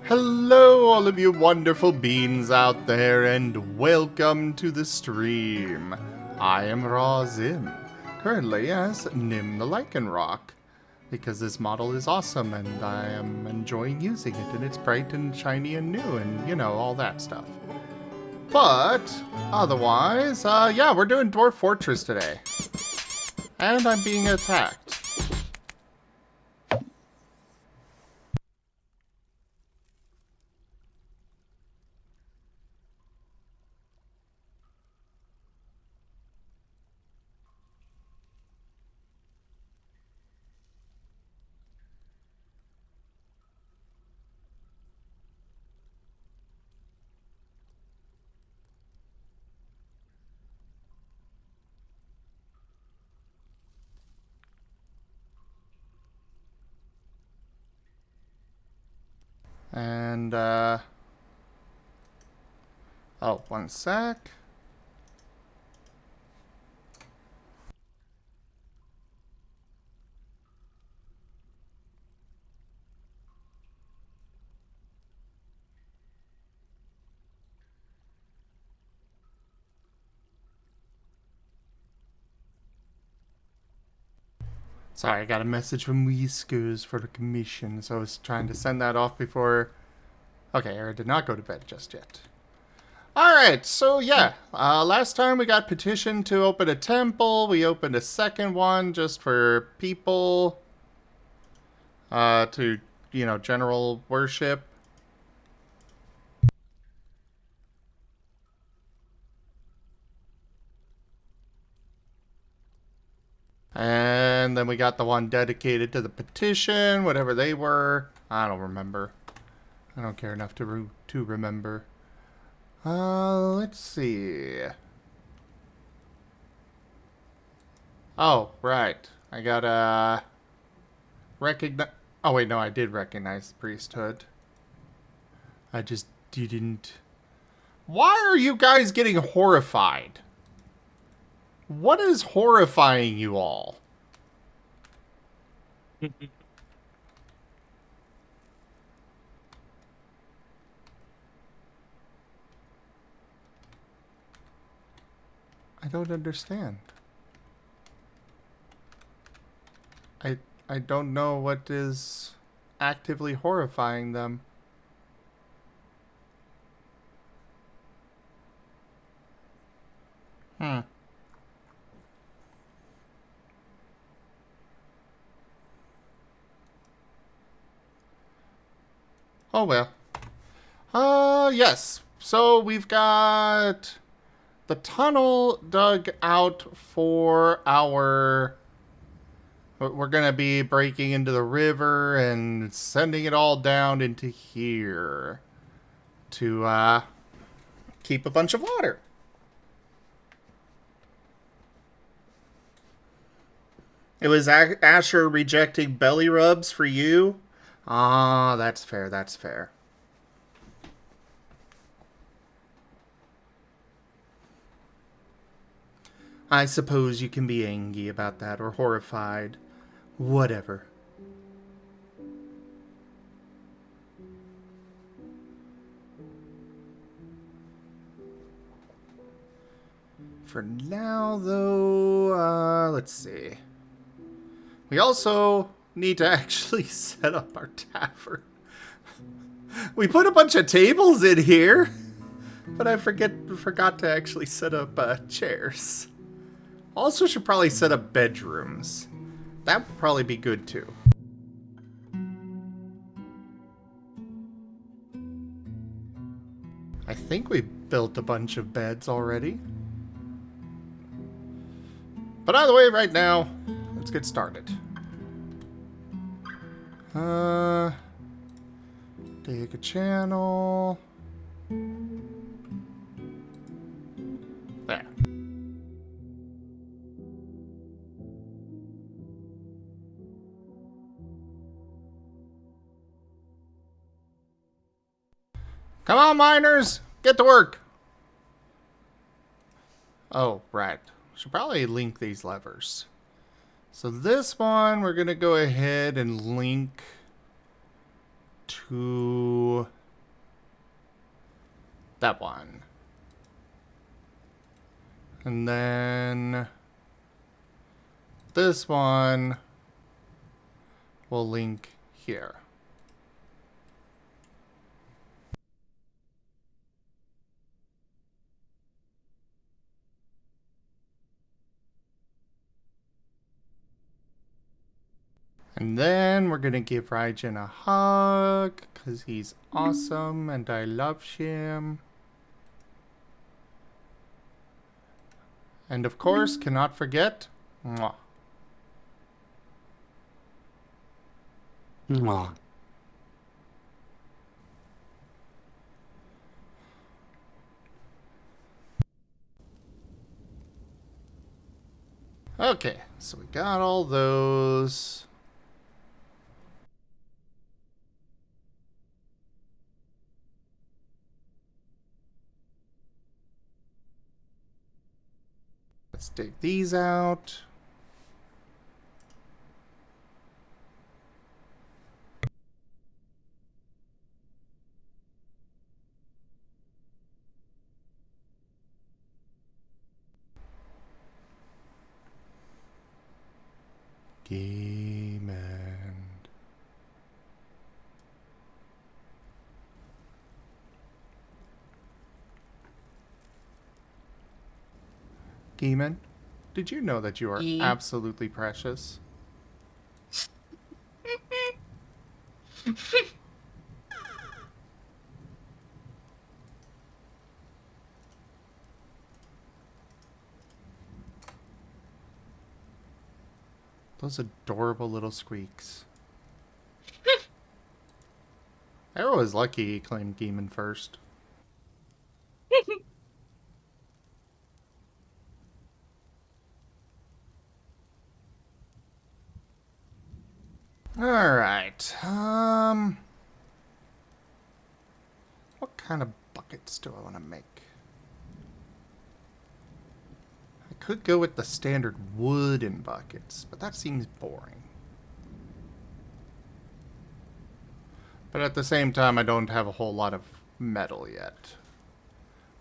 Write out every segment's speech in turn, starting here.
Hello, all of you wonderful beings out there, and welcome to the stream. I am Zim, currently as Nim the Lycanroc, because this model is awesome and I am enjoying using it, and it's bright and shiny and new, and you know, all that stuff. But, otherwise, yeah, we're doing Dwarf Fortress today. And I'm being attacked. And, oh, one sec. Sorry, I got a message from Wallscour for the commission, so I was trying to send that off before... Okay, Era did not go to bed just yet. Alright, so yeah, last time we got petitioned to open a temple. We opened a second one just for people to, you know, general worship. And then we got the one dedicated to the petition, whatever they were. I don't remember. I don't care enough to remember. Let's see. Oh, right. I gotta recognize... Oh, wait, no, I did recognize the priesthood. I just didn't... Why are you guys getting horrified? What is horrifying you all? I don't understand. I don't know what is actively horrifying them. Hmm. Oh well. Yes. So we've got the tunnel dug out for our... We're gonna be breaking into the river and sending it all down into here to keep a bunch of water. It was Asher rejecting belly rubs for you. Ah, that's fair, that's fair. I suppose you can be angry about that or horrified. Whatever. For now, though, let's see. We also need to actually set up our tavern. We put a bunch of tables in here, but I forgot to actually set up chairs. Also should probably set up bedrooms. That would probably be good too. I think we built a bunch of beds already. But either way, right now, let's get started. Dig a channel. There. Come on, miners! Get to work! Oh, right. Should probably link these levers. So this one, we're going to go ahead and link to that one. And then this one will link here. And then we're gonna give Raijin a hug, because he's awesome and I love him. And of course, cannot forget, mwah. Mwah. Okay, so we got all those. Let's dig these out. Game end. Geeman, did you know that you are absolutely precious? Those adorable little squeaks. Arrow is lucky he claimed Geeman first. Alright, what kind of buckets do I want to make? I could go with the standard wooden buckets, but that seems boring. But at the same time, I don't have a whole lot of metal yet.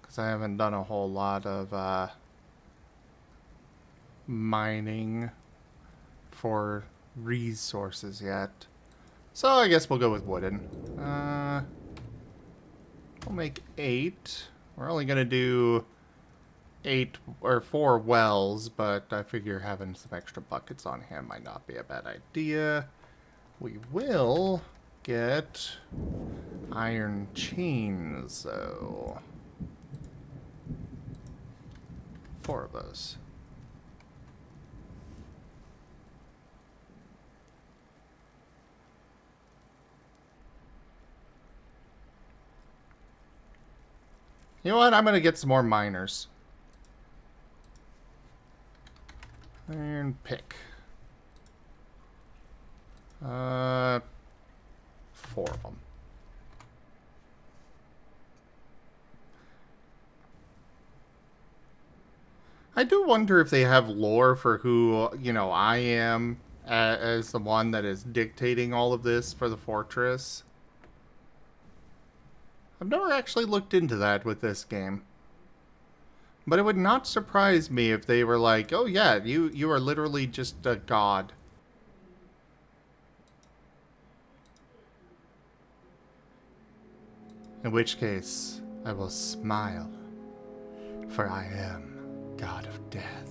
Because I haven't done a whole lot of mining for resources yet. So I guess we'll go with wooden. We'll make 8. We're only going to do 8 or 4 wells, but I figure having some extra buckets on hand might not be a bad idea. We will get iron chains, though. 4 of those. You know what? I'm going to get some more miners. Iron pick. 4 of them. I do wonder if they have lore for who, you know, I am as the one that is dictating all of this for the fortress. I've never actually looked into that with this game. But it would not surprise me if they were like, oh yeah, you are literally just a god. In which case, I will smile, for I am God of Death.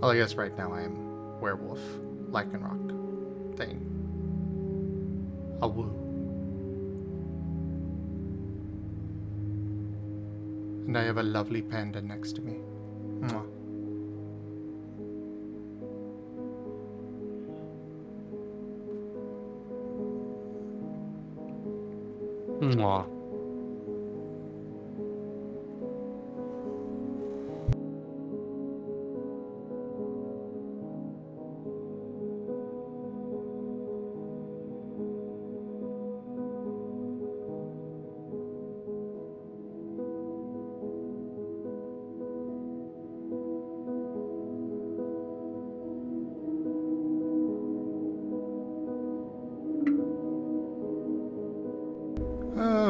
Well, I guess right now I am werewolf, Lycanroc thing. A woo. And I have a lovely panda next to me. Mwah. Mwah.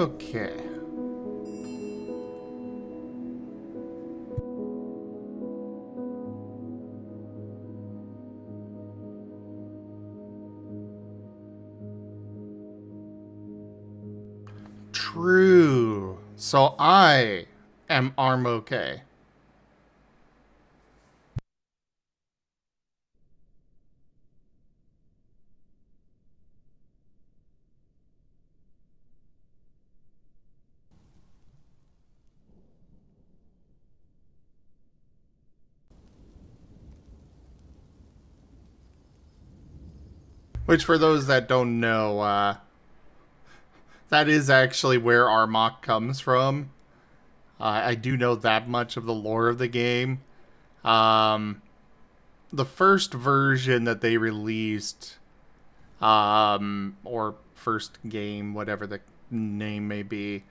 Okay. True. So I am arm okay. Which, for those that don't know, that is actually where Armok comes from. I do know that much of the lore of the game. Um, the first version that they released, or first game, whatever the name may be,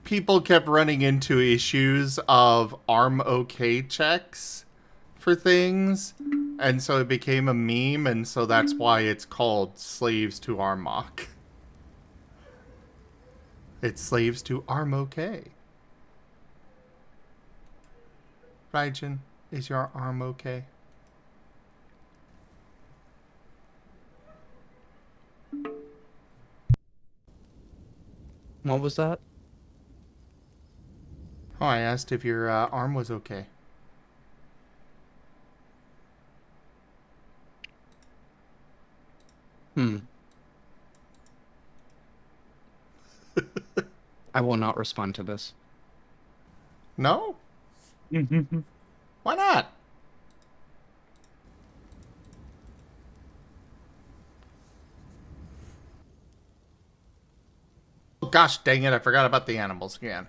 people kept running into issues of arm okay checks for things, and so it became a meme, and so that's why it's called Slaves to Armok. It's Slaves to Arm okay. Raijin, is your arm okay? What was that? Oh, I asked if your arm was okay. Hmm. I will not respond to this. No? Why not? Oh, gosh dang it, I forgot about the animals again.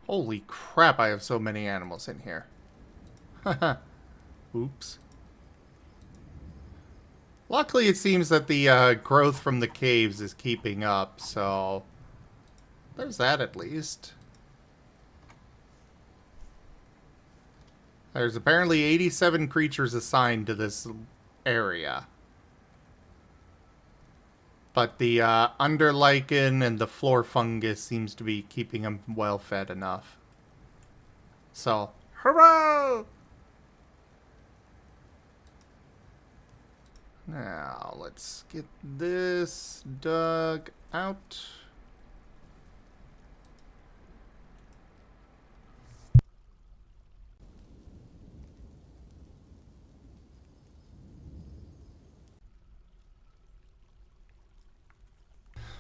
Holy crap, I have so many animals in here. Haha. Oops. Luckily, it seems that the growth from the caves is keeping up, so there's that at least. There's apparently 87 creatures assigned to this area. But the underlichen and the floor fungus seems to be keeping them well fed enough. So, hurrah! Now, let's get this dug out.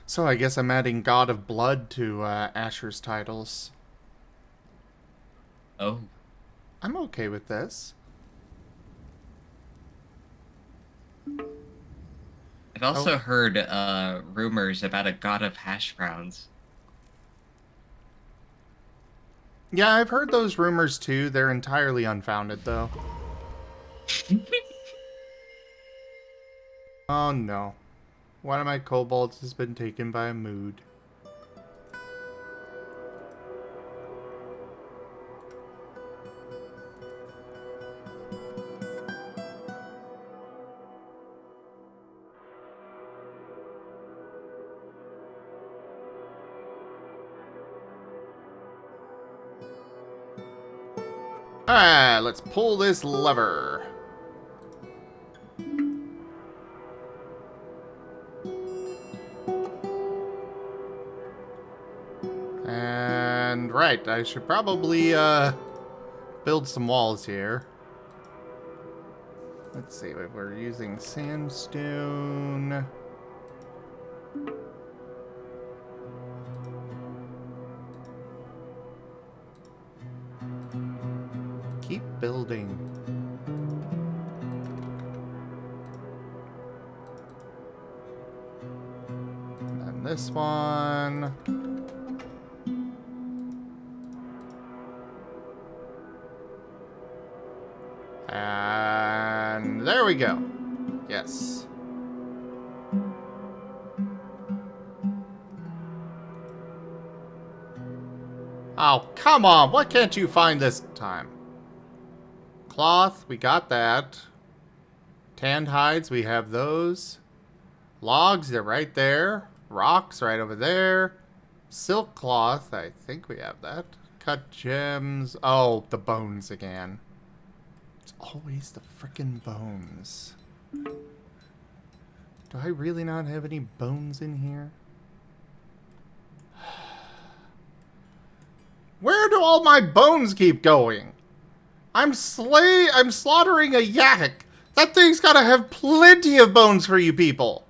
So I guess I'm adding God of Blood to Asher's titles. Oh. I'm okay with this. I've also heard rumors about a god of hash browns. Yeah, I've heard those rumors too. They're entirely unfounded, though. Oh no. One of my kobolds has been taken by a mood. Alright, let's pull this lever. And right, I should probably build some walls here. Let's see, we're using sandstone. Keep building. And this one. And there we go. Yes. Oh, come on. What can't you find this time? Cloth, we got that. Tanned hides, we have those. Logs, they're right there. Rocks, right over there. Silk cloth, I think we have that. Cut gems. Oh, the bones again. It's always the frickin' bones. Do I really not have any bones in here? Where do all my bones keep going? I'm slaughtering a yak. That thing's gotta have plenty of bones for you people.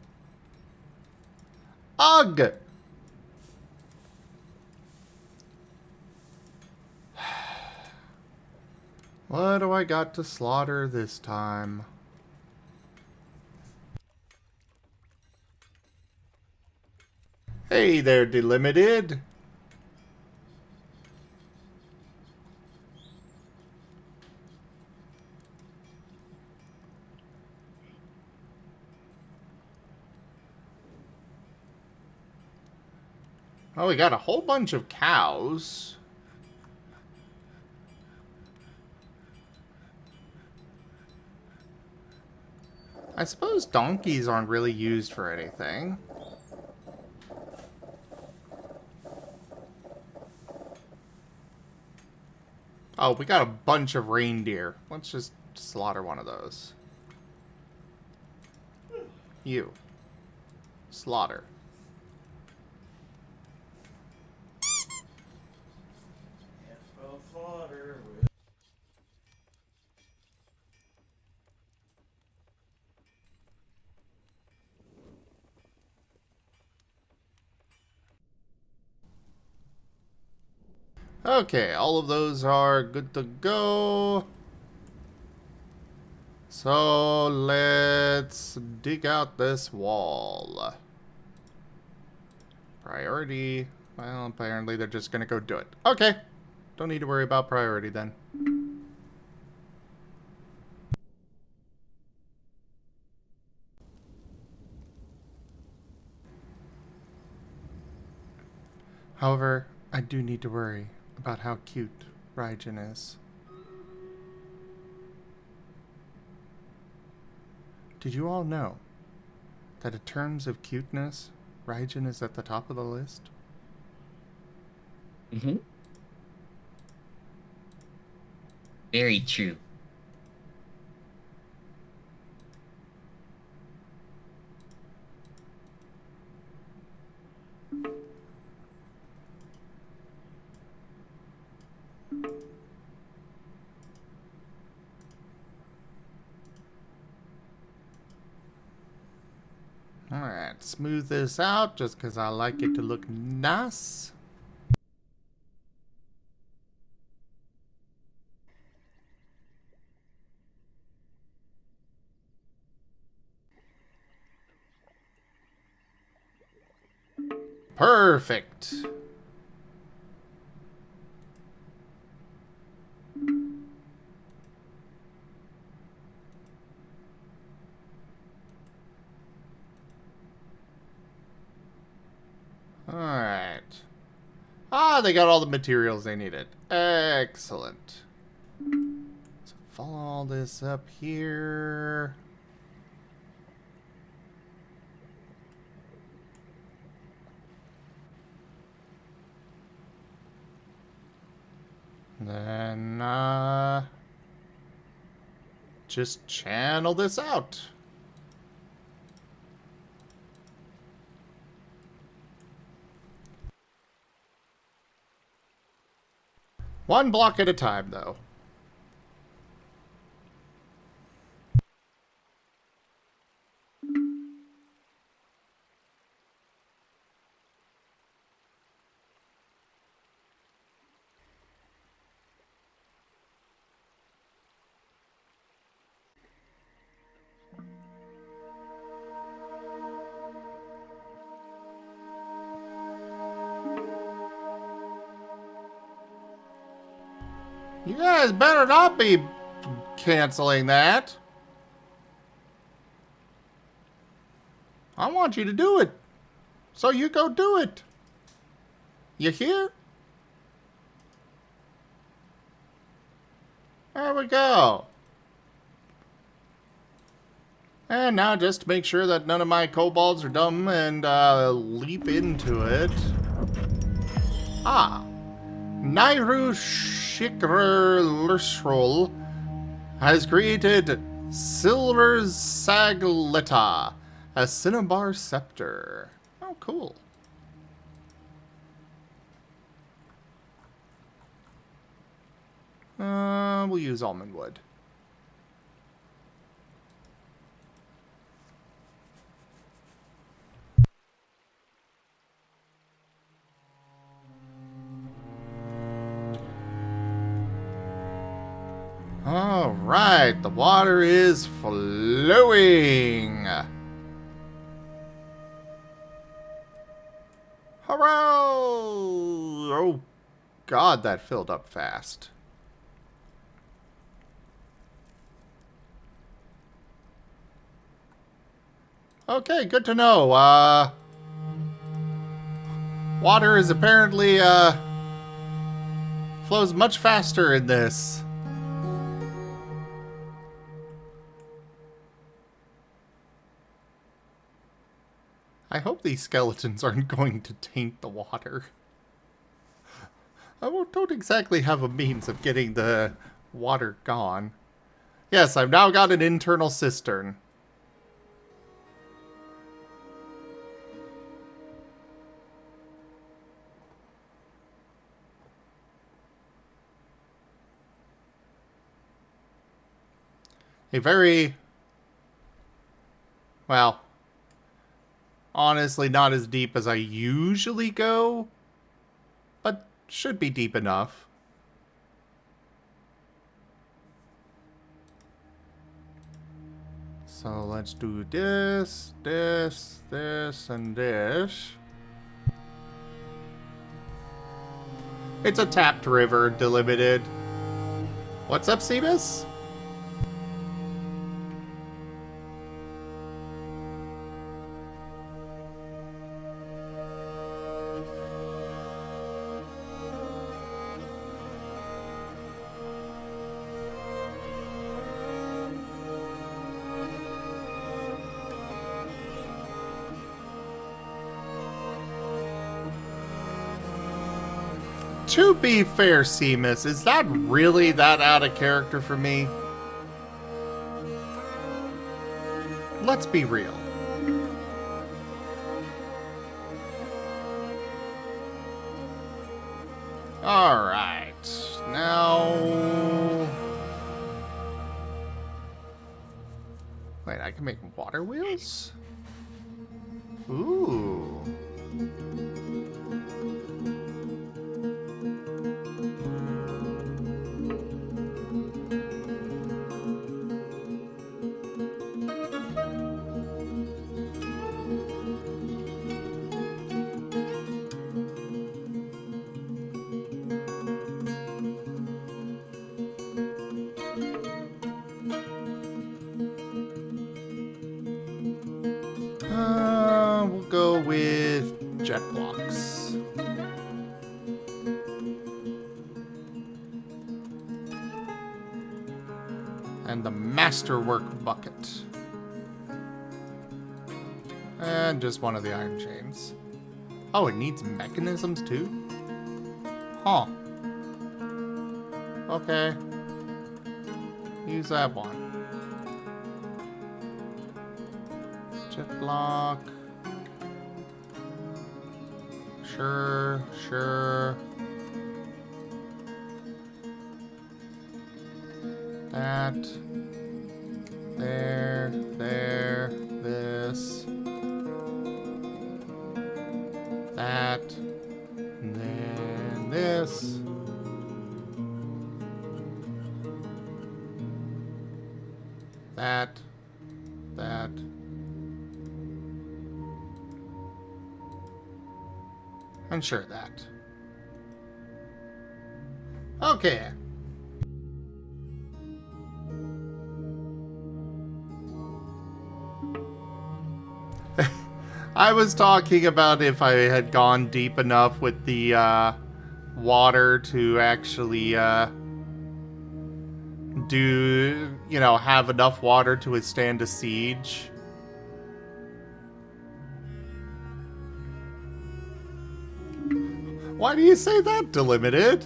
Ugh. What do I got to slaughter this time? Hey there, Delimited. Oh, we got a whole bunch of cows. I suppose donkeys aren't really used for anything. Oh, we got a bunch of reindeer. Let's just slaughter one of those. You. Slaughter. Okay, all of those are good to go. So let's dig out this wall. Priority. Well, apparently they're just gonna go do it. Okay. Don't need to worry about priority then. However, I do need to worry about how cute Raijin is. Did you all know that in terms of cuteness, Raijin is at the top of the list? Mm-hmm. Very true. Alright, smooth this out just because I like it to look nice. Perfect. Alright. Ah, they got all the materials they needed. Excellent. So follow all this up here. Then, just channel this out. One block at a time, though. You guys better not be canceling that. I want you to do it. So you go do it. You hear? There we go. And now just to make sure that none of my kobolds are dumb and leap into it. Ah. Nairu Shikrer has created Silver's Sagletta, a cinnabar scepter. Oh, cool. We'll use almond wood. All right, the water is flowing. Hurrah! Oh, God, that filled up fast. Okay, good to know. Water is apparently, flows much faster in this. I hope these skeletons aren't going to taint the water. I don't exactly have a means of getting the water gone. Yes, I've now got an internal cistern. A very... well... honestly, not as deep as I usually go, but should be deep enough. So let's do this, this, this, and this. It's a tapped river, delimited. What's up, Seamus? To be fair, Seamus, is that really that out of character for me? Let's be real. Alright, now... wait, I can make water wheels? Ooh. We'll go with jet blocks. And the masterwork bucket. And just one of the iron chains. Oh, it needs mechanisms too? Huh. Okay. Use that one. Jet block. Sure, sure. That. There, this. That. And then this. That. And sure that. Okay. I was talking about if I had gone deep enough with the water to actually do, you know, have enough water to withstand a siege. Why do you say that, Delimited?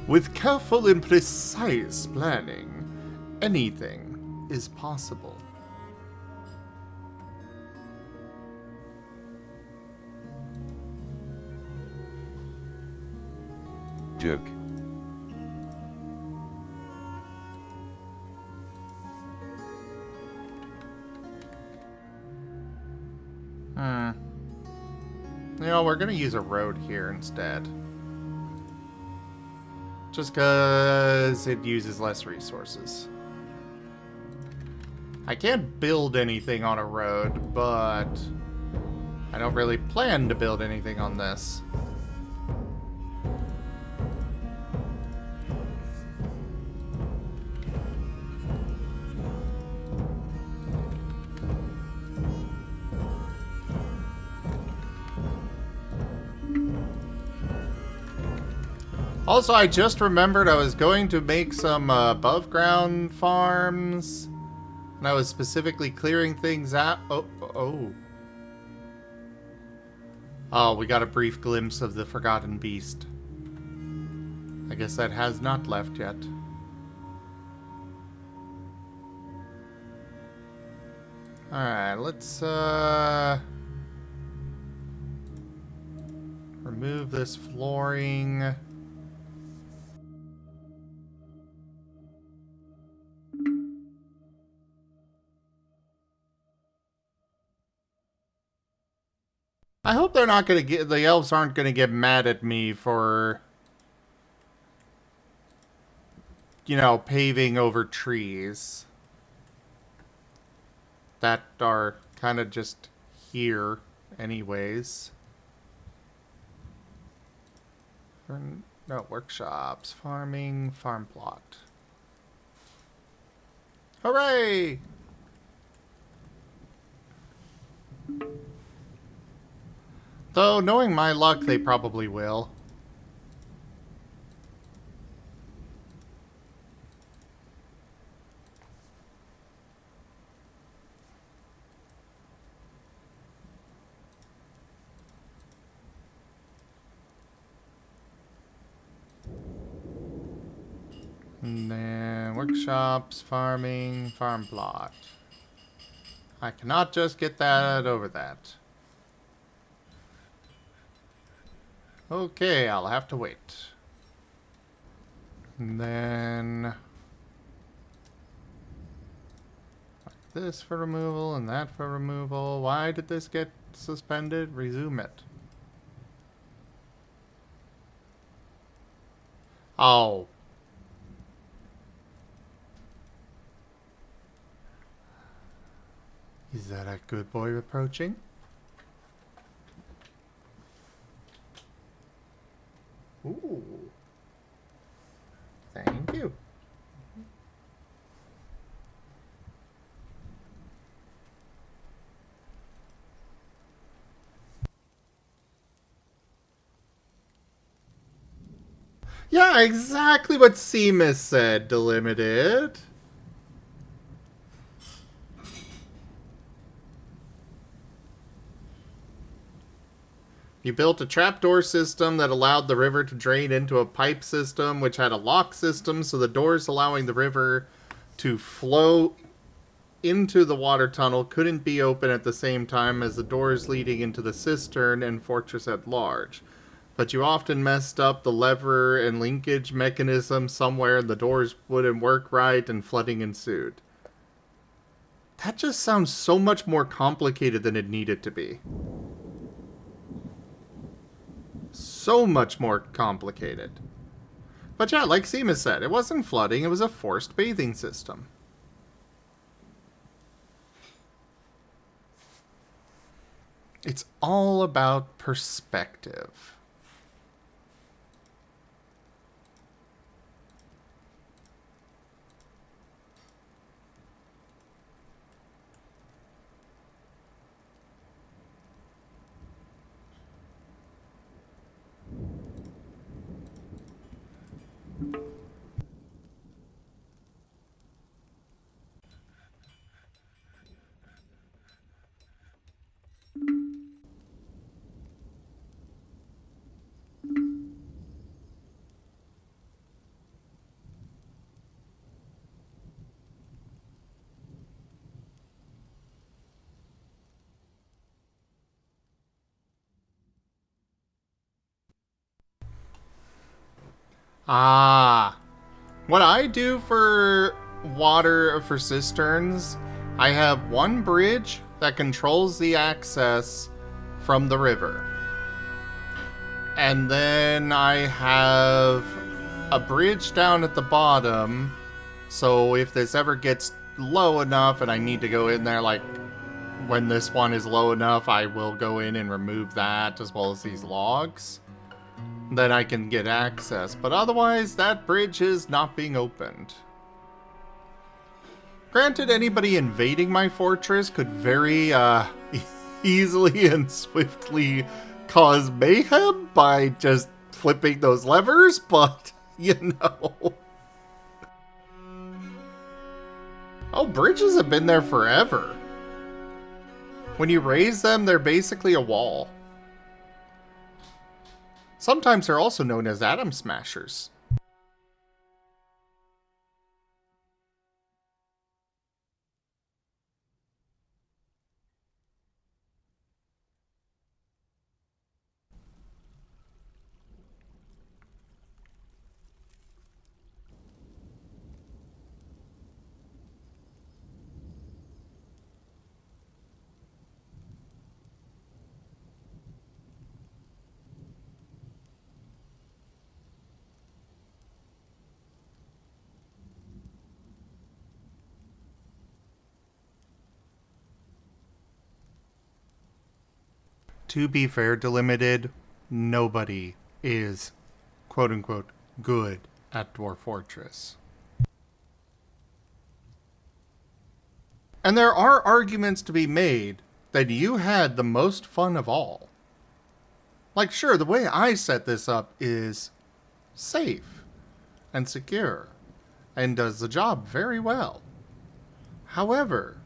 With careful and precise planning, anything is possible. Joke. You know, we're gonna use a road here instead. Just because it uses less resources. I can't build anything on a road, but I don't really plan to build anything on this. Also, I just remembered I was going to make some above ground farms. And I was specifically clearing things out. Oh, we got a brief glimpse of the Forgotten Beast. I guess that has not left yet. Alright, let's remove this flooring. I hope they're not gonna get, the elves aren't gonna get mad at me for, you know, paving over trees that are kind of just here anyways. No, workshops, farming, farm plot. Hooray! Though, knowing my luck, they probably will. And then workshops, farming, farm plot. I cannot just get that over that. Okay, I'll have to wait. And then like this for removal and that for removal. Why did this get suspended? Resume it. Oh. Is that a good boy approaching? Ooh. Thank you. Yeah, exactly what Seamus said, Delimited. You built a trapdoor system that allowed the river to drain into a pipe system, which had a lock system, so the doors allowing the river to flow into the water tunnel couldn't be open at the same time as the doors leading into the cistern and fortress at large. But you often messed up the lever and linkage mechanism somewhere and the doors wouldn't work right and flooding ensued. That just sounds so much more complicated than it needed to be. So much more complicated. But yeah, like Seamus said, it wasn't flooding, it was a forced bathing system. It's all about perspective. Ah. What I do for water for cisterns, I have one bridge that controls the access from the river. And then I have a bridge down at the bottom, so if this ever gets low enough and I need to go in there, like when this one is low enough, I will go in and remove that as well as these logs. Then I can get access, but otherwise that bridge is not being opened. Granted, anybody invading my fortress could very easily and swiftly cause mayhem by just flipping those levers, but you know. Oh, bridges have been there forever. When you raise them, they're basically a wall. Sometimes they're also known as atom smashers. To be fair, Delimited, nobody is, quote-unquote, good at Dwarf Fortress. And there are arguments to be made that you had the most fun of all. Like, sure, the way I set this up is safe and secure and does the job very well. However,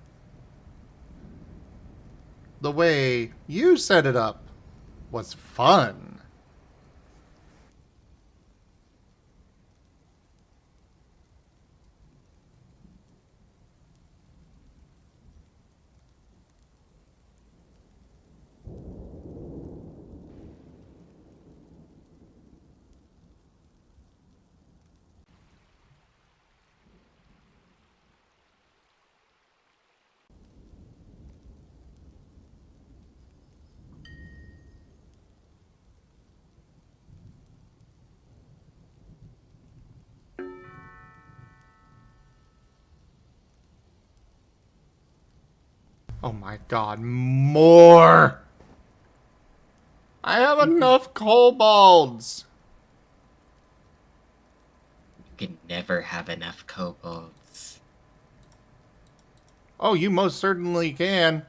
the way you set it up was fun. Oh my god, more! I have enough kobolds! You can never have enough kobolds. Oh, you most certainly can.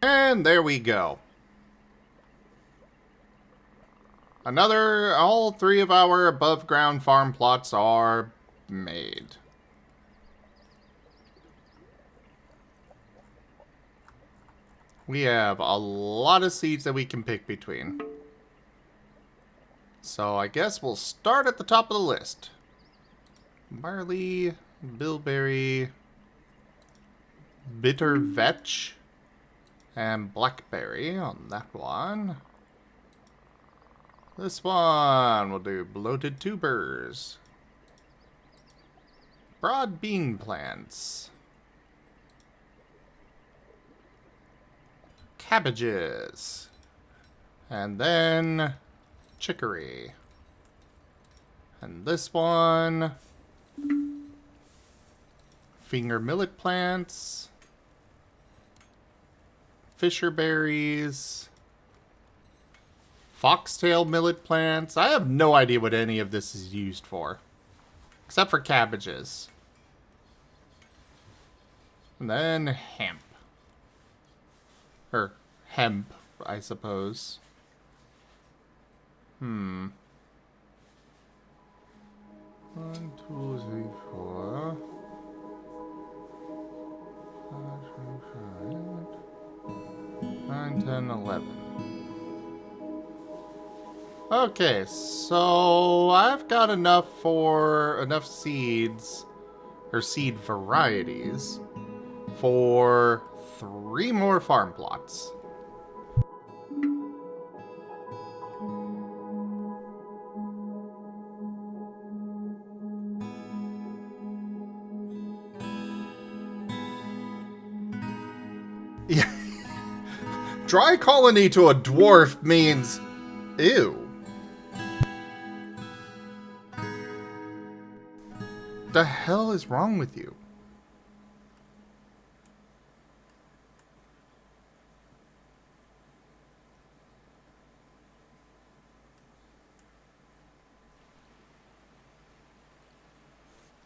And there we go. All three of our above ground farm plots are made. We have a lot of seeds that we can pick between. So I guess we'll start at the top of the list. Barley, bilberry, bitter vetch, and blackberry on that one. This one we'll do bloated tubers. Broad bean plants. Cabbages. And then chicory. And this one, finger millet plants, fisher berries, foxtail millet plants. I have no idea what any of this is used for, except for cabbages. And then hemp. Or hemp, I suppose. 1, 2, 3, 4. 9, 10, 11. Okay, so I've got enough seeds, or seed varieties, for 3 more farm plots. Yeah. Dry colony to a dwarf means ew. The hell is wrong with you?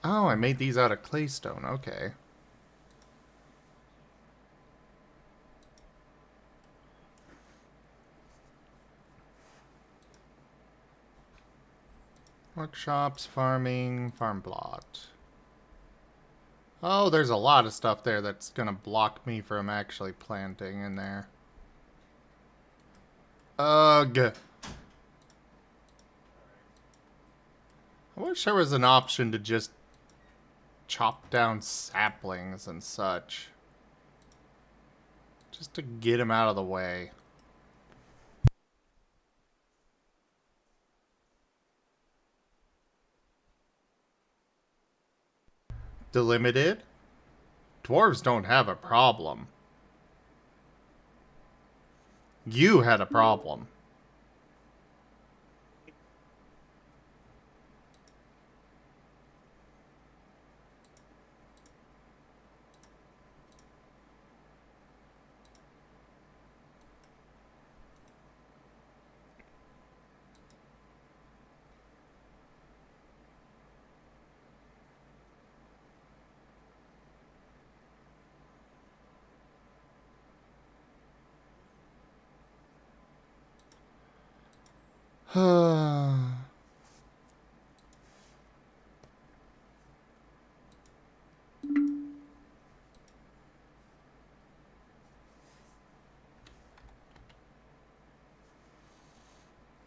Oh, I made these out of claystone. Okay. Workshops, farming, farm plot. Oh, there's a lot of stuff there that's gonna block me from actually planting in there. Ugh. I wish there was an option to just chop down saplings and such. Just to get them out of the way. Delimited? Dwarves don't have a problem. You had a problem.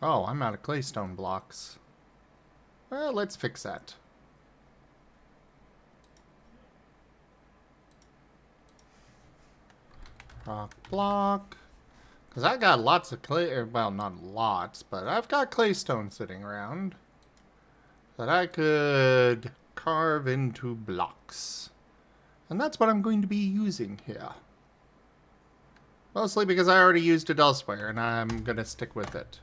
Oh, I'm out of claystone blocks. Well, let's fix that. Rock block. Because I got lots of clay, well, not lots, but I've got claystone sitting around that I could carve into blocks. And that's what I'm going to be using here. Mostly because I already used it elsewhere, and I'm going to stick with it.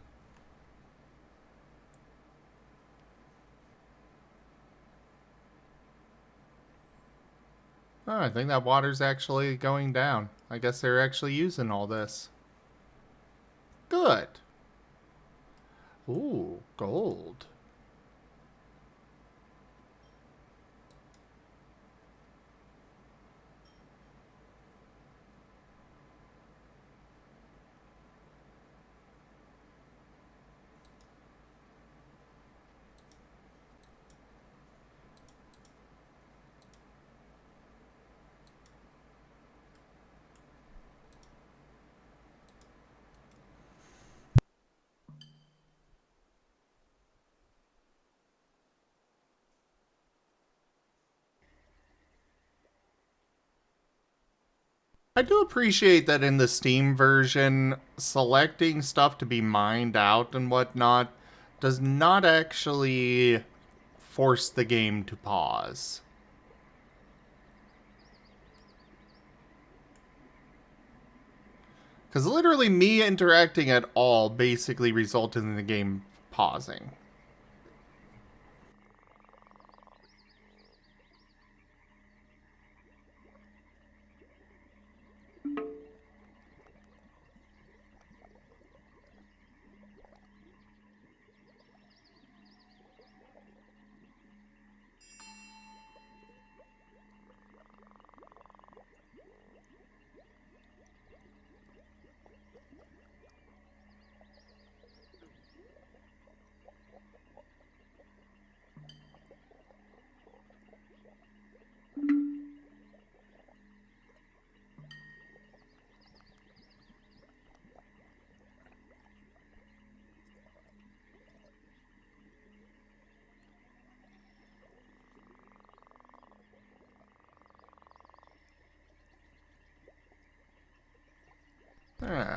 Oh, I think that water's actually going down. I guess they're actually using all this. Good. Ooh, gold. I do appreciate that in the Steam version, selecting stuff to be mined out and whatnot does not actually force the game to pause. Because literally me interacting at all basically resulted in the game pausing.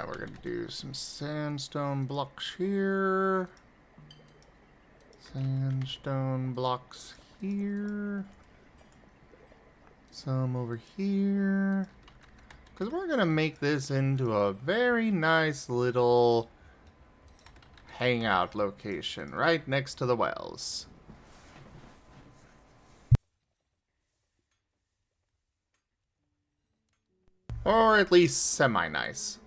We're going to do some sandstone blocks here. Sandstone blocks here. Some over here. Because we're going to make this into a very nice little hangout location right next to the wells. Or at least semi-nice.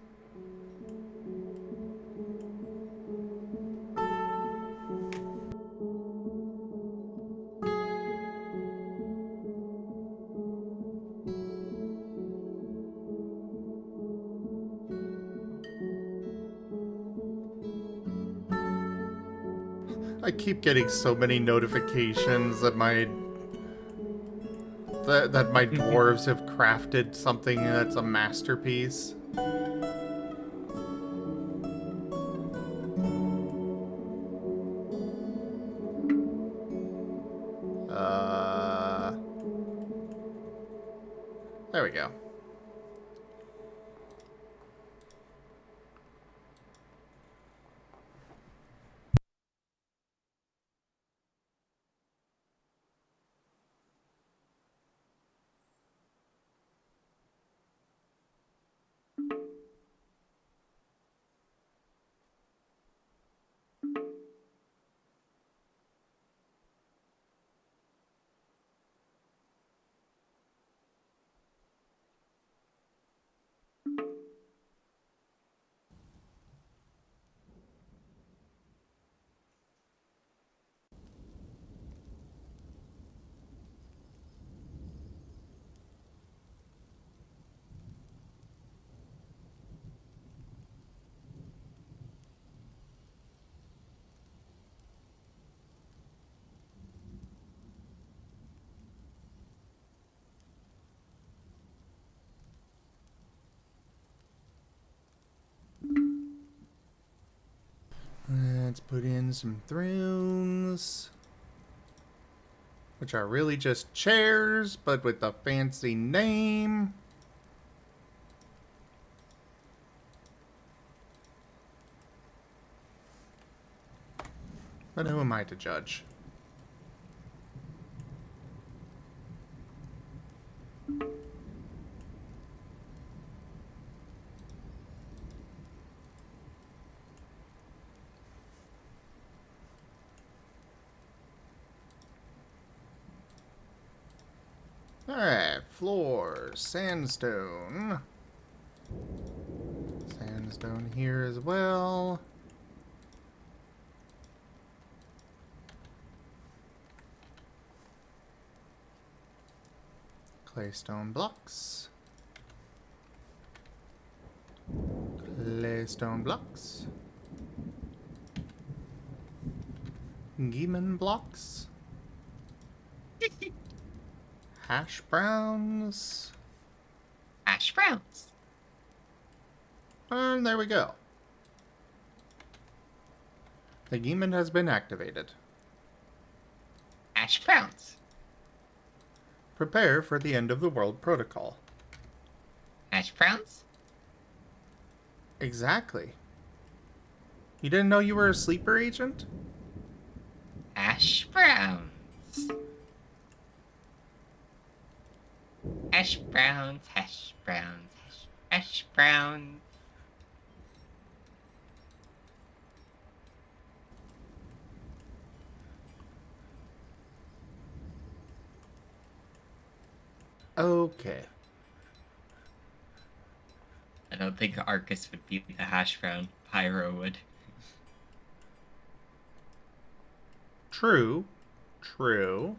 I keep getting so many notifications that my dwarves have crafted something that's a masterpiece. There we go. Let's put in some thrones, which are really just chairs, but with a fancy name. But who am I to judge? Alright, floor, sandstone. Sandstone here as well. Claystone blocks. Claystone blocks. Geeman blocks. Hash browns. Hash browns. And there we go. The Geeman has been activated. Hash browns. Prepare for the end of the world protocol. Hash browns? Exactly. You didn't know you were a sleeper agent? Hash browns. Hash browns, hash browns, hash browns. Okay. I don't think Arcus would be the hash brown. Pyro would. True. True.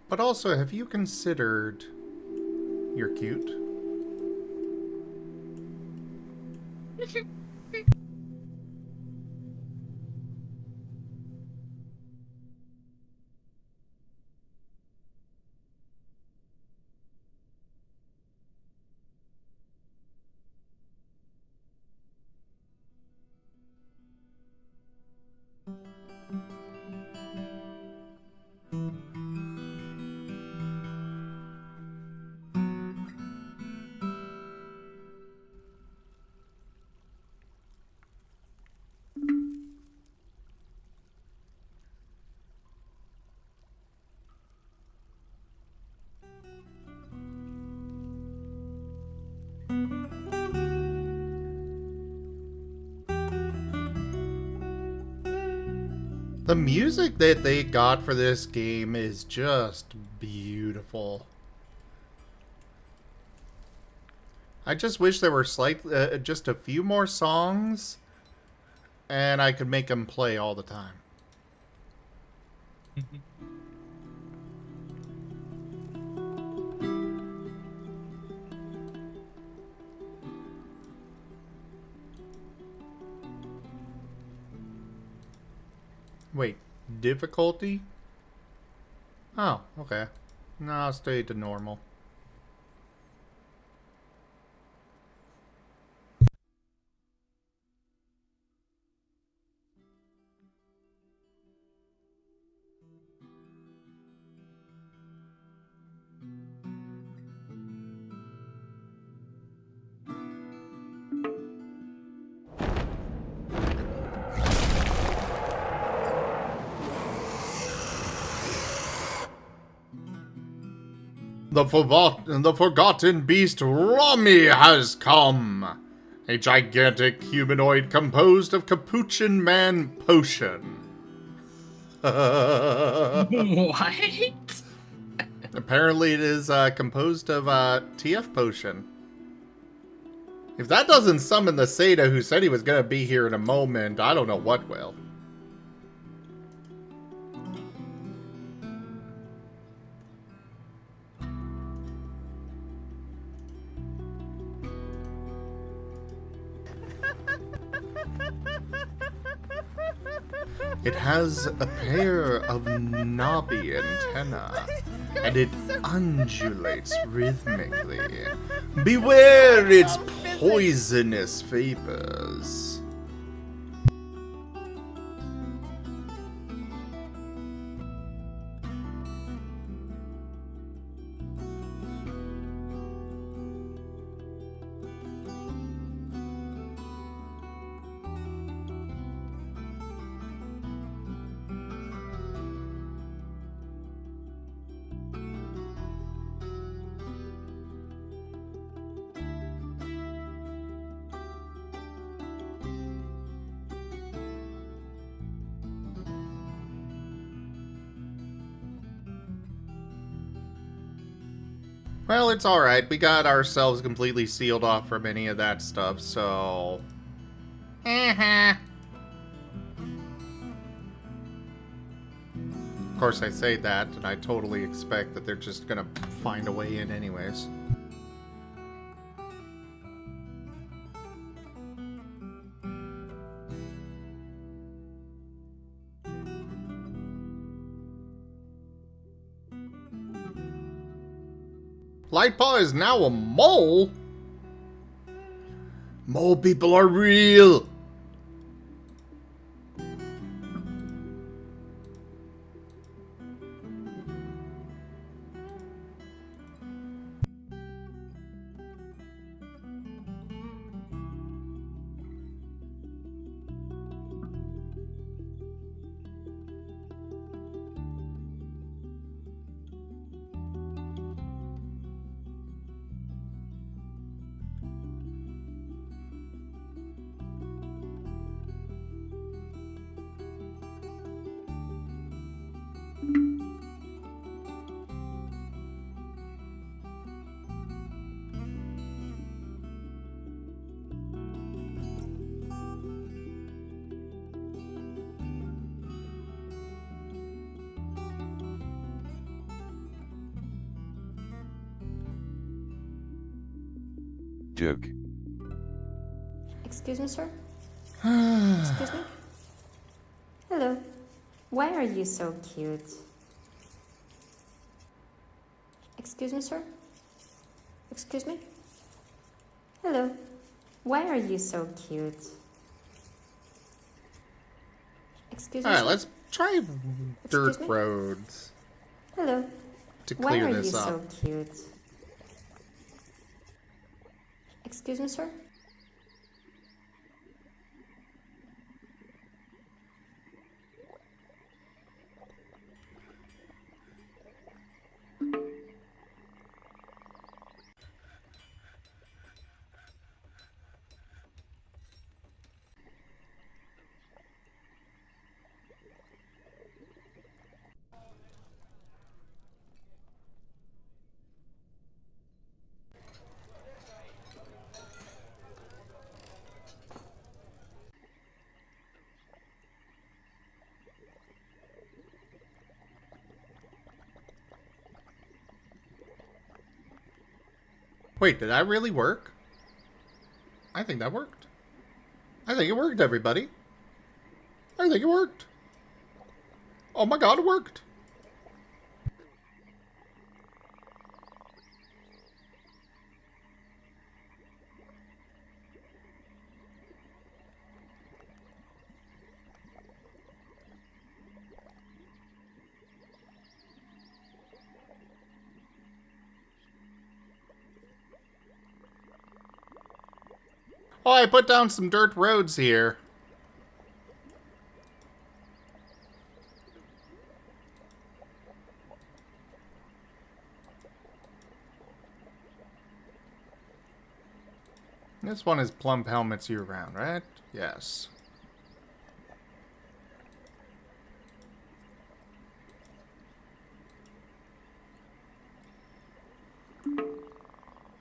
But also, have you considered... You're cute. The music that they got for this game is just beautiful. I just wish there were just a few more songs, and I could make them play all the time. Wait, difficulty? Oh, okay. No, I'll stay to normal. The forgotten beast Romy has come! A gigantic humanoid composed of capuchin man potion. What? Apparently it is composed of TF potion. If that doesn't summon the Seda who said he was going to be here in a moment, I don't know what will. It has a pair of knobby antennae, and it undulates rhythmically. Beware its poisonous vapors. Well, it's alright. We got ourselves completely sealed off from any of that stuff, so... Of course, I say that, and I totally expect that they're just gonna find a way in anyways. Lightpaw is now a mole? Mole people are real! Duke. Excuse me, sir? Excuse me? Hello. Why are you so cute? Excuse me, sir? Excuse me? Hello. Why are you so cute? Excuse me, Alright, sir? let's try dirt Excuse me? roads Hello. to Why clear are this you up. so cute? Excuse me, sir? Wait, did that really work? I think that worked. I think it worked, everybody. I think it worked. Oh my god, it worked. Oh, I put down some dirt roads here. This one is plump helmets year round, right? Yes.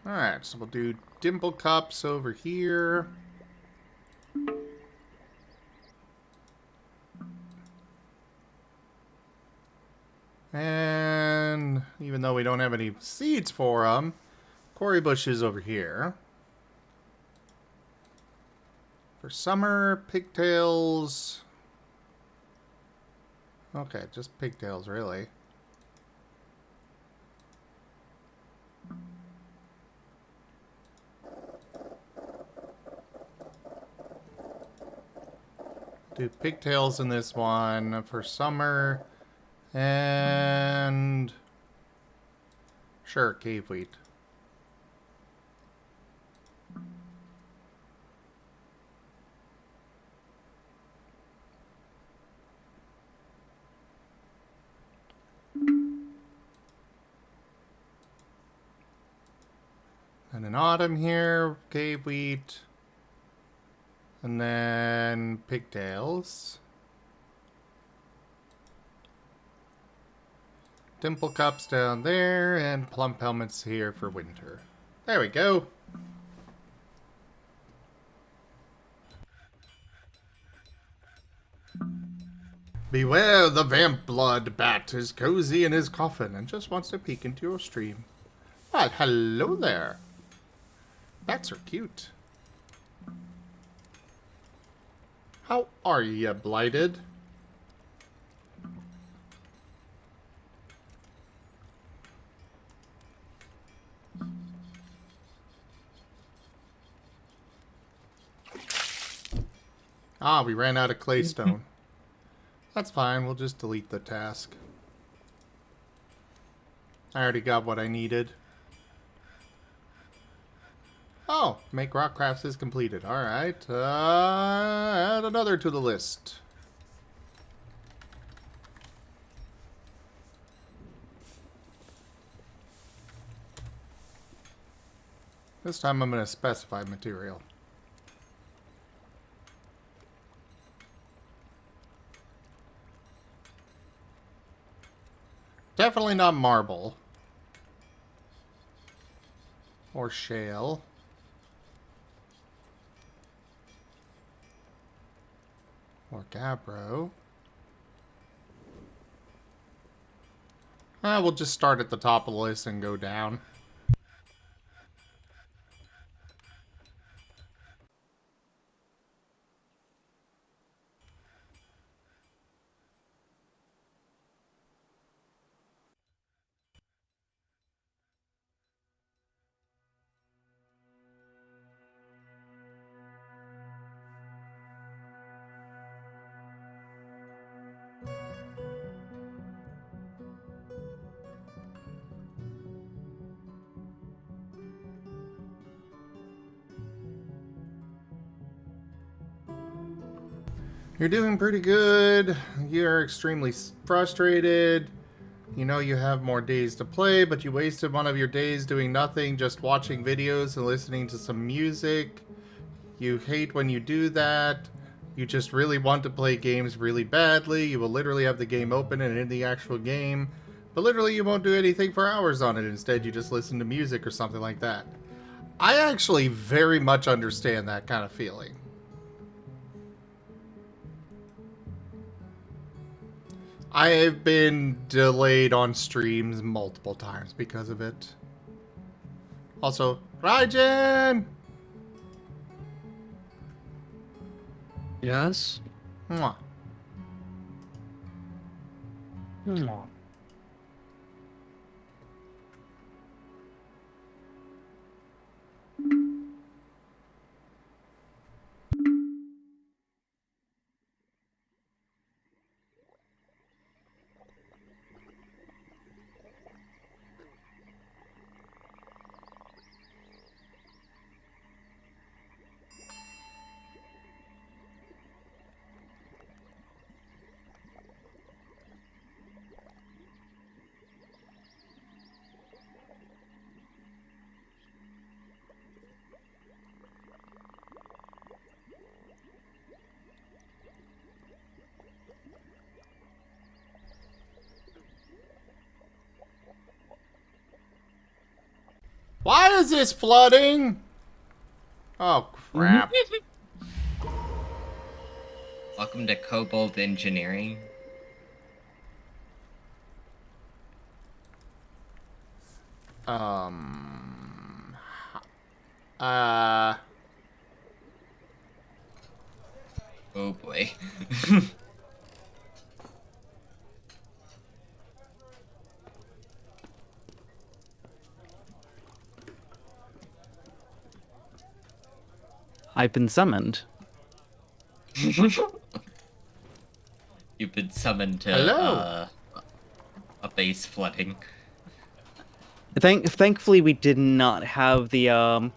Alright, so we'll do dimple cups over here. And even though we don't have any seeds for them, quarry bushes over here. For summer, pigtails. Okay, just pigtails, really. Do pigtails in this one for summer. And sure, cave wheat. And in autumn here, cave wheat. And then pigtails. Dimple cups down there, and plump helmets here for winter. There we go. Beware, the vamp blood bat is cozy in his coffin and just wants to peek into your stream. Well, hello there. Bats are cute. How are ya, blighted? Ah, we ran out of claystone. That's fine, we'll just delete the task. I already got what I needed. Oh, make rock crafts is completed. Alright, add another to the list. This time I'm going to specify material. Definitely not marble. Or shale. Or gabbro. We'll just start at the top of the list and go down. You're doing pretty good. You're extremely frustrated. You know you have more days to play, but you wasted one of your days doing nothing, just watching videos and listening to some music. You hate when you do that. You just really want to play games really badly. You will literally have the game open and in the actual game, but literally you won't do anything for hours on it. Instead, you just listen to music or something like that. I actually very much understand that kind of feeling. I have been delayed on streams multiple times because of it. Also, Raijin! Yes? Mwah. Mwah. Why is this flooding? Oh, crap. Welcome to Kobold Engineering. Oh boy. I've been summoned. You've been summoned to Hello. A base flooding. Thankfully, we did not have the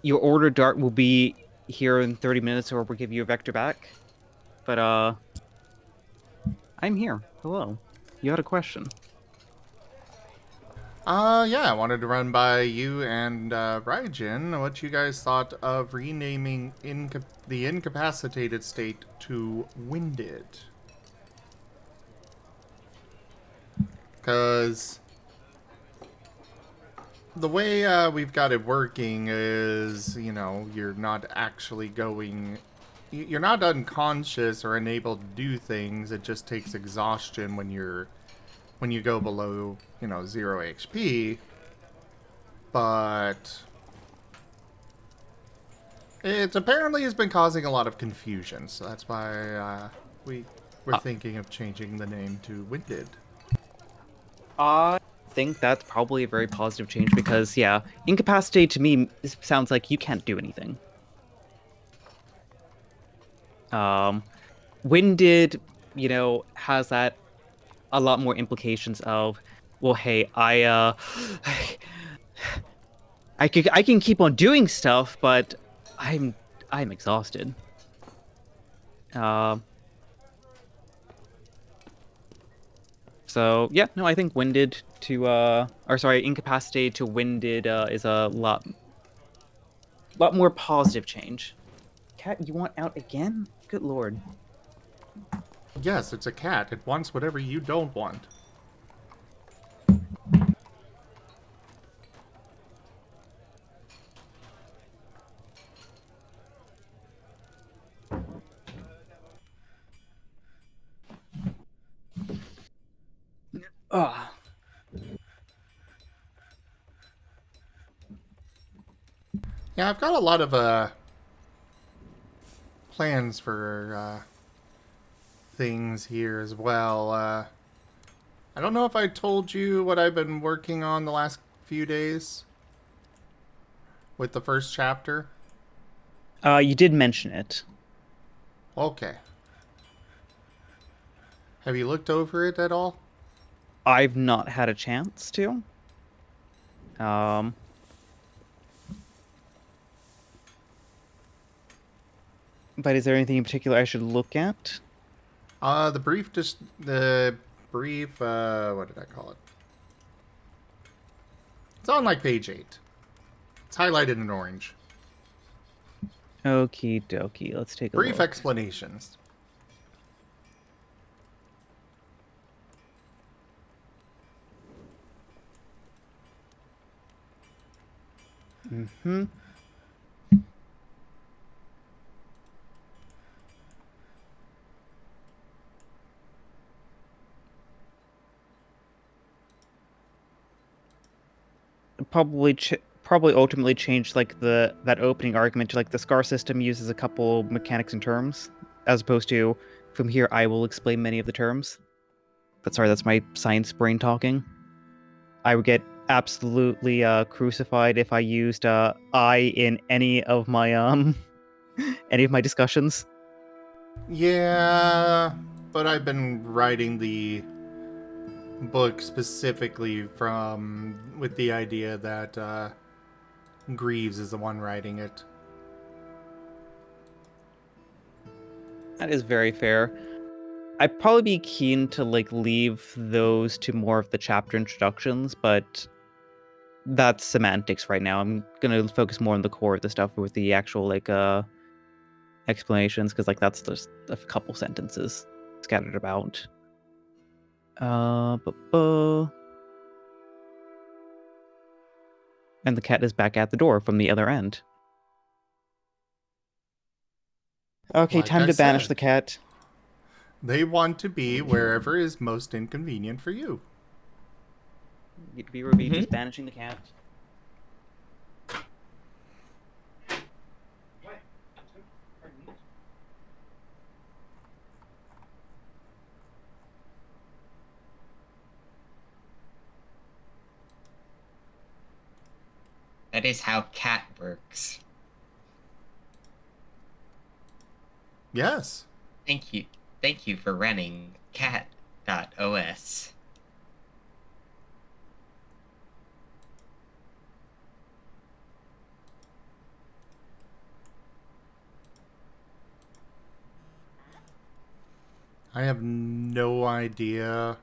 your order dart will be here in 30 minutes, or we'll give you a vector back. But I'm here. Hello. You had a question. Yeah, I wanted to run by you and Raijin what you guys thought of renaming the incapacitated state to winded. Because the way we've got it working is, you know, you're not actually going... You're not unconscious or unable to do things. It just takes exhaustion when you go below, you know, 0 HP. But it apparently has been causing a lot of confusion, so that's why we're thinking of changing the name to Winded. I think that's probably a very positive change because, yeah, incapacitate to me sounds like you can't do anything. Winded, you know, has that a lot more implications of, well, hey, I can keep on doing stuff, but I'm exhausted. So yeah, no, I think winded to or sorry, incapacitated to winded is a lot more positive change. Cat, you want out again? Good lord. Yes, it's a cat. It wants whatever you don't want. Ah. Yeah, I've got a lot of plans for things here as well. I don't know if I told you what I've been working on the last few days with the first chapter. You did mention it. Okay. Have you looked over it at all? I've not had a chance to. But is there anything in particular I should look at? The brief, what did I call it? It's on like page 8. It's highlighted in orange. Okie dokie, let's take a Brief look. explanations. Mm-hmm. Probably ultimately change like that opening argument to like the scar system uses a couple mechanics and terms, as opposed to from here I will explain many of the terms. But sorry, that's my science brain talking. I would get absolutely crucified if I used I in any of my any of my discussions. Yeah, but I've been writing the book specifically with the idea that Greaves is the one writing it. That is very fair. I'd probably be keen to like leave those to more of the chapter introductions, but that's semantics right now. I'm gonna focus more on the core of the stuff with the actual like explanations, because like that's just a couple sentences scattered about. And the cat is back at the door from the other end. Okay, Like time I to banish said. the cat. They want to be wherever is most inconvenient for you. Need to be reviewed as banishing the cat. That is how cat works. Yes. Thank you. Thank you for running cat.os. I have no idea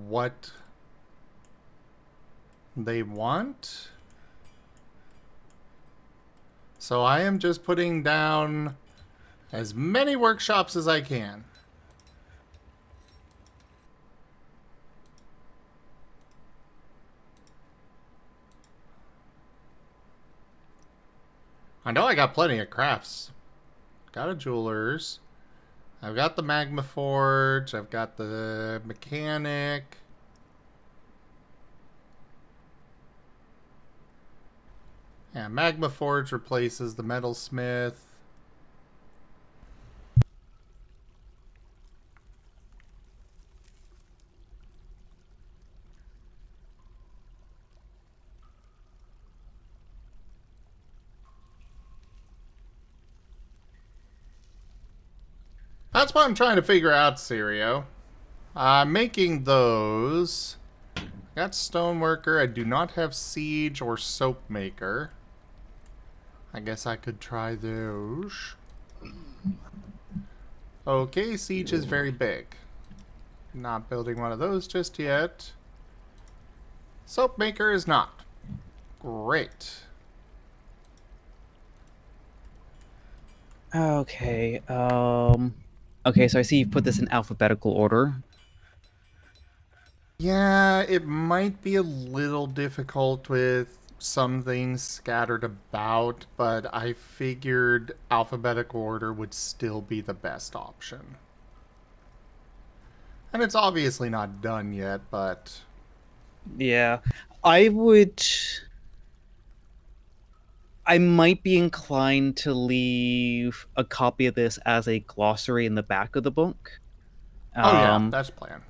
what they want. So I am just putting down as many workshops as I can. I know I got plenty of crafts. Got a jeweler's. I've got the magma forge. I've got the mechanic. Yeah, magma forge replaces the metalsmith. That's what I'm trying to figure out, Sirio. I'm making those. Got stoneworker. I do not have siege or soap maker. I guess I could try those. Okay, siege is very big. Not building one of those just yet. Soap maker is not. Great. Okay. Okay, so I see you've put this in alphabetical order. Yeah, it might be a little difficult with some things scattered about, but I figured alphabetical order would still be the best option. And it's obviously not done yet, but... Yeah. I might be inclined to leave a copy of this as a glossary in the back of the book. Oh yeah, that's the plan.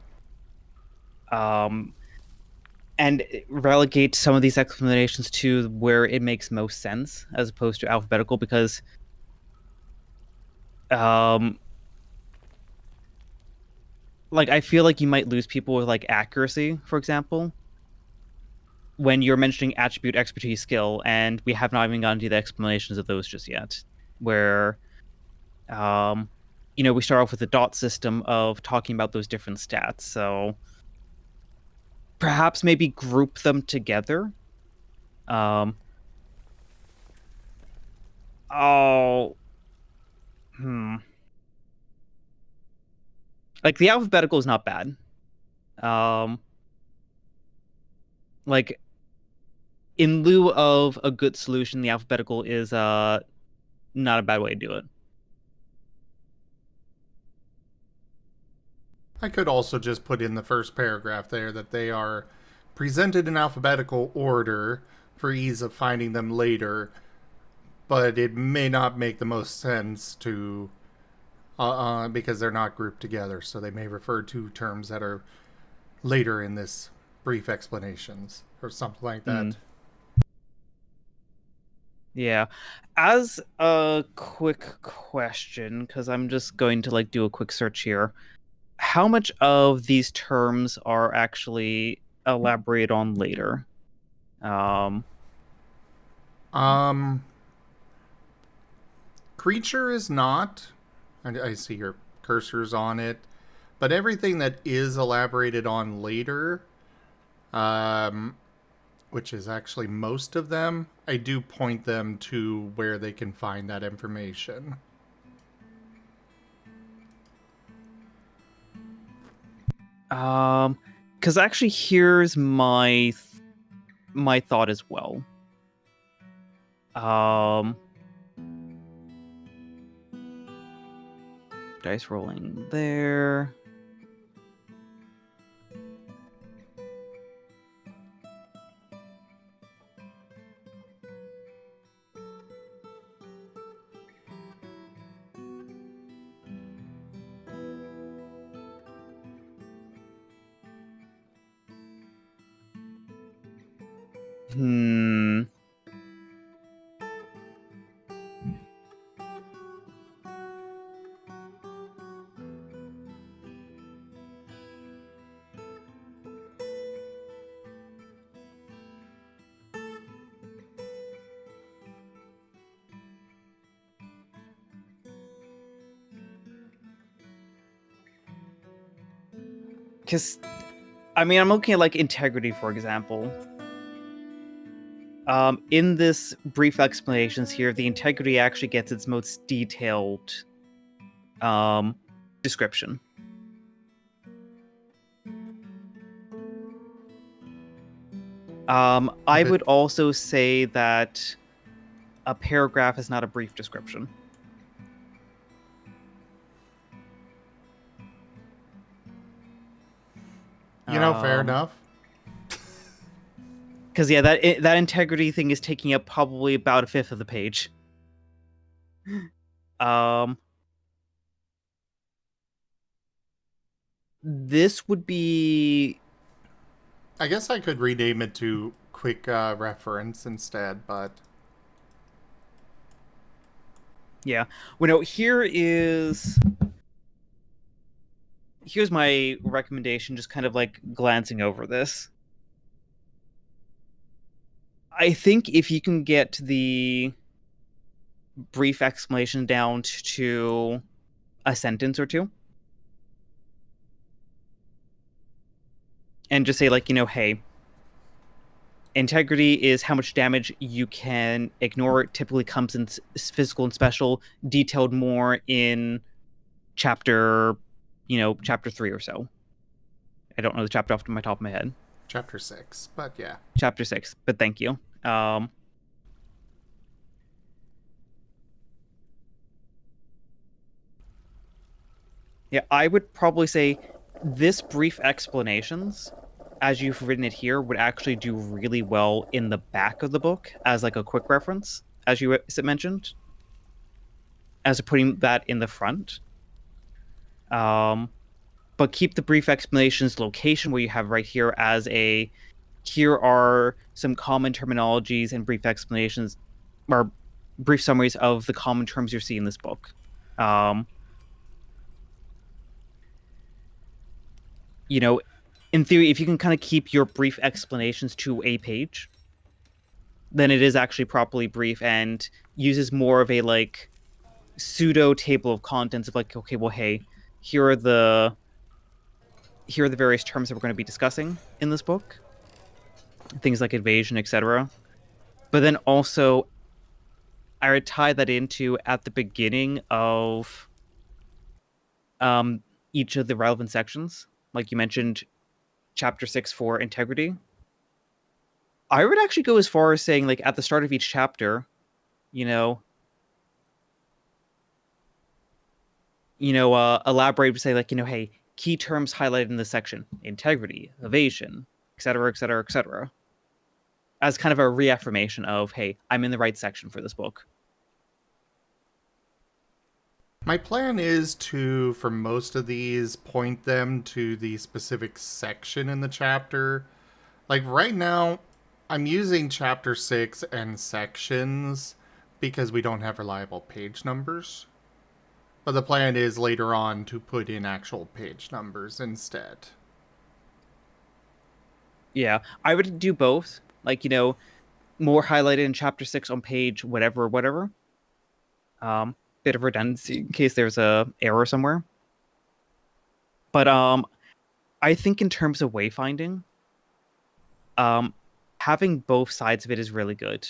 And relegate some of these explanations to where it makes most sense, as opposed to alphabetical, because like I feel like you might lose people with like accuracy, for example, when you're mentioning attribute, expertise, skill, and we have not even gotten to the explanations of those just yet. where we start off with a dot system of talking about those different stats. So perhaps maybe group them together. Oh, like the alphabetical is not bad. Like in lieu of a good solution, the alphabetical is not a bad way to do it. I could also just put in the first paragraph there that they are presented in alphabetical order for ease of finding them later, but it may not make the most sense to because they're not grouped together, so they may refer to terms that are later in this brief explanations or something like that. Yeah. As a quick question, because I'm just going to do a quick search here, how much of these terms are actually elaborated on later? Creature is not. I see your cursors on it, but everything that is elaborated on later, which is actually most of them, I do point them to where they can find that information. Because actually, here's my thought as well. Dice rolling there. Because, I'm looking at integrity, for example. In this brief explanations here, the integrity actually gets its most detailed description. I would also say that a paragraph is not a brief description. Fair enough. Because that integrity thing is taking up probably about a fifth of the page. This would be. I guess I could rename it to quick reference instead, but yeah. Well, no. Here's my recommendation. Just kind of glancing over this. I think if you can get the brief explanation down to a sentence or two, and just say hey, integrity is how much damage you can ignore. It typically comes in physical and special, detailed more in chapter 3 or so. I don't know the chapter off the top of my head. Chapter 6, but yeah. Chapter 6, but thank you. Yeah, I would probably say this brief explanations, as you've written it here, would actually do really well in the back of the book as a quick reference, as you mentioned, as putting that in the front. But keep the brief explanations location where you have right here as here are some common terminologies and brief explanations, or brief summaries of the common terms you see in this book. In theory, if you can kind of keep your brief explanations to a page, then it is actually properly brief and uses more of a pseudo table of contents of like, okay, well, hey, here are the various terms that we're going to be discussing in this book, things like invasion, etc. But then also, I would tie that into at the beginning of each of the relevant sections. Like you mentioned, chapter 6 for integrity. I would actually go as far as saying, like, at the start of each chapter, you know, elaborate to say, like, hey, key terms highlighted in this section: integrity, evasion, etc., etc., etc. As kind of a reaffirmation of, hey, I'm in the right section for this book. My plan is to, for most of these, point them to the specific section in the chapter. Like right now, I'm using chapter 6 and sections because we don't have reliable page numbers. But the plan is later on to put in actual page numbers instead. Yeah, I would do both. Like, more highlighted in chapter 6 on page whatever, whatever. Bit of redundancy in case there's a error somewhere. But I think in terms of wayfinding, having both sides of it is really good.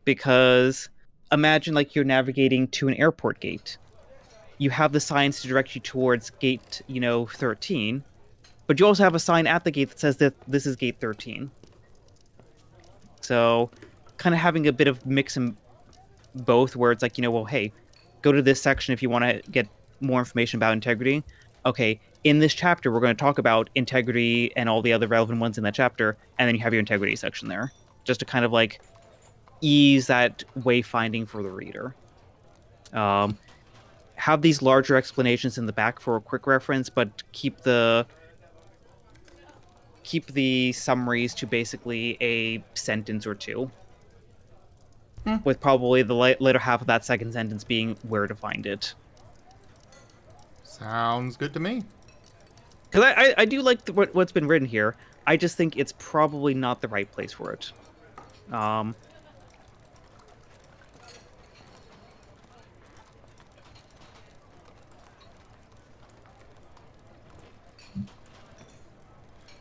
Because imagine like you're navigating to an airport gate. You have the signs to direct you towards gate, 13, but you also have a sign at the gate that says that this is gate 13. So kind of having a bit of mix in both where it's like, well, hey, go to this section if you want to get more information about integrity. Okay, in this chapter, we're going to talk about integrity and all the other relevant ones in that chapter, and then you have your integrity section there, just to kind of like ease that wayfinding for the reader. Have these larger explanations in the back for a quick reference, but keep the summaries to basically a sentence or two, with probably the later half of that second sentence being where to find it. Sounds good to me. Because I do like what's been written here. I just think it's probably not the right place for it.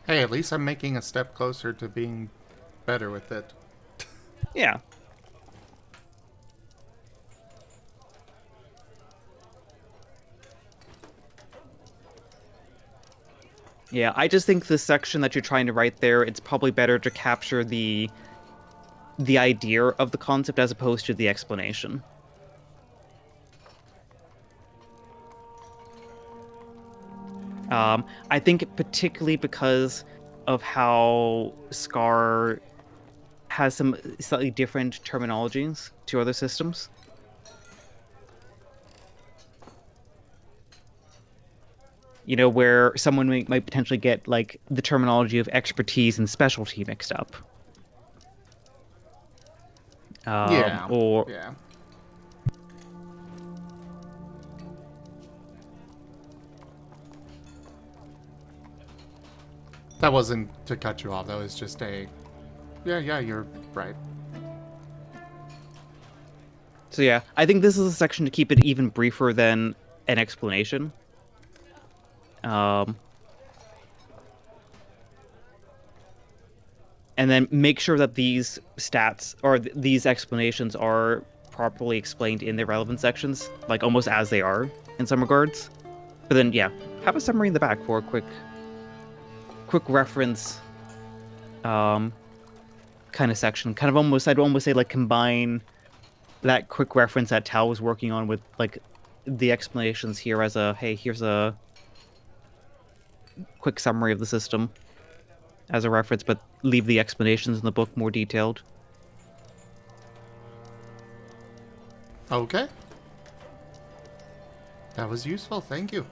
Hey, at least I'm making a step closer to being better with it. Yeah. Yeah, I just think the section that you're trying to write there, it's probably better to capture the idea of the concept as opposed to the explanation. I think particularly because of how Scar has some slightly different terminologies to other systems. Where someone might potentially get like the terminology of expertise and specialty mixed up. Yeah. Or Yeah. That wasn't to cut you off. That was just a... Yeah, you're right. So yeah, I think this is a section to keep it even briefer than an explanation. And then make sure that these stats or these explanations are properly explained in the relevant sections, like almost as they are in some regards. But then yeah, have a summary in the back for a quick reference kind of section. Kind of almost, I'd almost say like combine that quick reference that Tal was working on with like the explanations here as a, hey, here's a quick summary of the system as a reference, but leave the explanations in the book more detailed. Okay. That was useful, thank you.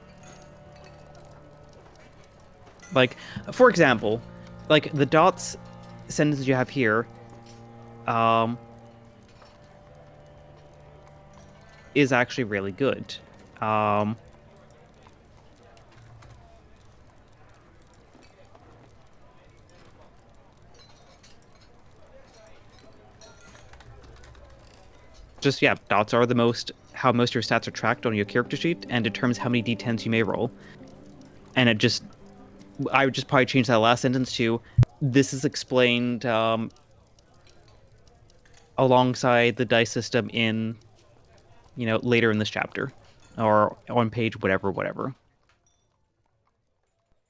Like, for example, like the dots sentence that you have here, is actually really good. Just, yeah, dots are how most of your stats are tracked on your character sheet and determines how many d10s you may roll. And I would just probably change that last sentence to, this is explained alongside the dice system in, later in this chapter or on page whatever.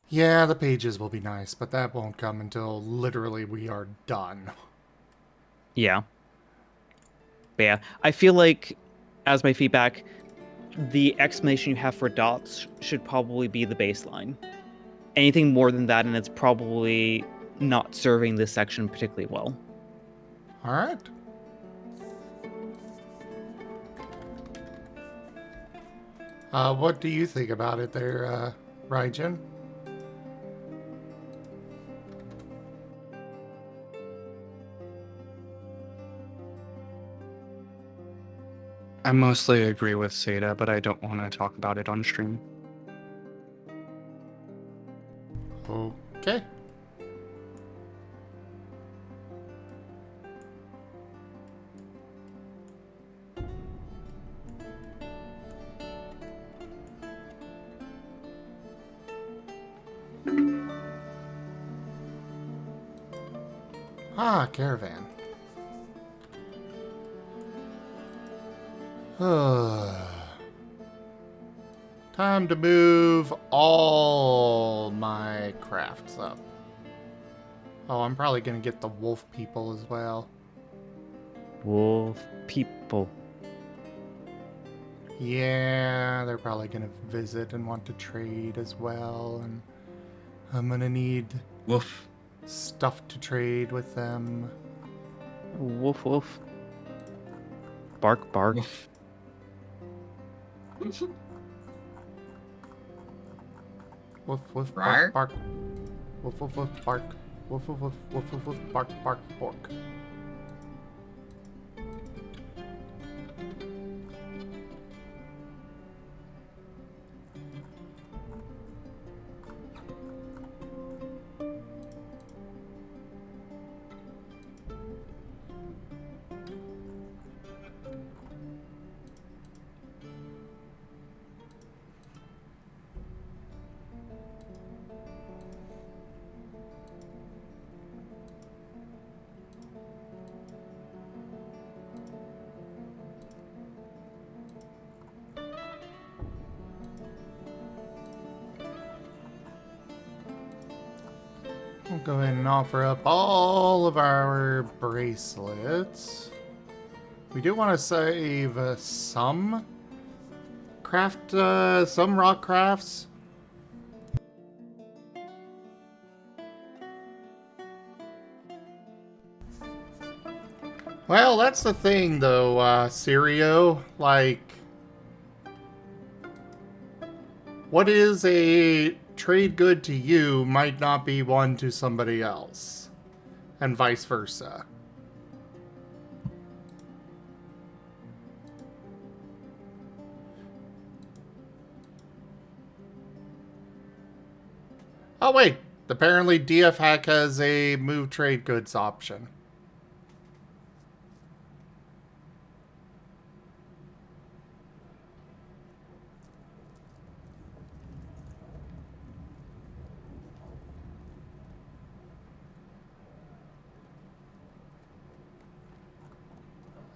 Yeah, the pages will be nice, but that won't come until literally we are done. Yeah. But yeah, I feel like, as my feedback, the explanation you have for dots should probably be the baseline. Anything more than that, and it's probably not serving this section particularly well. All right. What do you think about it there, Raijin? I mostly agree with Seda, but I don't want to talk about it on stream. Okay. Ah, caravan. Time to move all my crafts up. Oh, I'm probably gonna get the wolf people as well. Wolf people. Yeah, they're probably gonna visit and want to trade as well, and I'm gonna need Woof. stuff to trade with them. Woof woof. Bark bark. Woof. Woof woof Rar? bark bark. Woof woof woof bark. Woof woof woof woof woof woof bark bark pork. We'll go ahead and offer up all of our bracelets. We do want to save some some rock crafts. Well, that's the thing though, Sirio. Like, what is a trade good to you might not be one to somebody else, and vice versa. Oh wait, apparently DF Hack has a move trade goods option.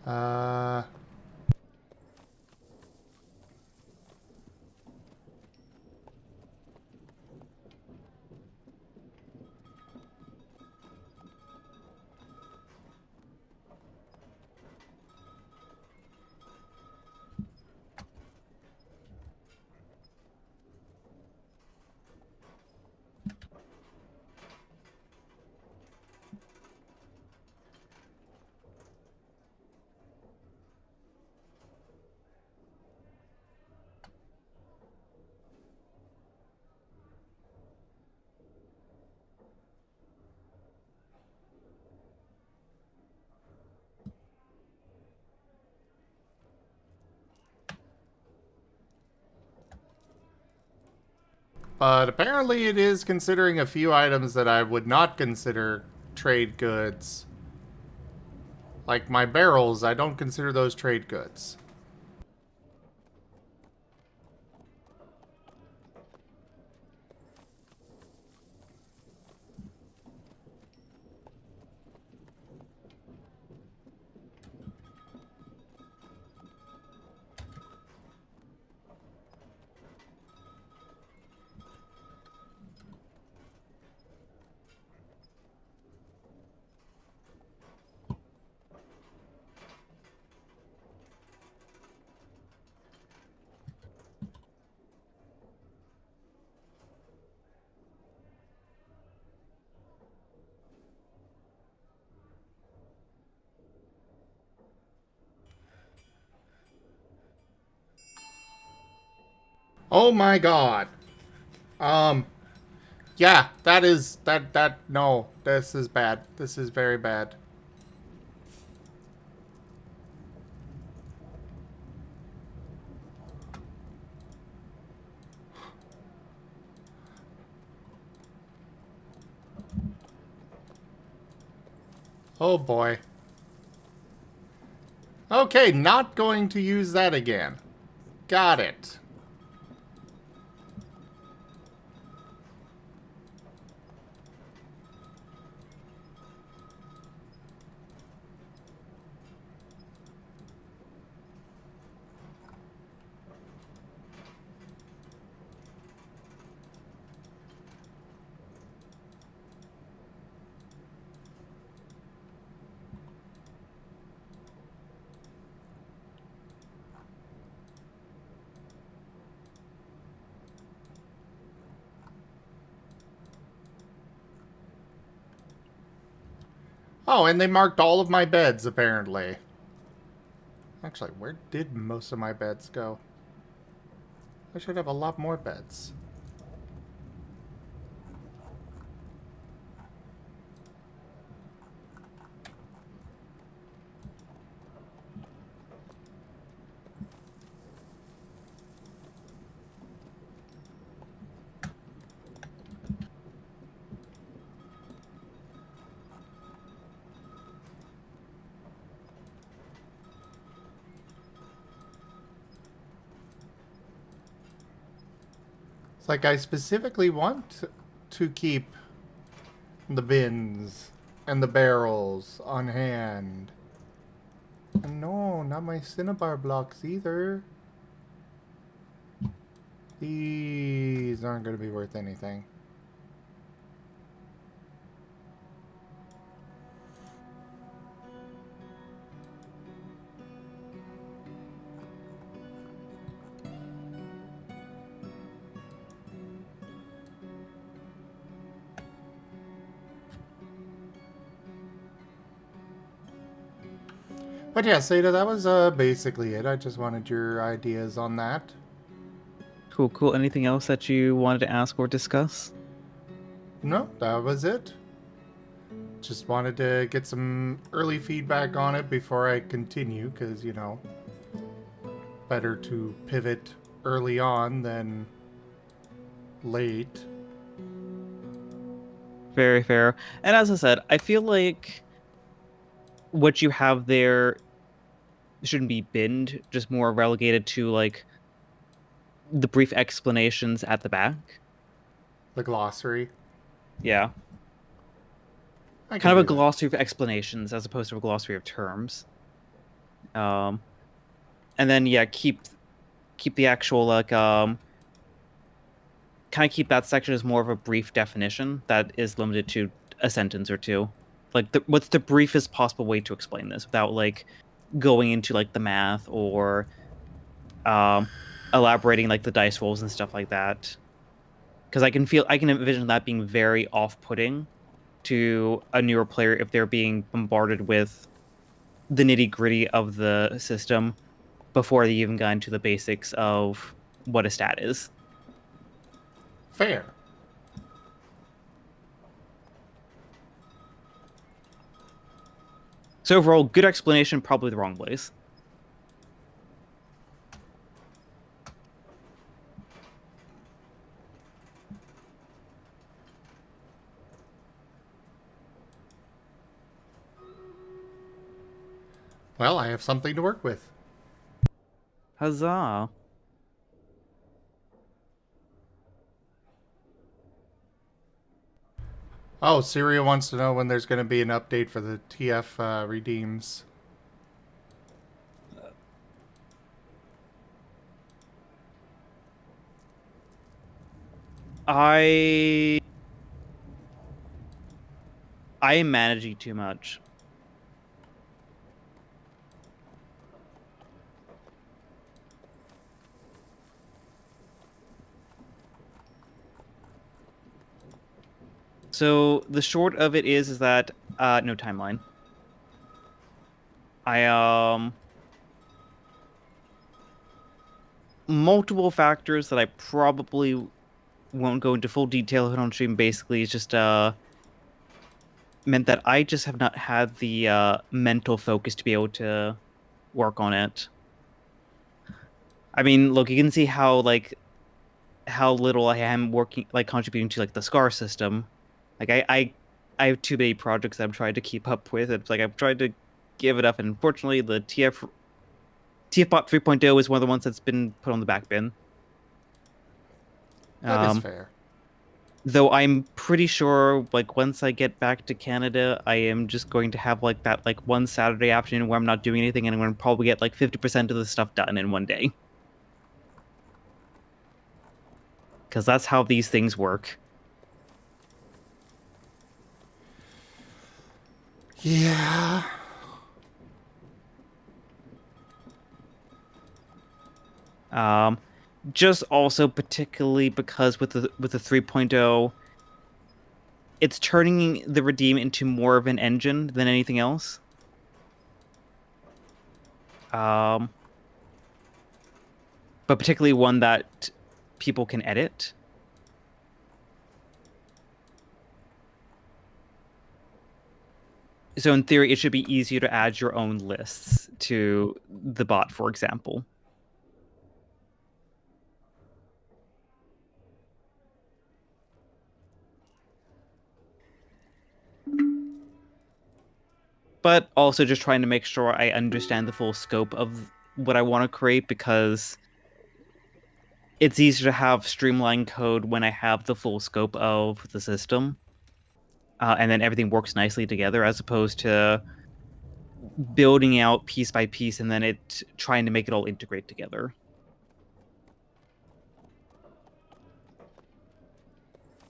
Uh... But apparently it is considering a few items that I would not consider trade goods. Like my barrels, I don't consider those trade goods. Oh my god. Yeah, no, this is bad. This is very bad. Oh boy. Okay, not going to use that again. Got it. Oh, and they marked all of my beds, apparently. Actually, where did most of my beds go? I should have a lot more beds. It's like I specifically want to keep the bins and the barrels on hand. And no, not my cinnabar blocks either. These aren't going to be worth anything. But yeah, Seda, that was basically it. I just wanted your ideas on that. Cool, cool. Anything else that you wanted to ask or discuss? No, that was it. Just wanted to get some early feedback on it before I continue, because, you know, better to pivot early on than late. Very fair. And as I said, I feel like what you have there shouldn't be binned, just more relegated to like the brief explanations at the back. The glossary. Yeah. I Kind of a can do that. glossary of explanations as opposed to a glossary of terms. And then yeah, keep the actual like kind of keep that section as more of a brief definition that is limited to a sentence or two. Like what's the briefest possible way to explain this without like going into like the math or elaborating like the dice rolls and stuff like that. Because I can envision that being very off-putting to a newer player if they're being bombarded with the nitty-gritty of the system before they even got into the basics of what a stat is. Fair. So overall, good explanation, probably the wrong place. Well, I have something to work with. Huzzah. Oh, Syria wants to know when there's going to be an update for the TF redeems. I am managing too much. So the short of it is that no timeline. I multiple factors that I probably won't go into full detail on stream. Basically, it's just meant that I just have not had the mental focus to be able to work on it. I mean, look, you can see how little I am working, like contributing to like the SCAR system. Like I have too many projects that I'm trying to keep up with. It's like I've tried to give it up, and unfortunately, the TFBot 3.0 is one of the ones that's been put on the back bin. That is fair. Though I'm pretty sure, like, once I get back to Canada, I am just going to have, like, that, like, one Saturday afternoon where I'm not doing anything, and I'm going to probably get, like, 50% of the stuff done in one day. Because that's how these things work. Yeah. Just also particularly because with the 3.0, it's turning the Redeem into more of an engine than anything else. But particularly one that people can edit. So in theory, it should be easier to add your own lists to the bot, for example. But also just trying to make sure I understand the full scope of what I want to create, because it's easier to have streamlined code when I have the full scope of the system. And then everything works nicely together, as opposed to building out piece by piece and then trying to make it all integrate together.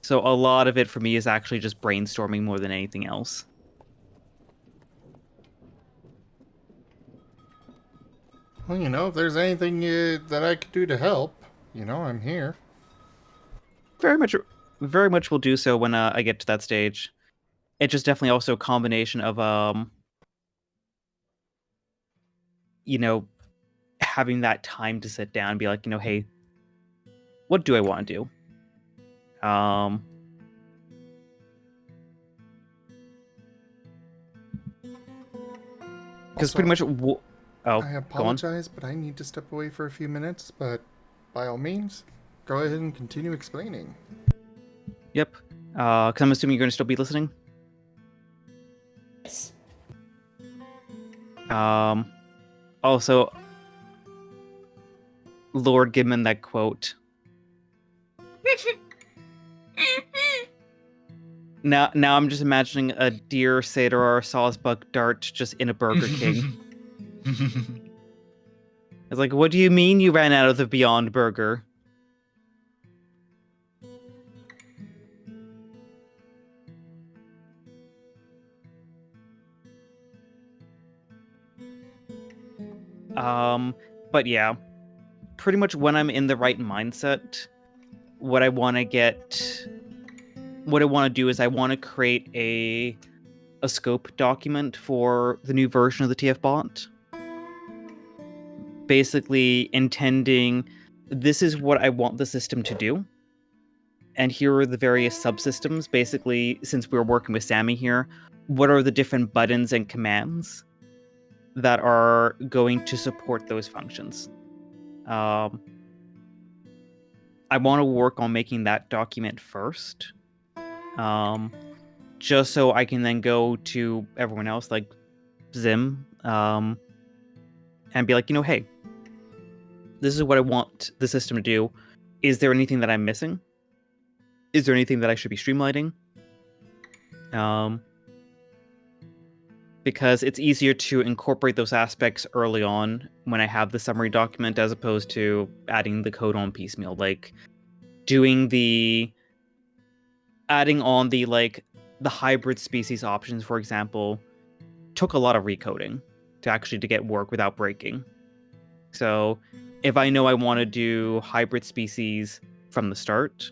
So a lot of it for me is actually just brainstorming more than anything else. Well, if there's anything that I could do to help, I'm here. Very much will do so when I get to that stage. It's just definitely also a combination of having that time to sit down and be like, hey, what do I want to do? Because pretty much I apologize, but I need to step away for a few minutes, but by all means, go ahead and continue explaining. Yep. Because I'm assuming you're going to still be listening? Yes. Also, Lord Gidman, that quote. Now I'm just imagining a deer, satyr, or a sawsbuck dart just in a Burger King. It's like, what do you mean you ran out of the Beyond Burger? But yeah, pretty much when I'm in the right mindset, what I want to do is I want to create a scope document for the new version of the TF bot. Basically intending, this is what I want the system to do. And here are the various subsystems. Basically, since we're working with Sammy here, what are the different buttons and commands that are going to support those functions? I want to work on making that document first. Just so I can then go to everyone else, like Zim, and be like, hey, this is what I want the system to do. Is there anything that I'm missing? Is there anything that I should be streamlining? Because it's easier to incorporate those aspects early on when I have the summary document as opposed to adding the code on piecemeal. Like adding on the hybrid species options, for example, took a lot of recoding to get work without breaking. So if I know I want to do hybrid species from the start,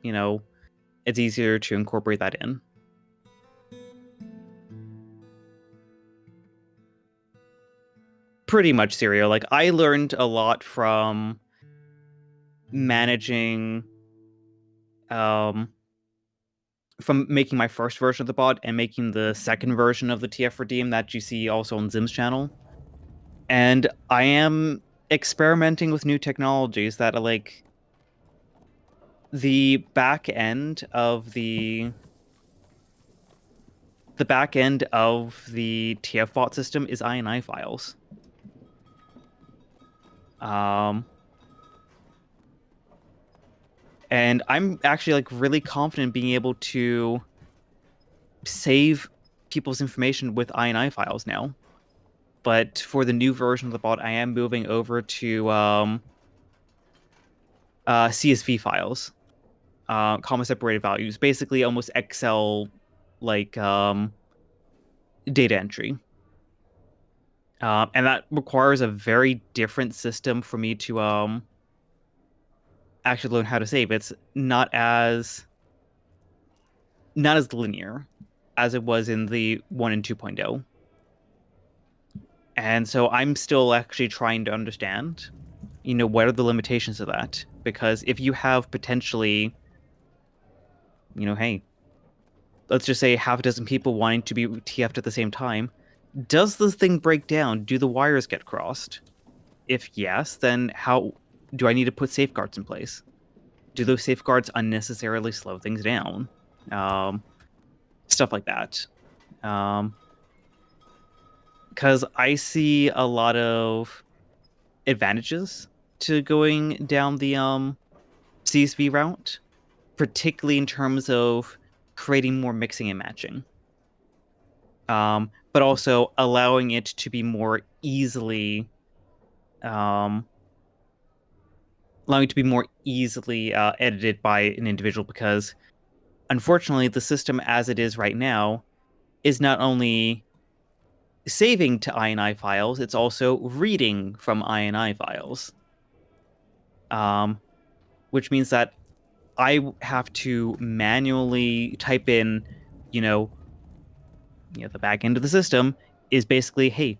it's easier to incorporate that in. Pretty much, Serial. Like, I learned a lot from managing, from making my first version of the bot and making the second version of the TF Redeem that you see also on Zim's channel. And I am experimenting with new technologies that are like the back end of the TF bot system is INI files. And I'm actually like really confident being able to save people's information with INI files now. But for the new version of the bot, I am moving over to CSV files, comma separated values, basically almost Excel like data entry. And that requires a very different system for me to actually learn how to save. It's not as linear as it was in the 1 and 2.0. And so I'm still actually trying to understand, what are the limitations of that? Because if you have potentially, hey, let's just say half a dozen people wanting to be TF'd at the same time, does this thing break down? Do the wires get crossed? If yes, then how do I need to put safeguards in place? Do those safeguards unnecessarily slow things down? Stuff like that. Because I see a lot of advantages to going down the CSV route, particularly in terms of creating more mixing and matching. But also allowing it to be more easily edited by an individual, because unfortunately the system as it is right now is not only saving to INI files, it's also reading from INI files. Which means that I have to manually type in, the back end of the system is basically, hey,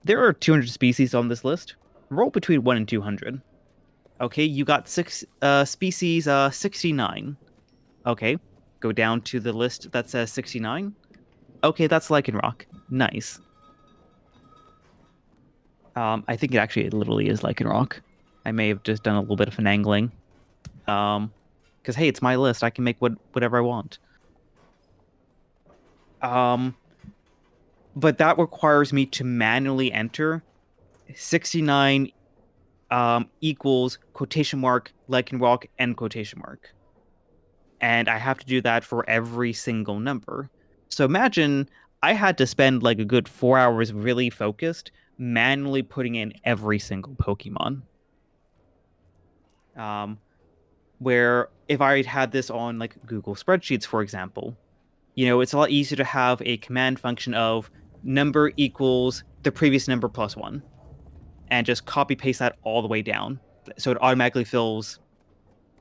there are 200 species on this list. Roll between 1 and 200. Okay, you got species 69. Okay, go down to the list that says 69. Okay, that's Lichen Rock. Nice. I think it literally is Lichen Rock. I may have just done a little bit of finagling. Because, hey, it's my list. I can make whatever I want. But that requires me to manually enter 69 equals quotation mark Lichen Rock end quotation mark. And I have to do that for every single number. So imagine I had to spend like a good 4 hours really focused, manually putting in every single Pokemon. Where if I had this on like Google spreadsheets, for example, it's a lot easier to have a command function of number equals the previous number plus 1 and just copy paste that all the way down. So it automatically fills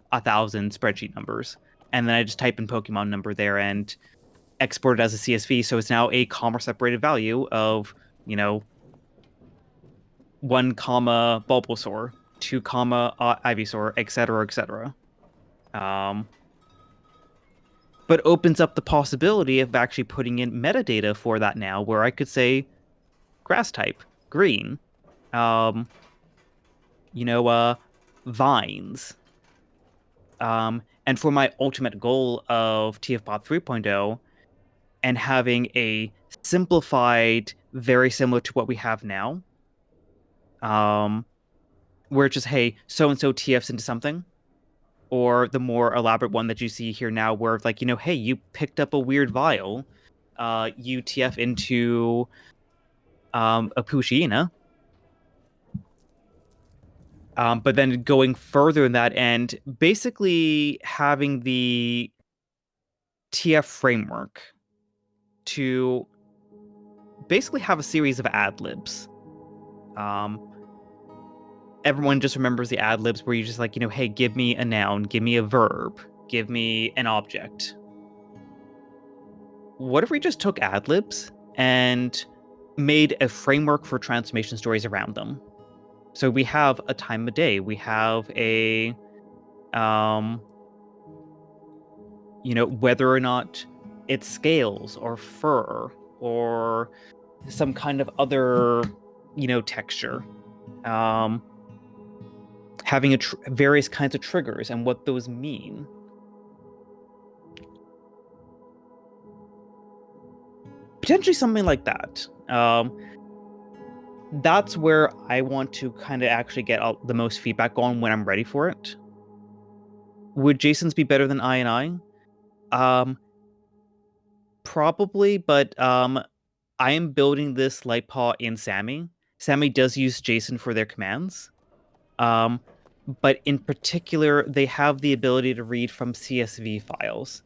1,000 spreadsheet numbers. And then I just type in Pokemon number there and export it as a CSV. So it's now a comma separated value of, 1 comma Bulbasaur, 2 comma Ivysaur, etc., etc. But opens up the possibility of actually putting in metadata for that now, where I could say grass type, green, vines. And for my ultimate goal of TFBot 3.0 and having a simplified, very similar to what we have now, where it's just, hey, so-and-so TFs into something. Or the more elaborate one that you see here now, where like, hey, you picked up a weird vial, you TF into a Pushina. But then going further in that end, basically having the TF framework to basically have a series of ad libs. Everyone just remembers the ad libs where you just like, hey, give me a noun, give me a verb, give me an object. What if we just took ad libs and made a framework for transformation stories around them? So we have a time of day, we have a whether or not it's scales or fur or some kind of other, texture. Having various kinds of triggers and what those mean. Potentially something like that. That's where I want to kind of actually get the most feedback on when I'm ready for it. Would Jason's be better than I and I? Probably, but I am building this light paw in Sammy. Sammy does use Jason for their commands. But in particular, they have the ability to read from CSV files.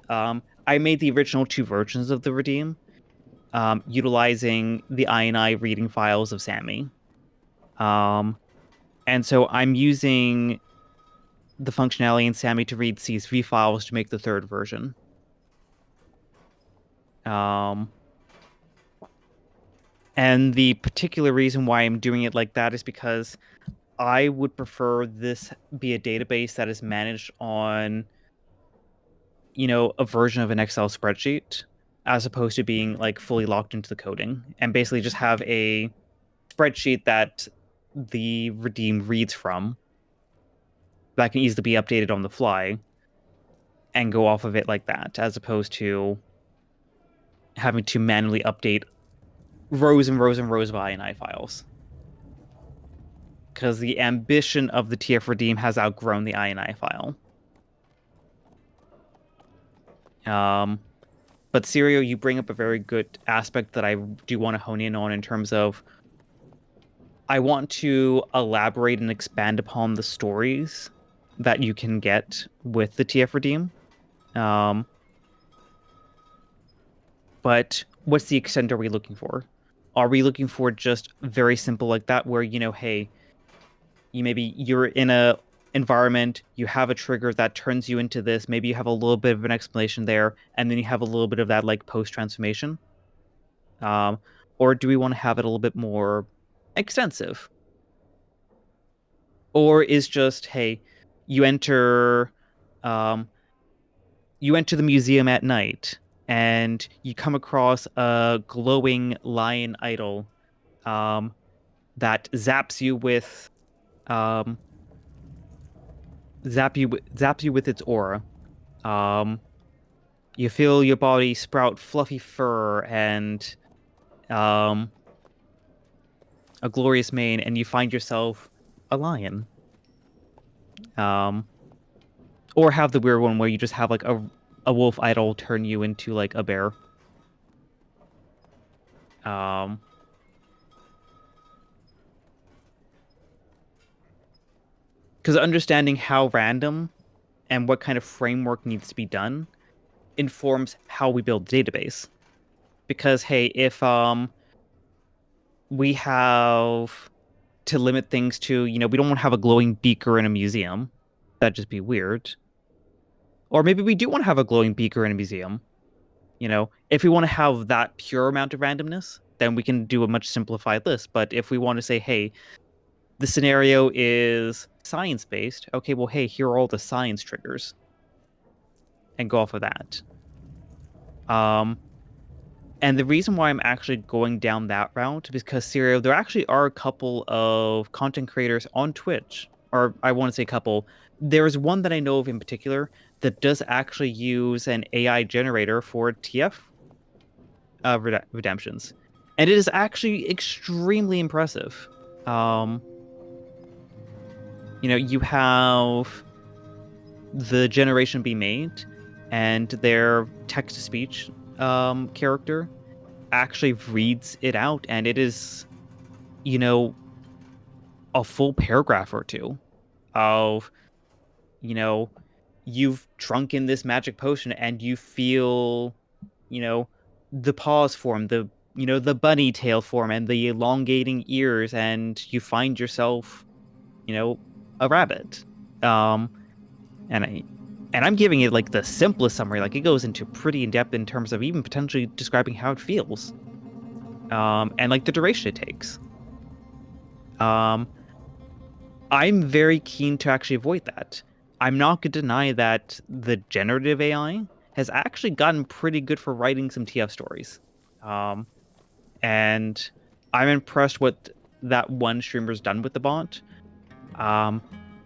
I made the original 2 versions of the Redeem, utilizing the INI reading files of Sammy. And so I'm using the functionality in Sammy to read CSV files to make the 3rd version. And the particular reason why I'm doing it like that is because I would prefer this be a database that is managed on, a version of an Excel spreadsheet, as opposed to being like fully locked into the coding, and basically just have a spreadsheet that the Redeem reads from that can easily be updated on the fly and go off of it like that, as opposed to having to manually update rows and rows and rows of INI files. Because the ambition of the TF Redeem has outgrown the INI file. But Sirio, you bring up a very good aspect that I do want to hone in on in terms of I want to elaborate and expand upon the stories that you can get with the TF Redeem. But what's the extent are we looking for? Are we looking for just very simple like that where, hey, you're in a environment, you have a trigger that turns you into this, maybe you have a little bit of an explanation there, and then you have a little bit of that like post-transformation? Or do we want to have it a little bit more extensive? Or is just, hey, you enter the museum at night and you come across a glowing lion idol that zaps you with with its aura. You feel your body sprout fluffy fur and a glorious mane, and you find yourself a lion. Or have the weird one where you just have like a wolf idol turn you into like a bear. Because understanding how random and what kind of framework needs to be done informs how we build the database. Because hey, if we have to limit things to, we don't want to have a glowing beaker in a museum. That'd just be weird. Or maybe we do want to have a glowing beaker in a museum. If we want to have that pure amount of randomness, then we can do a much simplified list. But if we want to say, hey, the scenario is science-based, okay, well, hey, here are all the science triggers. And go off of that. And the reason why I'm actually going down that route is because, Sirio, there actually are a couple of content creators on Twitch, or I want to say a couple. There's one that I know of in particular that does actually use an AI generator for TF redemptions. And it is actually extremely impressive. You have the generation be made, and their text-to-speech character actually reads it out, and it is, a full paragraph or two of, you've drunken this magic potion and you feel, the paws form, the bunny tail form and the elongating ears, and you find yourself, a rabbit. Um, and I'm giving it like the simplest summary. Like, it goes into pretty in depth in terms of even potentially describing how it feels. And like the duration it takes. I'm very keen to actually avoid that. I'm not going to deny that the generative AI has actually gotten pretty good for writing some TF stories. And I'm impressed what that one streamer's done with the bot.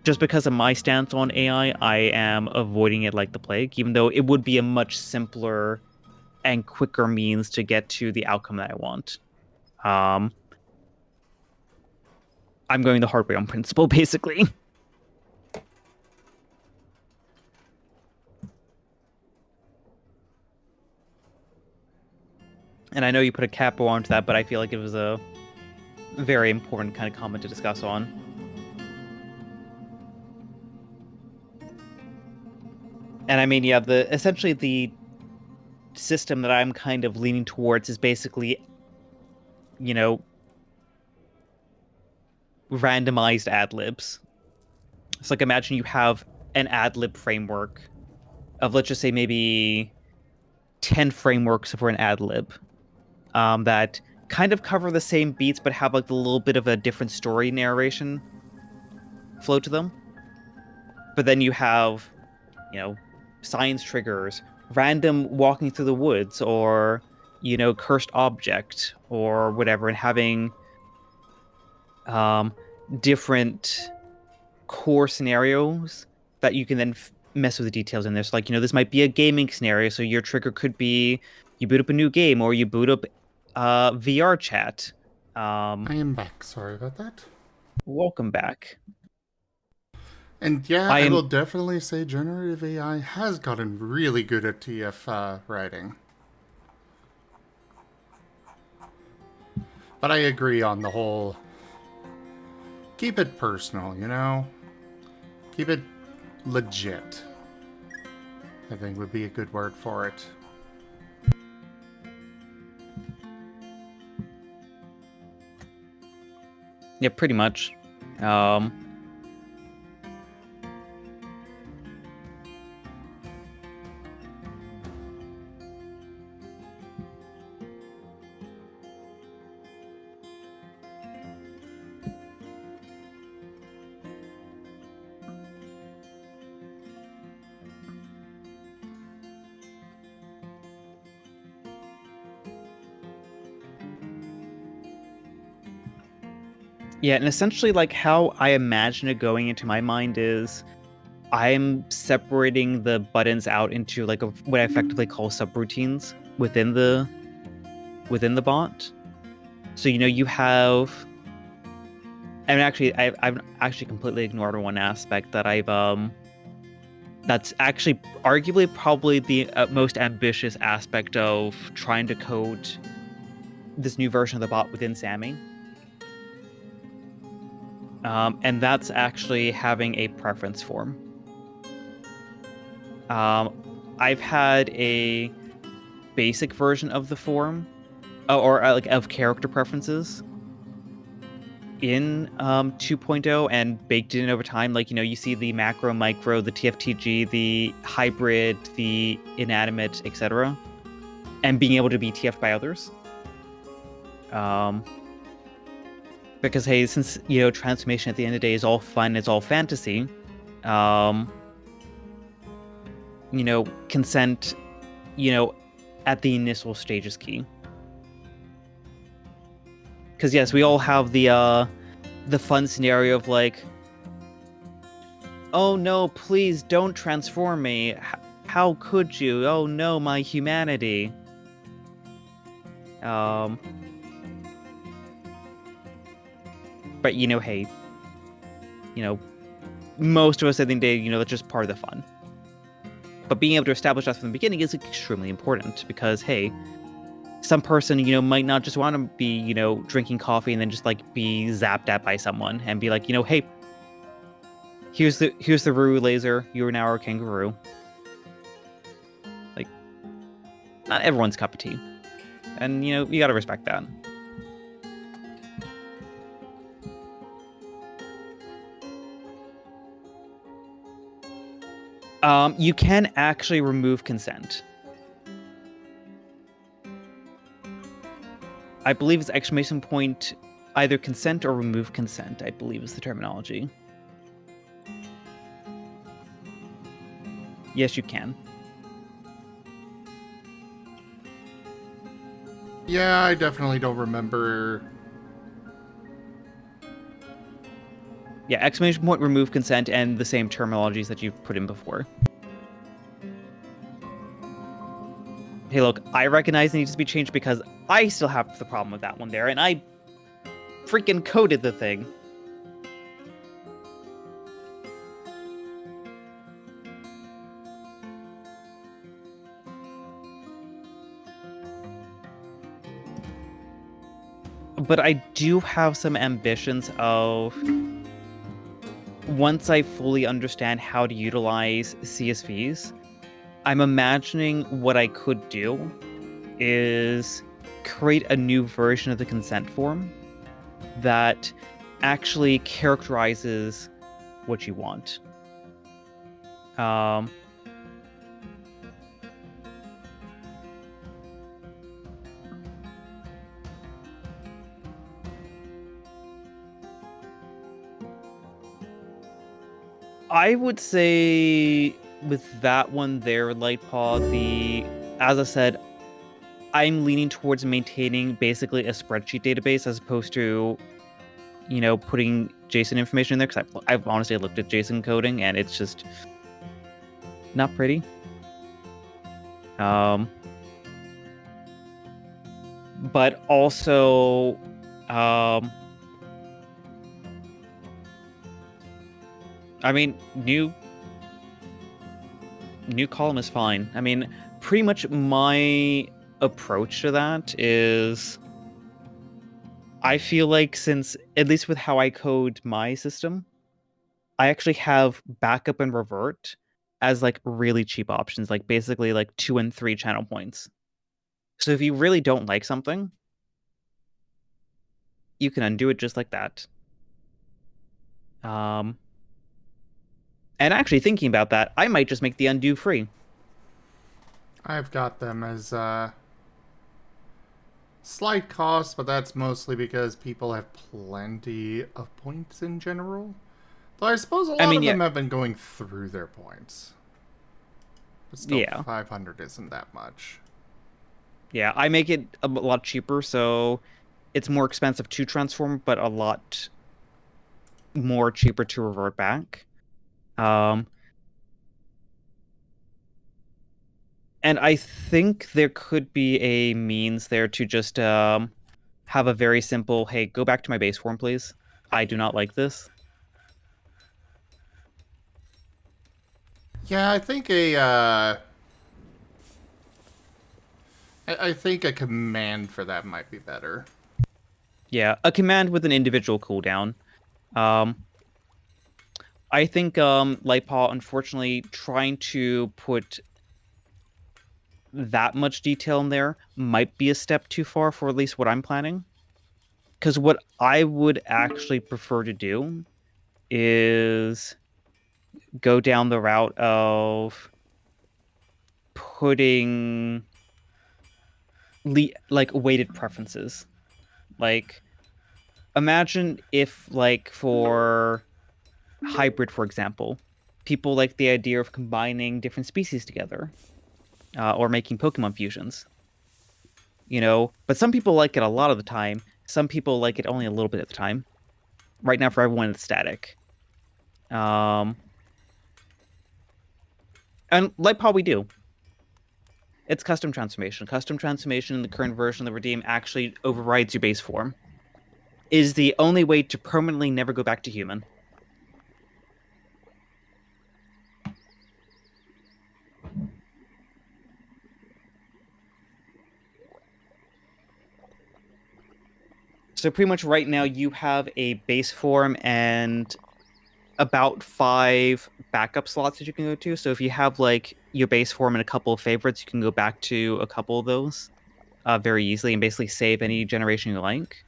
Just because of my stance on AI, I am avoiding it like the plague, even though it would be a much simpler and quicker means to get to the outcome that I want. I'm going the hard way on principle, basically. And I know you put a capo onto that, but I feel like it was a very important kind of comment to discuss on. And I mean, yeah, essentially the system that I'm kind of leaning towards is basically, randomized ad libs. It's like, imagine you have an ad lib framework of, let's just say, maybe 10 frameworks for an ad lib that kind of cover the same beats but have like a little bit of a different story narration flow to them. But then you have, science triggers, random walking through the woods, or, cursed object or whatever, and having different core scenarios that you can then mess with the details in there. So, like, this might be a gaming scenario, so your trigger could be you boot up a new game, or you boot up VR chat. I am back. Sorry about that. Welcome back. And yeah, I will definitely say generative AI has gotten really good at TF writing. But I agree on the whole, keep it personal, Keep it legit, I think would be a good word for it. Yeah, pretty much. Yeah, and essentially, like, how I imagine it going into my mind is I'm separating the buttons out into like what I effectively call subroutines within the bot. So, you have, and actually I've actually completely ignored one aspect that that's actually arguably probably the most ambitious aspect of trying to code this new version of the bot within Sammy. And that's actually having a preference form. I've had a basic version of the form, or like of character preferences in 2.0 and baked in over time. Like, you see the macro, micro, the TFTG, the hybrid, the inanimate, etc. And being able to be TF'd by others. Because, hey, since, transformation at the end of the day is all fun, it's all fantasy, consent, at the initial stage is key. Because, yes, we all have the fun scenario of, like, oh no, please don't transform me. How could you? Oh no, my humanity. But but hey, most of us at the end of the day, that's just part of the fun. But being able to establish that from the beginning is extremely important because, hey, some person, might not just want to be, drinking coffee and then just be zapped at by someone and be like, hey, here's the Ruru laser. You are now our kangaroo. Not everyone's cup of tea. And, you got to respect that. You can actually remove consent. I believe it's exclamation point, either consent or remove consent, I believe is the terminology. Yes, you can. Yeah, I definitely don't remember. Yeah, exclamation point, remove consent, and the same terminologies that you've put in before. Hey, look, I recognize it needs to be changed because I still have the problem with that one there, and I freaking coded the thing. But I do have some ambitions of, once I fully understand how to utilize CSVs, I'm imagining what I could do is create a new version of the consent form that actually characterizes what you want. I would say with that one there, Lightpaw, as I said, I'm leaning towards maintaining basically a spreadsheet database as opposed to, putting JSON information in there, because I've honestly looked at JSON coding and it's just not pretty. But also, I mean, new column is fine. I mean, pretty much my approach to that is, I feel like since, at least with how I code my system, I actually have backup and revert as really cheap options, basically 2 and 3 channel points. So if you really don't like something, you can undo it just like that. And actually thinking about that, I might just make the undo free. I've got them as slight cost, but that's mostly because people have plenty of points in general. Though I suppose a lot of them have been going through their points. But still, yeah. 500 isn't that much. Yeah, I make it a lot cheaper, so it's more expensive to transform, but a lot more cheaper to revert back. And I think there could be a means there to just have a very simple, hey, go back to my base form, please. I do not like this. Yeah, I think I think a command for that might be better. Yeah, a command with an individual cooldown. I think Lightpaw, unfortunately, trying to put that much detail in there might be a step too far for at least what I'm planning. Because what I would actually prefer to do is go down the route of putting weighted preferences. Imagine if for hybrid, for example, people like the idea of combining different species together, or making Pokemon fusions. But some people like it a lot of the time. Some people like it only a little bit at the time. Right now, for everyone, it's static. And Lightpaw, we do. It's custom transformation. Custom transformation in the current version of the Redeem actually overrides your base form. is the only way to permanently never go back to human. So pretty much right now you have a base form and about 5 backup slots that you can go to. So if you have like your base form and a couple of favorites, you can go back to a couple of those very easily and basically save any generation you like.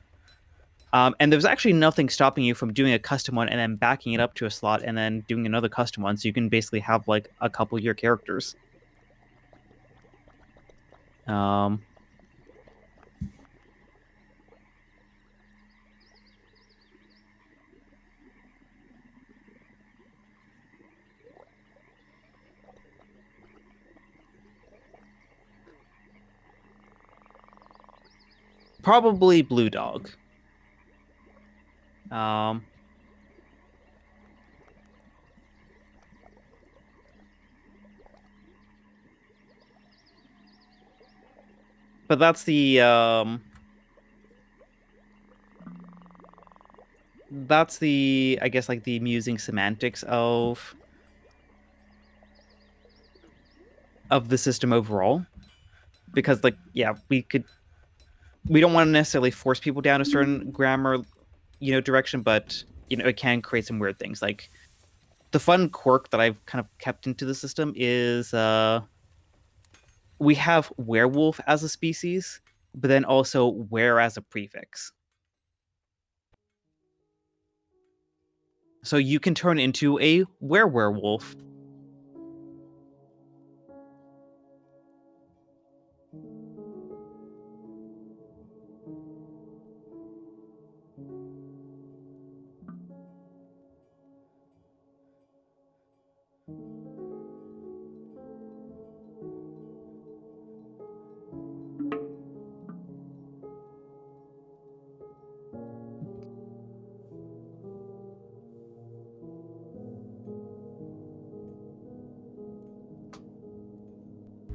And there's actually nothing stopping you from doing a custom one and then backing it up to a slot and then doing another custom one. So you can basically have like a couple of your characters. Probably Blue Dog. But that's the I guess like the amusing semantics of the system overall. Because like yeah, we don't want to necessarily force people down a certain grammar, direction, but it can create some weird things. Like the fun quirk that I've kind of kept into the system is we have werewolf as a species, but then also were as a prefix. So you can turn into a werewolf.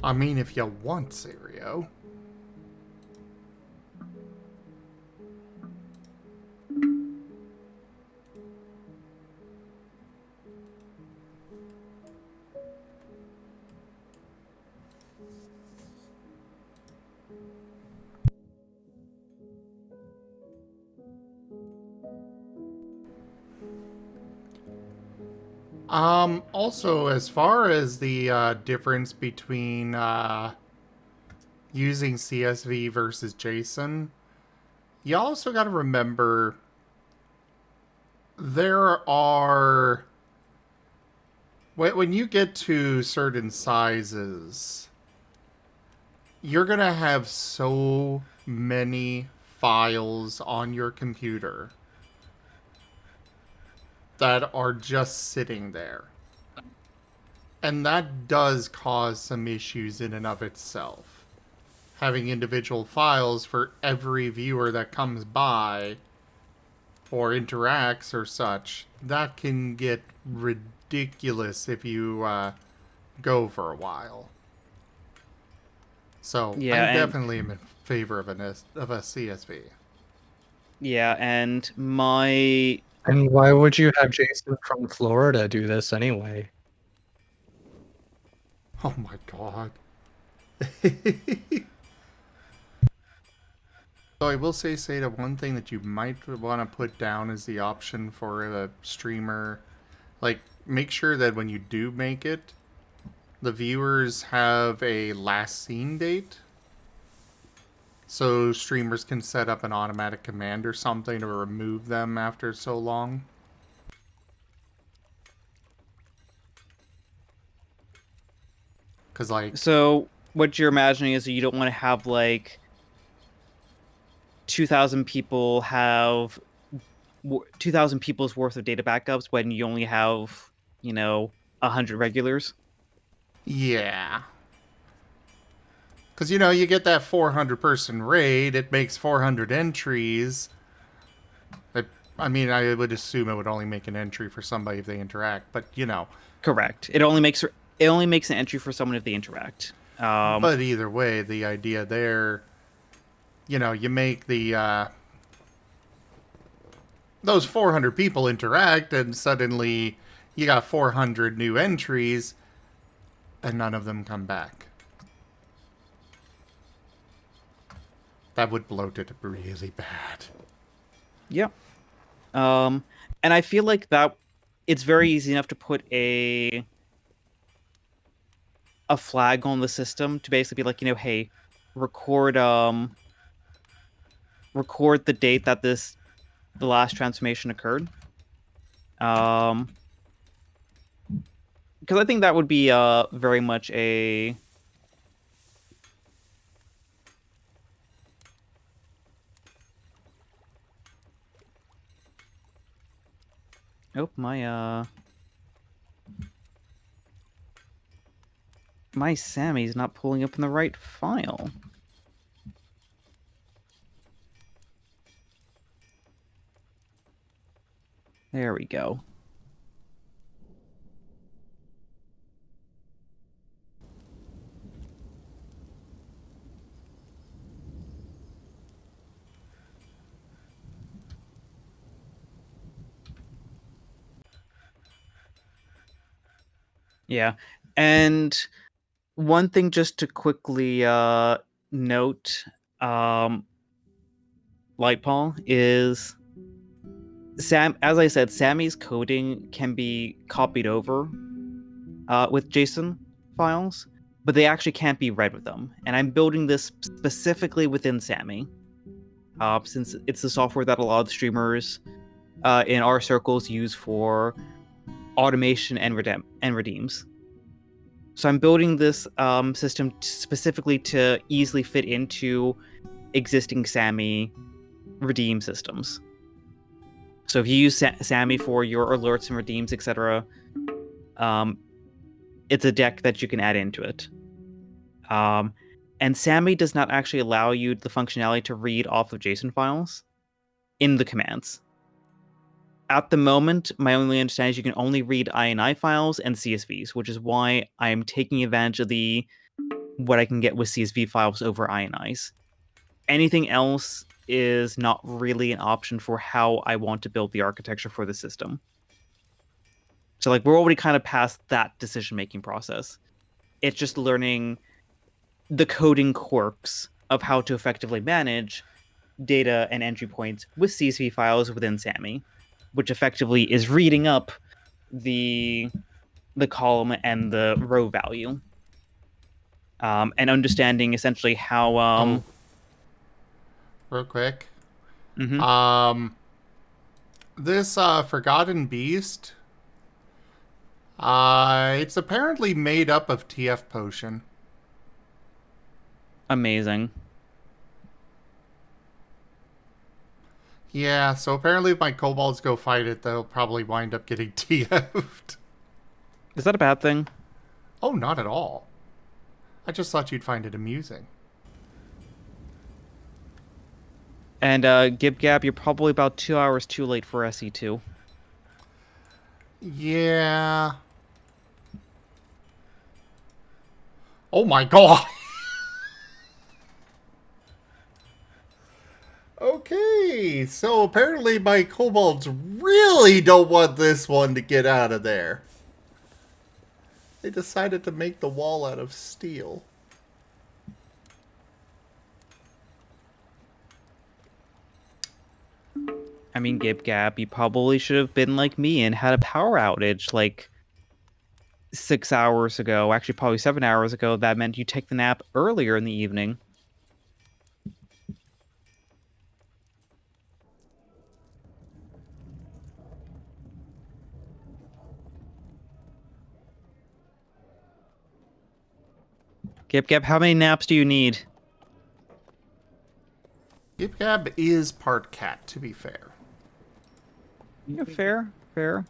I mean, if you want, Serio. Also, as far as the difference between using CSV versus JSON, you also got to remember there are... When you get to certain sizes, you're going to have so many files on your computer that are just sitting there. And that does cause some issues in and of itself. Having individual files for every viewer that comes by or interacts or such, that can get ridiculous if you go for a while. So Yeah, I definitely am in favor of a CSV. Yeah, and my... And why would you have Jason from Florida do this anyway? Oh my god. So I will say, Seda, one thing that you might want to put down as the option for the streamer, like, make sure that when you do make it, the viewers have a last seen date. So streamers can set up an automatic command or something to remove them after so long. Because, like... So what you're imagining is that you don't want to have, like, 2,000 people have 2,000 people's worth of data backups when you only have, 100 regulars. Yeah. Because, you get that 400-person raid, it makes 400 entries. I mean, I would assume it would only make an entry for somebody if they interact, but, Correct. It only makes an entry for someone if they interact. But either way, the idea there, you make the those 400 people interact and suddenly you got 400 new entries and none of them come back. That would bloat it really bad. Yeah. And I feel like that it's very easy enough to put a flag on the system to basically be like, hey, record record the date that the last transformation occurred. Because I think that would be very much a oh my Sammy's not pulling up in the right file. There we go. Yeah. And one thing just to quickly note, Lightpaw, is as I said, Sammy's coding can be copied over with JSON files, but they actually can't be read with them. And I'm building this specifically within Sammy, since it's the software that a lot of streamers in our circles use for automation and redeems. So I'm building this system specifically to easily fit into existing Sammy redeem systems. So if you use Sammy for your alerts and redeems, etc., it's a deck that you can add into it. And Sammy does not actually allow you the functionality to read off of JSON files in the commands. At the moment, my only understanding is you can only read INI files and CSVs, which is why I'm taking advantage of what I can get with CSV files over INIs. Anything else is not really an option for how I want to build the architecture for the system. So like we're already kind of past that decision-making process. It's just learning the coding quirks of how to effectively manage data and entry points with CSV files within Sammy, which effectively is reading up the column and the row value, and understanding essentially how. Real quick. Mhm. This Forgotten Beast, it's apparently made up of TF Potion. Amazing. Yeah, so apparently if my kobolds go fight it, they'll probably wind up getting TF'd. Is that a bad thing? Oh, not at all. I just thought you'd find it amusing. And Gib-Gab, you're probably about 2 hours too late for SE2. Yeah. Oh my god! Okay, so apparently my kobolds really don't want this one to get out of there. They decided to make the wall out of steel. I mean, Gib-Gab, you probably should have been like me and had a power outage like 6 hours ago. Actually, probably 7 hours ago. That meant you take the nap earlier in the evening. Gib-Gab, how many naps do you need? Gib-Gab is part cat, to be fair. Yeah, fair, fair.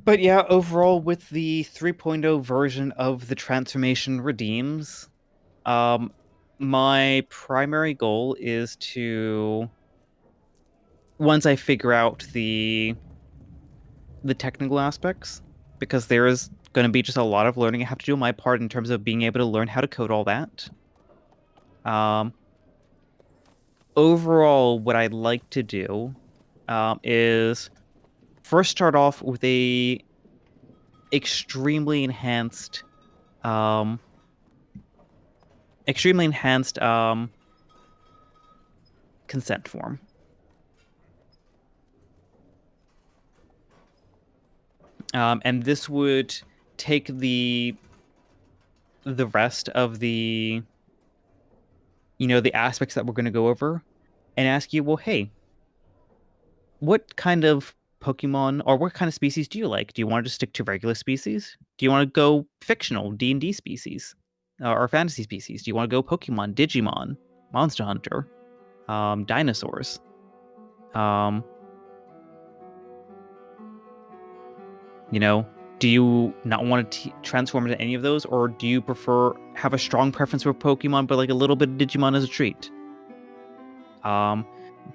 But yeah, overall, with the 3.0 version of the transformation redeems, my primary goal is to, once I figure out the technical aspects, because there is going to be just a lot of learning I have to do on my part in terms of being able to learn how to code all that. Overall, what I'd like to do is first start off with a extremely enhanced um extremely enhanced consent form. And this would take the rest of the the aspects that we're going to go over and ask you, well, hey, what kind of Pokemon or what kind of species do you like? Do you want to just stick to regular species? Do you want to go fictional D&D species or fantasy species? Do you want to go Pokemon, Digimon, Monster Hunter, dinosaurs? Do you not want to transform into any of those, or do you have a strong preference for Pokemon, but like a little bit of Digimon as a treat?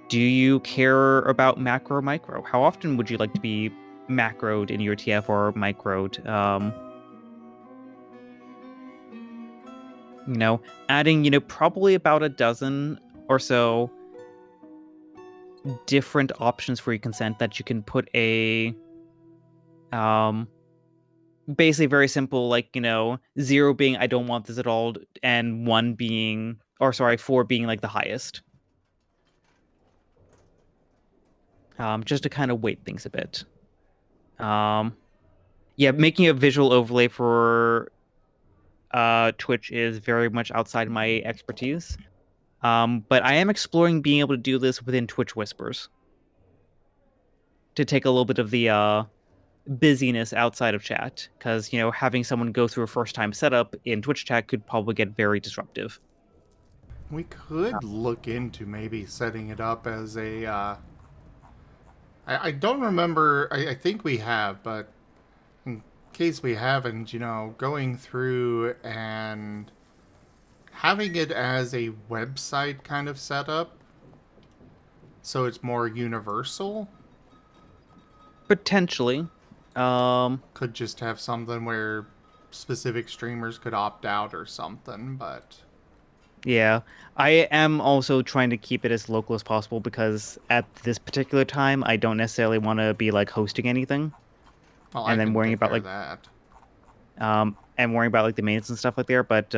Do you care about macro or micro? How often would you like to be macroed in your TF or microed? Adding, probably about a dozen or so different options for your consent that you can put basically very simple, like, 0 being I don't want this at all, and 4 being like the highest. Just to kind of weight things a bit. Yeah, making a visual overlay for Twitch is very much outside my expertise. But I am exploring being able to do this within Twitch Whispers to take a little bit of the busyness outside of chat, because having someone go through a first time setup in Twitch chat could probably get very disruptive. We could look into maybe setting it up as a I don't remember, I think we have, but in case we haven't, going through and having it as a website kind of setup so it's more universal. Potentially. Could just have something where specific streamers could opt out or something, but Yeah, I am also trying to keep it as local as possible, because at this particular time, I don't necessarily want to be like hosting anything, well, and I then can worrying take about care like of that. and worrying about like the maintenance and stuff like there. But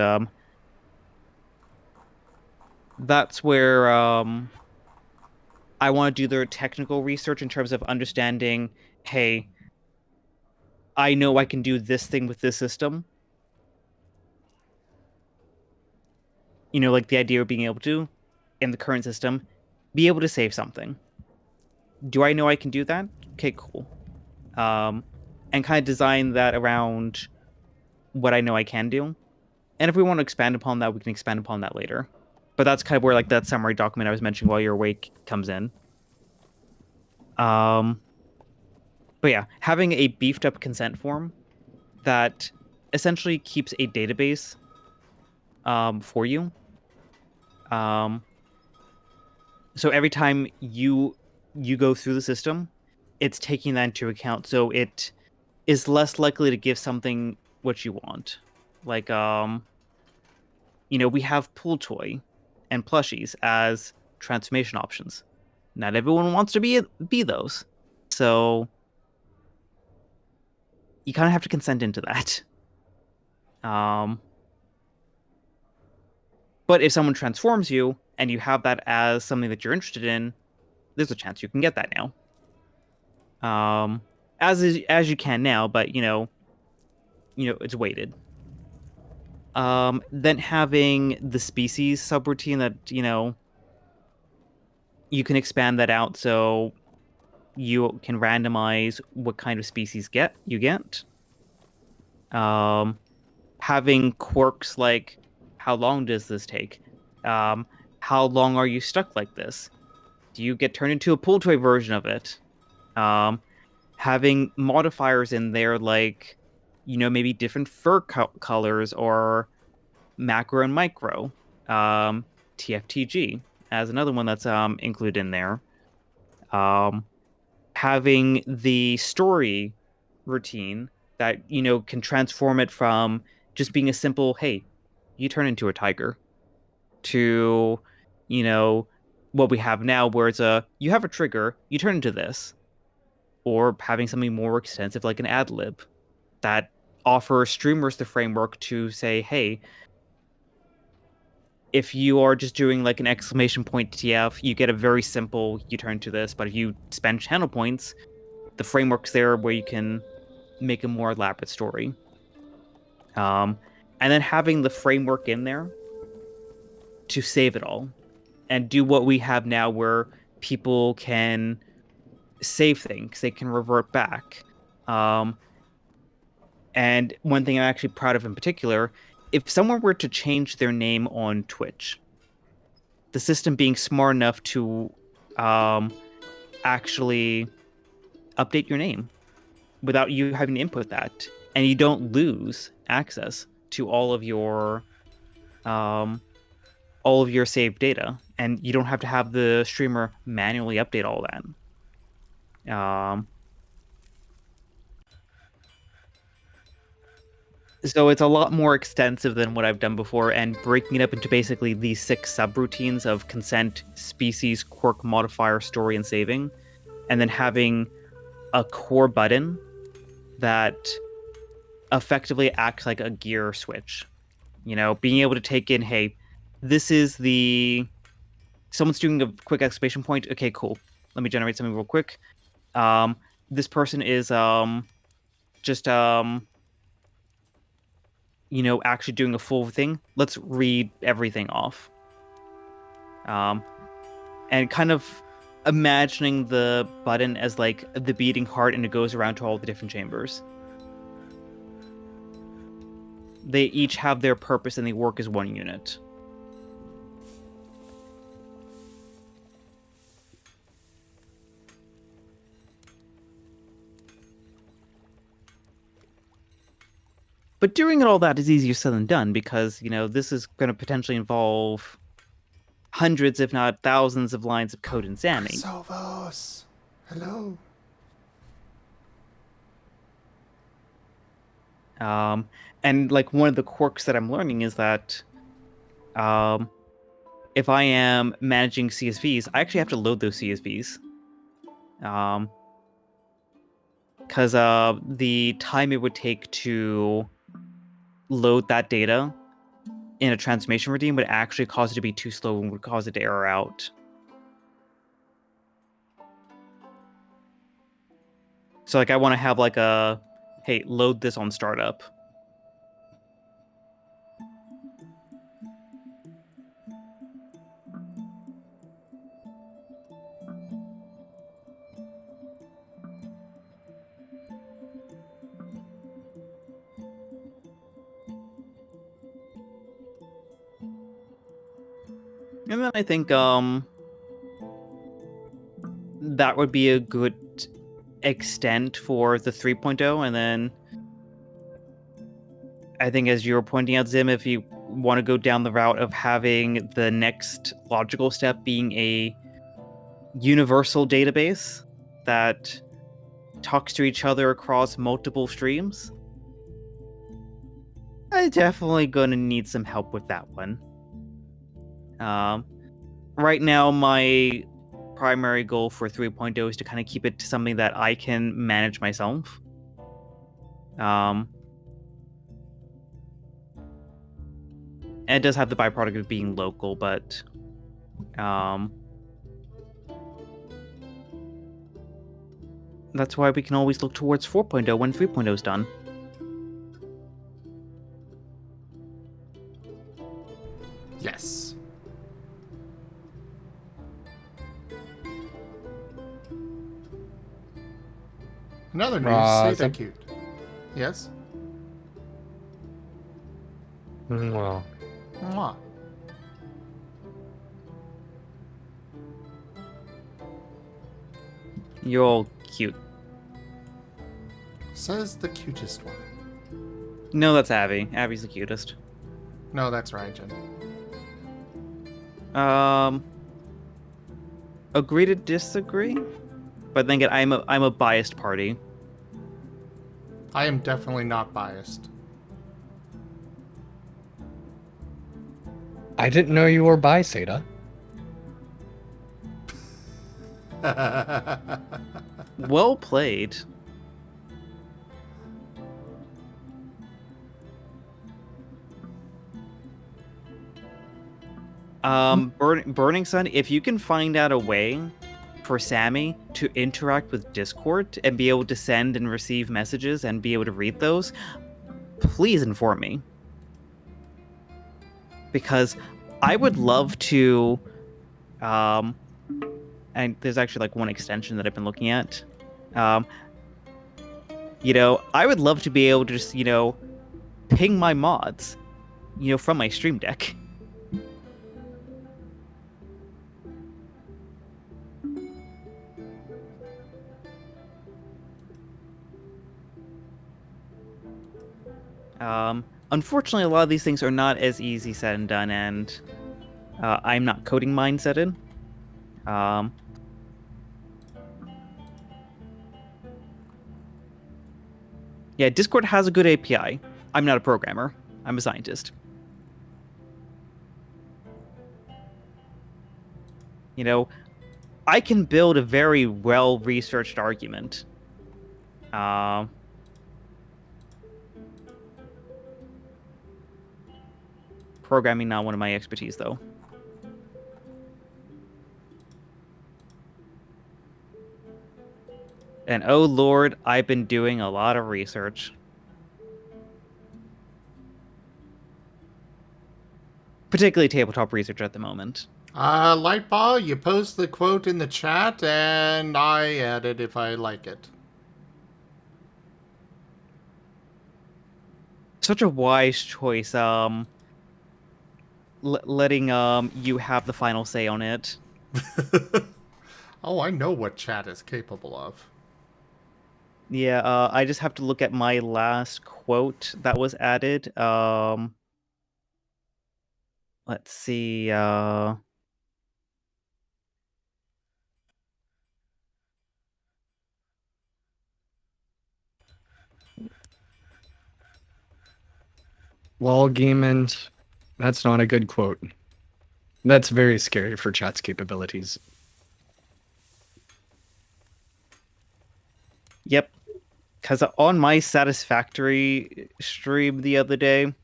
that's where I want to do the technical research in terms of understanding. Hey, I know I can do this thing with this system. Like the idea of being able to, in the current system, be able to save something. Do I know I can do that? Okay, cool. And kind of design that around what I know I can do. And if we want to expand upon that, we can expand upon that later. But that's kind of where like that summary document I was mentioning while you're awake comes in. But yeah, having a beefed up consent form that essentially keeps a database for you. So every time you go through the system, it's taking that into account. So it is less likely to give something what you want. Like we have pool toy and plushies as transformation options. Not everyone wants to be those. So you kind of have to consent into that. But if someone transforms you and you have that as something that you're interested in, there's a chance you can get that now. As you can now, but it's weighted. Then having the species subroutine that you can expand that out so you can randomize what kind of species you get. Having quirks like how long does this take? How long are you stuck like this? Do you get turned into a pool toy version of it? having modifiers in there like, maybe different fur colors or macro and micro. TFTG as another one that's included in there. Having the story routine that can transform it from just being a simple hey, you turn into a tiger, to what we have now where it's you have a trigger, you turn into this, or having something more extensive like an ad lib that offers streamers the framework to say, hey, if you are just doing like an exclamation point TF, you get a very simple you turn to this, but if you spend channel points, the framework's there where you can make a more elaborate story. And then having the framework in there to save it all and do what we have now where people can save things, they can revert back. And one thing I'm actually proud of in particular, if someone were to change their name on Twitch, the system being smart enough to actually update your name without you having to input that, and you don't lose access to all of your saved data, and you don't have to have the streamer manually update all that. So it's a lot more extensive than what I've done before, and breaking it up into basically these 6 subroutines of consent, species, quirk, modifier, story, and saving, and then having a core button that effectively acts like a gear switch. Being able to take in, hey, this is someone's doing a quick exclamation point. Okay, cool. Let me generate something real quick. This person is just actually doing a full thing. Let's read everything off. And kind of imagining the button as like the beating heart, and it goes around to all the different chambers. They each have their purpose and they work as one unit. But doing all that is easier said than done because, this is going to potentially involve hundreds, if not thousands, of lines of code in Sammy. Sovos. Hello. And like one of the quirks that I'm learning is that if I am managing CSVs, I actually have to load those CSVs. Because the time it would take to load that data in a transformation routine would actually cause it to be too slow and would cause it to error out. So like I want to have like hey, load this on startup. And then I think that would be a good extent for the 3.0, and then I think as you were pointing out, Zim, if you want to go down the route of having the next logical step being a universal database that talks to each other across multiple streams, I'm definitely going to need some help with that one. Right now, my primary goal for 3.0 is to kind of keep it to something that I can manage myself. And it does have the byproduct of being local, but that's why we can always look towards 4.0 when 3.0 is done. Yes. Another news. Say thank you. Yes? Well, Mwah. You're all cute. Says the cutest one. No, that's Abby. Abby's the cutest. No, that's Ryan. Agree to disagree? But then again, I'm a biased party. I am definitely not biased. I didn't know you were bi, Seda. Well played. Burning Sun, if you can find out a way for Sammy to interact with Discord and be able to send and receive messages and be able to read those, please inform me. Because I would love to, and there's actually like one extension that I've been looking at. You know, I would love to be able to just, you know, ping my mods, you know, from my stream deck. Unfortunately, a lot of these things are not as easy said and done, and I'm not coding mindseted. Yeah, Discord has a good API. I'm not a programmer. I'm a scientist. You know, I can build a very well-researched argument. Programming, not one of my expertise, though. And oh lord, I've been doing a lot of research. Particularly tabletop research at the moment. Lightball, you post the quote in the chat, and I add it if I like it. Such a wise choice, letting you have the final say on it. Oh, I know what chat is capable of. Yeah, I just have to look at my last quote that was added. Let's see, Well, Gamond, that's not a good quote. That's very scary for chat's capabilities. Yep. Because on my Satisfactory stream the other day,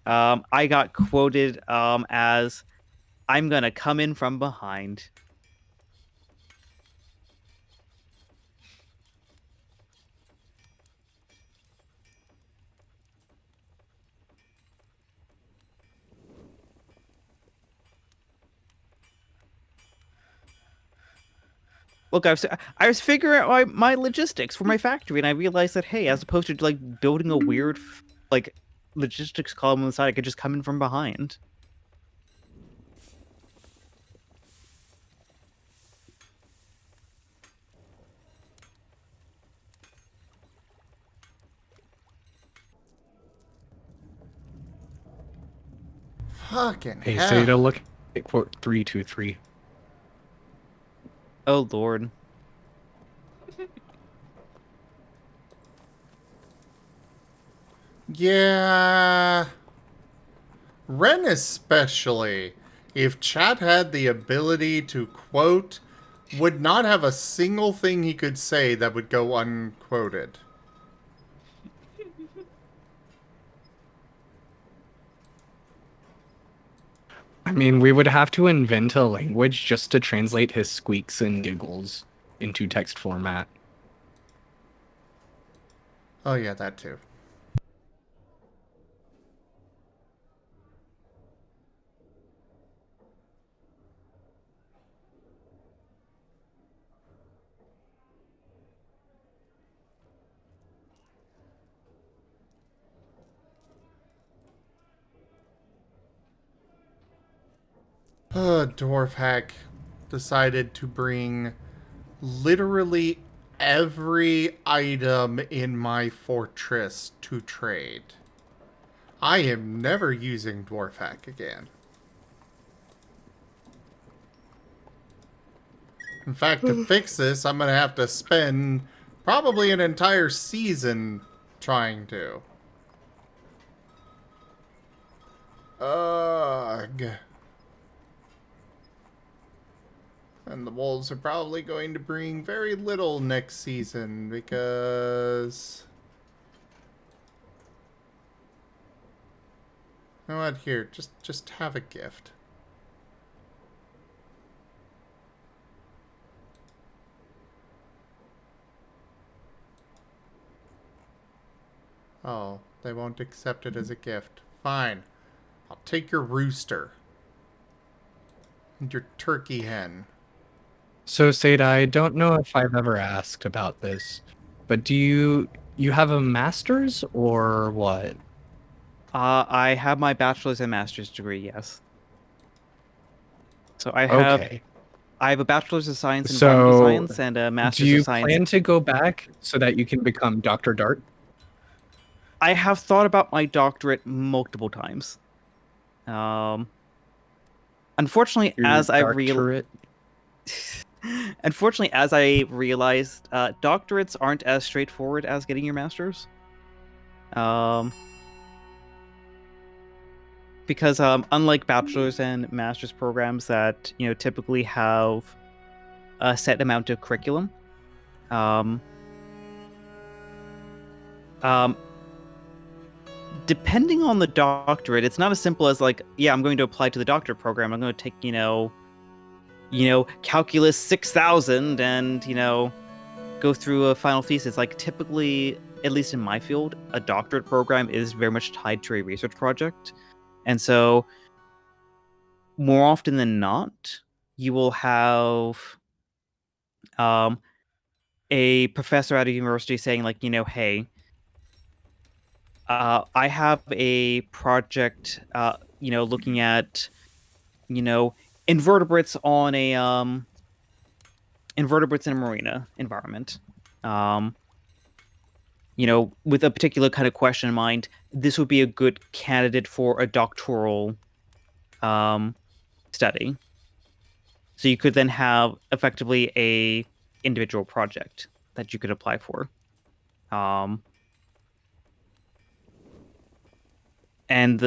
I got quoted as, "I'm gonna come in from behind." Look, I was figuring out my logistics for my factory, and I realized that, hey, as opposed to like building a weird like logistics column on the side, I could just come in from behind. Fucking Hey, hell. Seda, look at quote 323. Oh lord. Yeah. Ren especially, if chat had the ability to quote, would not have a single thing he could say that would go unquoted. I mean, we would have to invent a language just to translate his squeaks and giggles into text format. Oh yeah, that too. Dwarf Hack decided to bring literally every item in my fortress to trade. I am never using Dwarf Hack again. In fact, to fix this, I'm going to have to spend probably an entire season trying to. Ugh. And the wolves are probably going to bring very little next season because... You know what? Here, just have a gift. Oh, they won't accept it as a gift. Fine. I'll take your rooster. And your turkey hen. So, Seda, I don't know if I've ever asked about this, but do you have a master's or what? I have my bachelor's and master's degree, yes. So I have Okay. I have a bachelor's of science in environmental So, science and a do master's you of science. plan to go back so that you can become Dr. Dart? I have thought about my doctorate multiple times. Unfortunately, Your as I doctorate? unfortunately, as I realized, doctorates aren't as straightforward as getting your master's. Because unlike bachelor's and master's programs that typically have a set amount of curriculum, um, depending on the doctorate, it's not as simple as like, yeah, I'm going to apply to the doctorate program. I'm going to take calculus 6000 and go through a final thesis. Like typically, at least in my field, a doctorate program is very much tied to a research project. And so, more often than not, you will have a professor at a university saying, like, hey, I have a project, looking at, invertebrates on a invertebrates in a marina environment. With a particular kind of question in mind, this would be a good candidate for a doctoral study. So you could then have effectively a individual project that you could apply for. And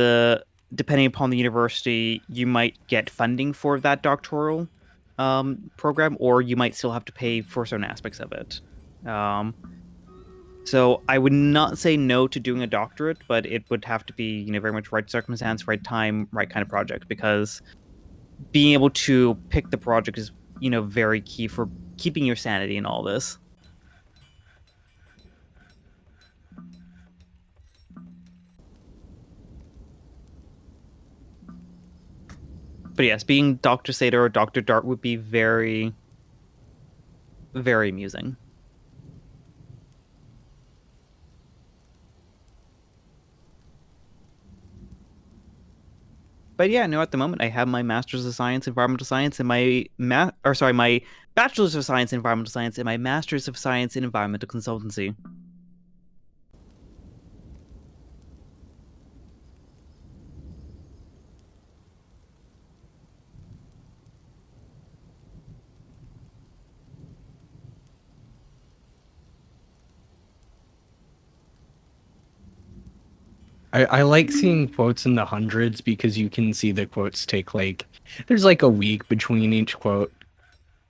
depending upon the university, you might get funding for that doctoral program, or you might still have to pay for certain aspects of it. So I would not say no to doing a doctorate, but it would have to be, very much right circumstance, right time, right kind of project, because being able to pick the project is, very key for keeping your sanity in all this. But yes, being Dr. Seda or Dr. Dart would be very, very amusing. But yeah, no, at the moment I have my Master's of Science Environmental Science and my Bachelor's of Science Environmental Science and my Master's of Science in Environmental Consultancy. I like seeing quotes in the hundreds because you can see the quotes take there's like a week between each quote.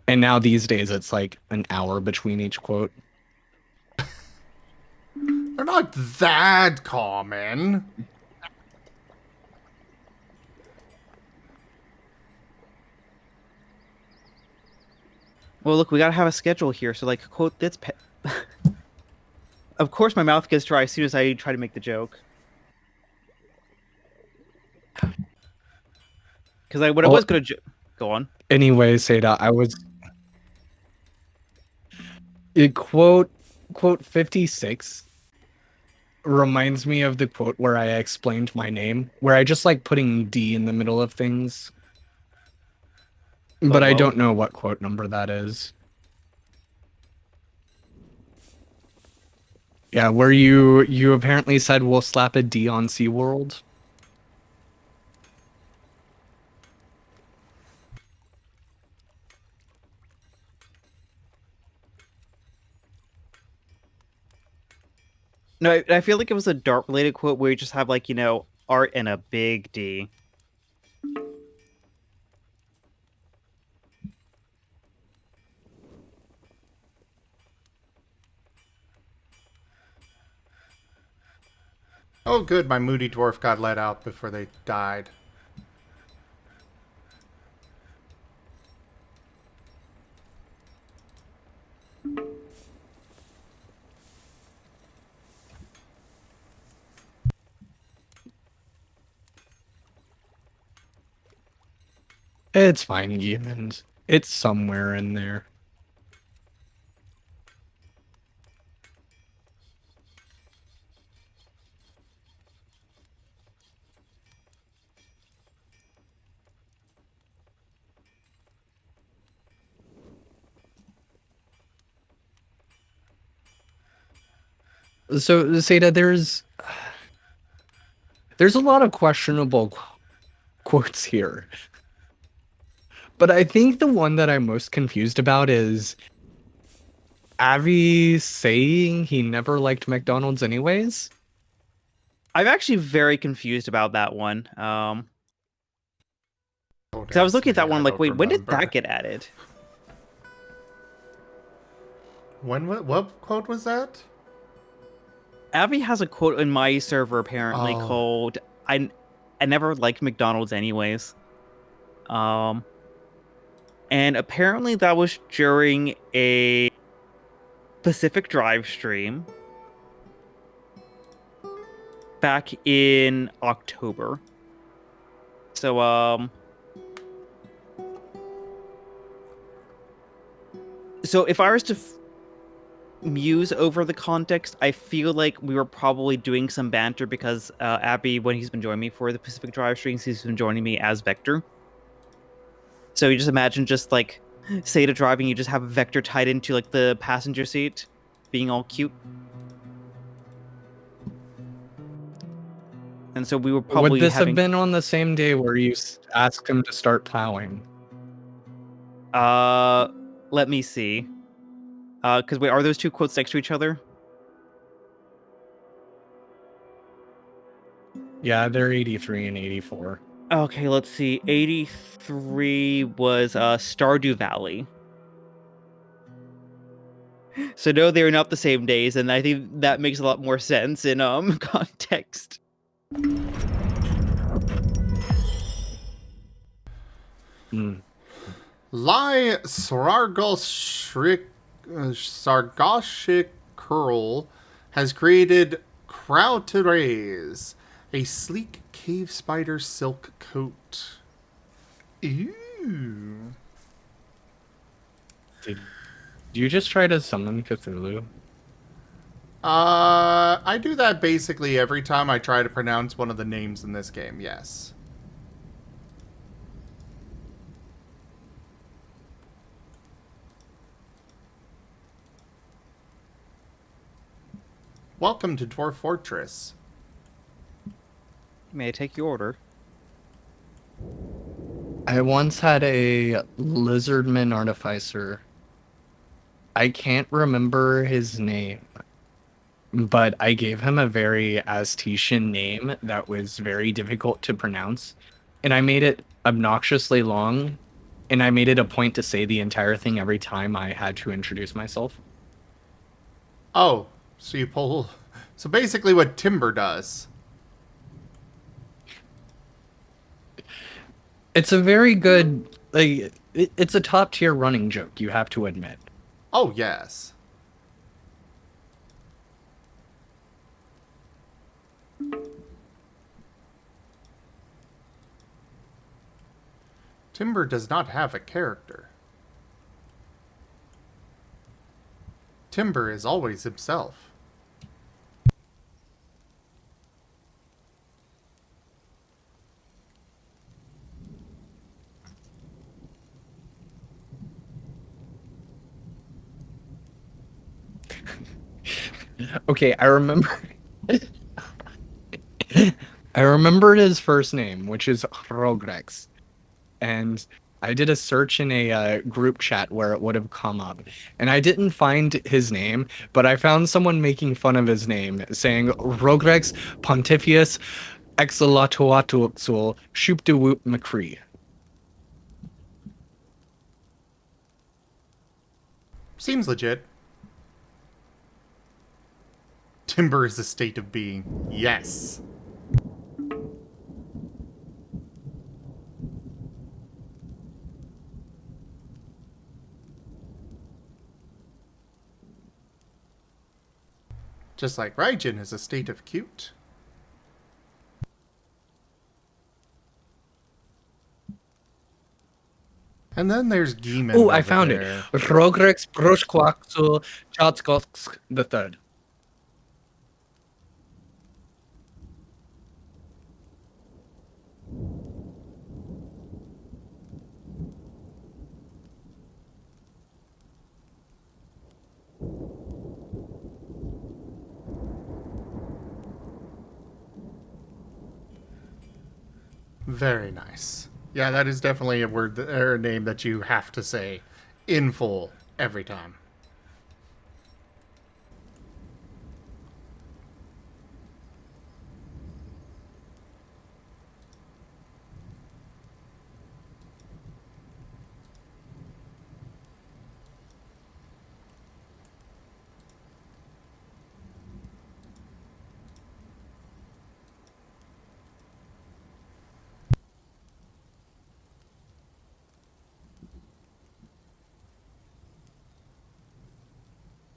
And now these days it's like an hour between each quote. They're not that common. Well, look, we gotta have a schedule here. So, like, quote this. Of course, my mouth gets dry as soon as I try to make the joke. Because I was gonna go on. Anyway, Seda, quote 56 reminds me of the quote where I explained my name, where I just like putting D in the middle of things. But I don't know what quote number that is. Yeah, where you apparently said we'll slap a D on SeaWorld. No, I feel like it was a Dart related quote where you just have like, art and a big D. Oh, good, my moody dwarf got let out before they died. It's fine, humans. It's somewhere in there. So, Seda, there's a lot of questionable quotes here. But I think the one that I'm most confused about is Avi saying he never liked McDonald's anyways. I'm actually very confused about that one. Oh, Because I was looking at that one like, don't wait, when did remember. that get added? What quote was that? Abby has a quote in my server apparently Oh. called I never liked McDonald's anyways. And apparently that was during a Pacific Drive stream back in October. So so if I was to muse over the context, I feel like we were probably doing some banter because Abby, when he's been joining me for the Pacific Drive streams, he's been joining me as Vector. So you just imagine just like Seda driving, you just have Vector tied into like the passenger seat, being all cute. And so we were probably Would this have been on the same day where you asked him to start plowing? Let me see. Because wait, are those two quotes next to each other? Yeah, they're 83 and 84. Okay, let's see. 83 was Stardew Valley. So no, they're not the same days, and I think that makes a lot more sense in context. Lai Sargashik Curl has created Krauterase, a sleek cave spider silk coat. Ooh. Did you just try to summon Cthulhu? I do that basically every time I try to pronounce one of the names in this game, yes. Welcome to Dwarf Fortress. May I take your order? I once had a lizardman artificer. I can't remember his name, but I gave him a very Aztecian name that was very difficult to pronounce, and I made it obnoxiously long, and I made it a point to say the entire thing every time I had to introduce myself. Oh, so you pull... So basically what Timber does. It's a very good, like, it's a top tier running joke, you have to admit. Oh, yes. Timber does not have a character. Timber is always himself. Okay, I remember. I remembered his first name, which is Rogrex, and I did a search in a group chat where it would have come up, and I didn't find his name, but I found someone making fun of his name, saying Rogrex Pontifius Exolatuatuxul Shoopdewoot McCree. Seems legit. Timber is a state of being. Yes. Just like Raijin is a state of cute. And then there's Geeman. Oh, I found it. Rogrex Broshquaxul Chatskosk the Third. Very nice. Yeah, that is definitely a word or a name that you have to say in full every time.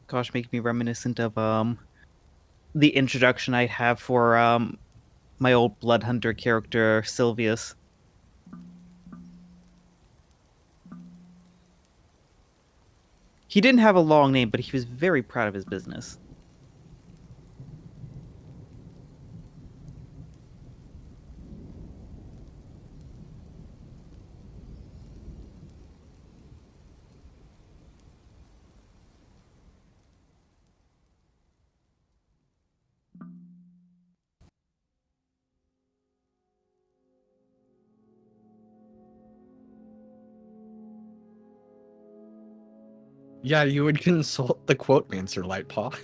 Gosh, make me reminiscent of the introduction I'd have for my old blood hunter character Sylvius. He didn't have a long name, but he was very proud of his business. Yeah, you would consult the Quotemancer, Lightpaw.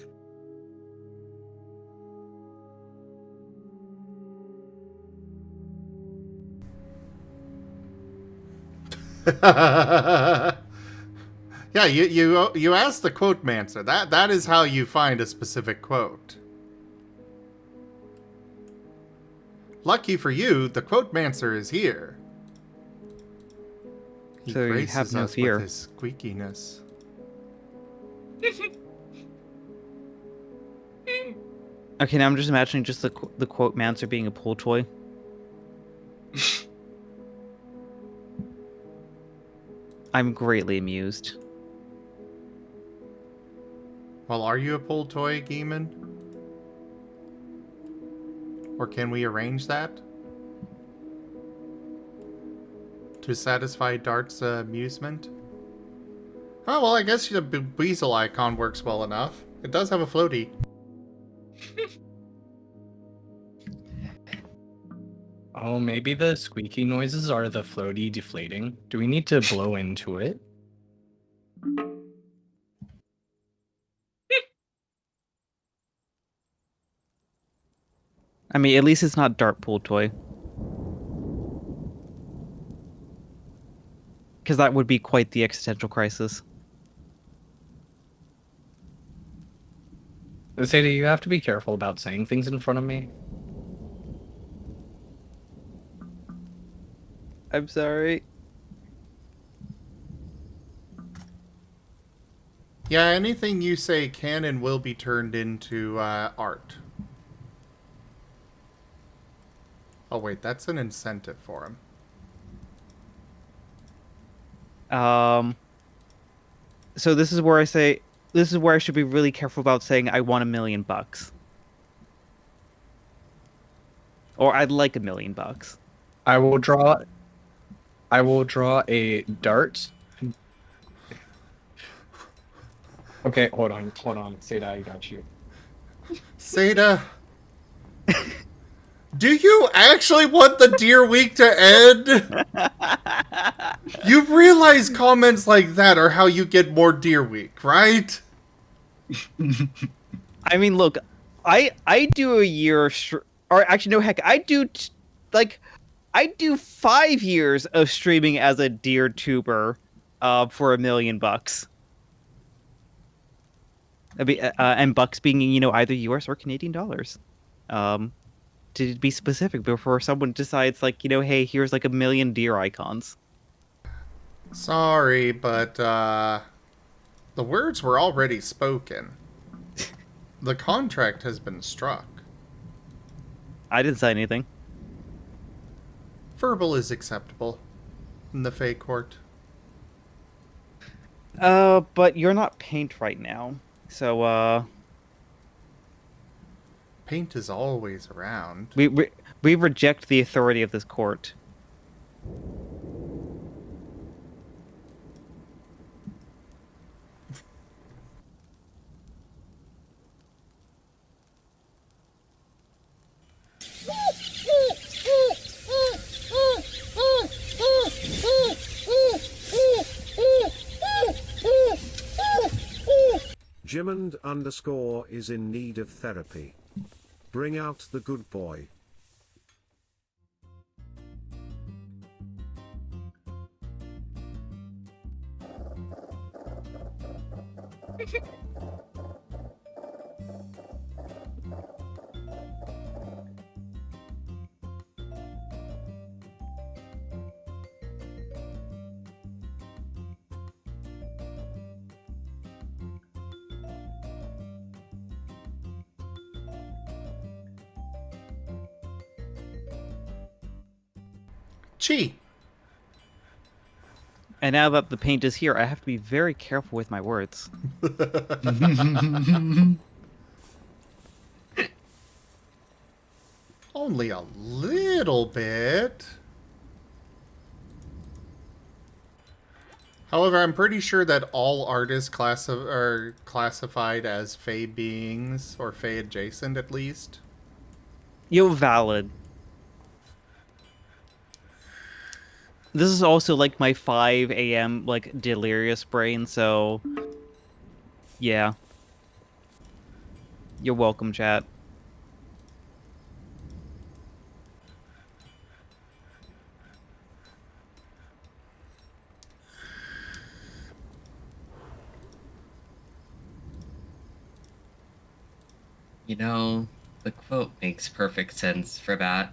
Yeah, you ask the quote mancer. That is how you find a specific quote. Lucky for you, the quote mancer is here. He So you graces have no us fear. with his squeakiness. Okay, now I'm just imagining just the quote mancer being a pool toy. I'm greatly amused. Well, are you a pull toy, Geeman? Or can we arrange that? To satisfy Dart's amusement? Oh, well, I guess the weasel icon works well enough. It does have a floaty. Oh, maybe the squeaky noises are the floaty deflating. Do we need to blow into it? I mean, at least it's not Dart pool toy. Because that would be quite the existential crisis. Sadie, you have to be careful about saying things in front of me. I'm sorry. Yeah, anything you say can and will be turned into art. Oh wait, that's an incentive for him. So this is where I say, this is where I should be really careful about saying I want $1 million. Or I'd like $1 million. I will draw a dart. Okay, hold on. Sadie, I got you. Seda, do you actually want the Deer Week to end? You realize comments like that are how you get more Deer Week, right? I mean, look, I do a year, or actually, no, heck, I do I do 5 years of streaming as a deer tuber, for $1 million. And bucks being, either US or Canadian dollars. To be specific, before someone decides, like, hey, here's like 1 million deer icons. Sorry, but the words were already spoken. The contract has been struck. I didn't say anything. Verbal is acceptable in the Fey Court. But you're not Paint right now, so Paint is always around. we reject the authority of this court. Jimmond_ is in need of therapy. Bring out the good boy. Chi! And now that the paint is here, I have to be very careful with my words. Only a little bit. However, I'm pretty sure that all artists are classified as Fey beings, or Fey adjacent at least. Valid. This is also like my 5 a.m. like delirious brain, so yeah. You're welcome, chat. The quote makes perfect sense for that.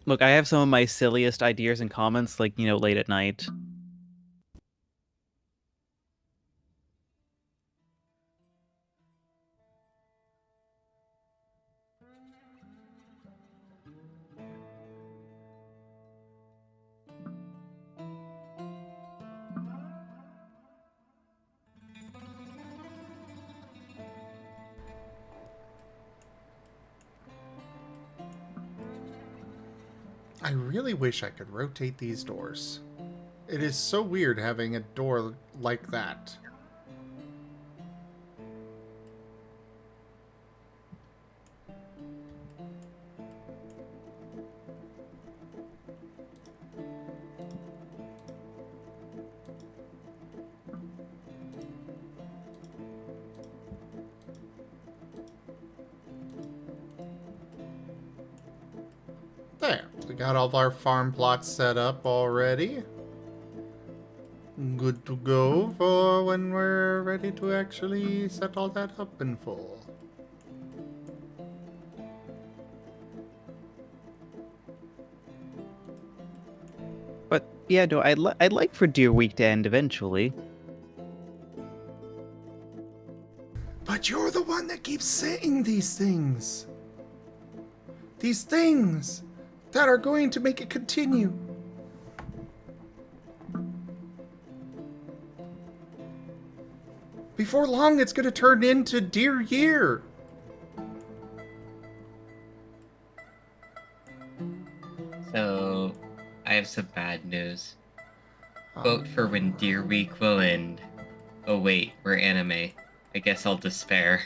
Look, I have some of my silliest ideas and comments, like, late at night. I really wish I could rotate these doors. It is so weird having a door like that. There, we got all of our farm plots set up already. Good to go for when we're ready to actually set all that up in full. But yeah, no, I'd like for Deer Week to end eventually. But you're the one that keeps saying these things. These things that are going to make it continue. Before long, it's gonna turn into deer year. So, I have some bad news. Vote for when Deer Week will end. Oh wait, we're anime. I guess I'll despair.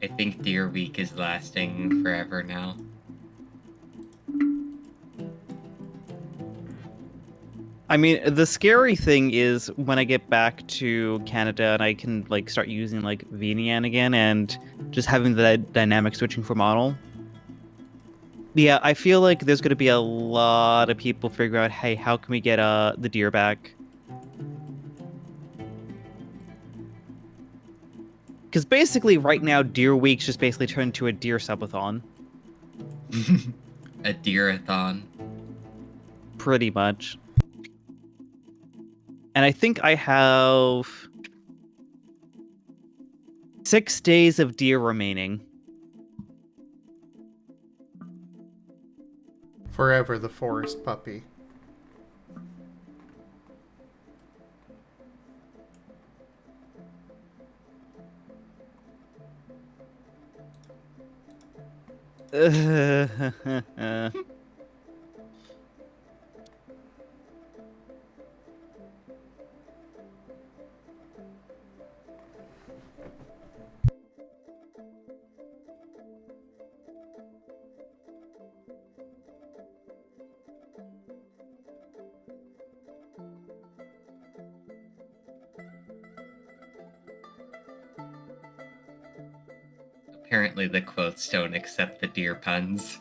I think Deer Week is lasting forever now. I mean, the scary thing is when I get back to Canada and I can like start using like VNyan again and just having the dynamic switching for model. Yeah, I feel like there's going to be a lot of people figuring out, hey, how can we get the deer back? Because basically, right now, Deer Week's just basically turned into a deer subathon. A deerathon. Pretty much. And I think I have 6 days of deer remaining. Forever the forest puppy. Apparently the quotes don't accept the deer puns.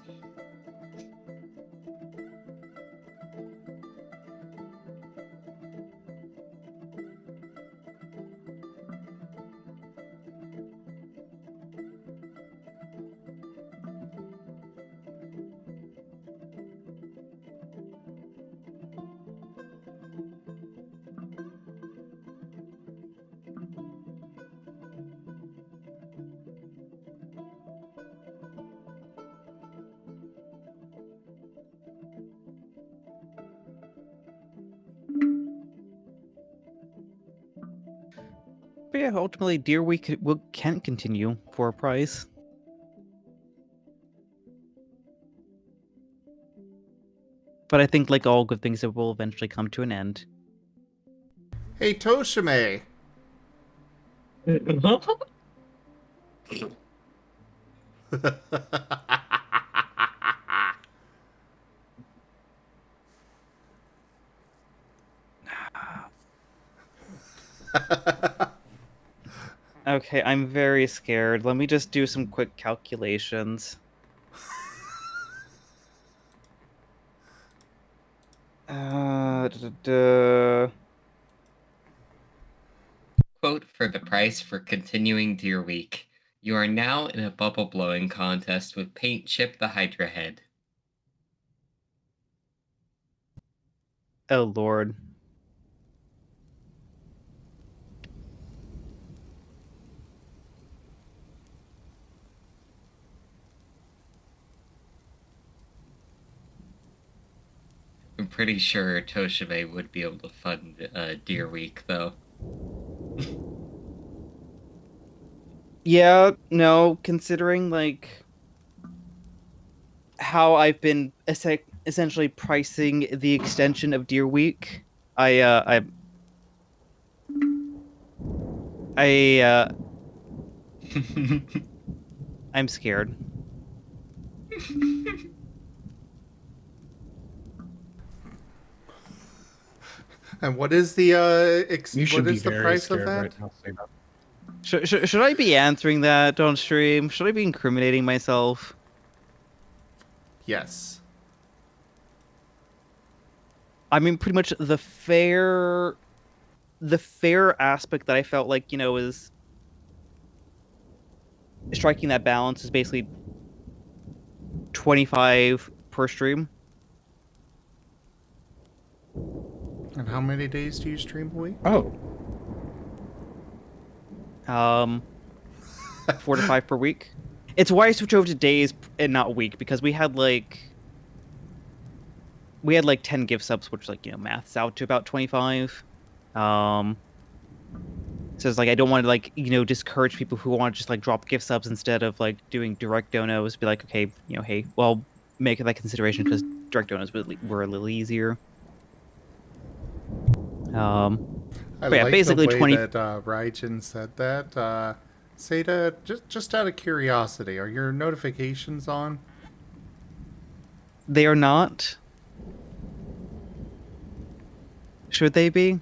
But yeah, ultimately, Deer Week can continue for a price. But I think, like all good things, it will eventually come to an end. Hey, Toshime. Okay, I'm very scared. Let me just do some quick calculations. Uh, duh, duh, duh. Quote for the price for continuing Deer Week. You are now in a bubble blowing contest with Paint Chip the Hydra Head. Oh, Lord. I'm pretty sure Toshime would be able to fund Deer Week, though. Yeah, no, considering, like, how I've been essentially pricing the extension of Deer Week, I I'm scared. And what is the You should what be is the very price of scared that? right now. Say that. Should I be answering that on stream? Should I be incriminating myself? Yes. I mean, pretty much the fair aspect that I felt like, you know, is striking that balance is basically 25 per stream. And how many days do you stream a week? Oh, 4 to 5 per week. It's why I switch over to days and not week, because we had like we had like 10 gift subs, which like maths out to about 25. So it's like I don't want to like discourage people who want to just like drop gift subs instead of like doing direct donos. Be like, okay, hey, well, make that consideration because direct donos were a little easier. I But yeah, like basically the way 20. that Raijin said that. Seda, just out of curiosity, are your notifications on? They are not. Should they be?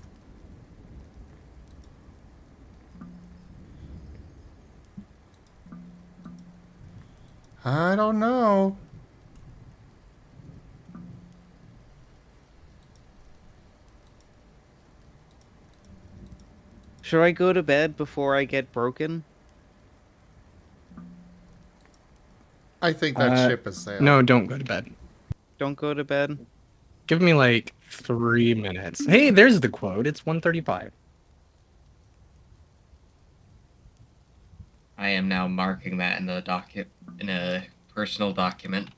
I don't know. Should I go to bed before I get broken? I think that ship has sailed. No, don't go to bed. Don't go to bed. Give me like 3 minutes. Hey, there's the quote. It's 1:35. I am now marking that in a personal document.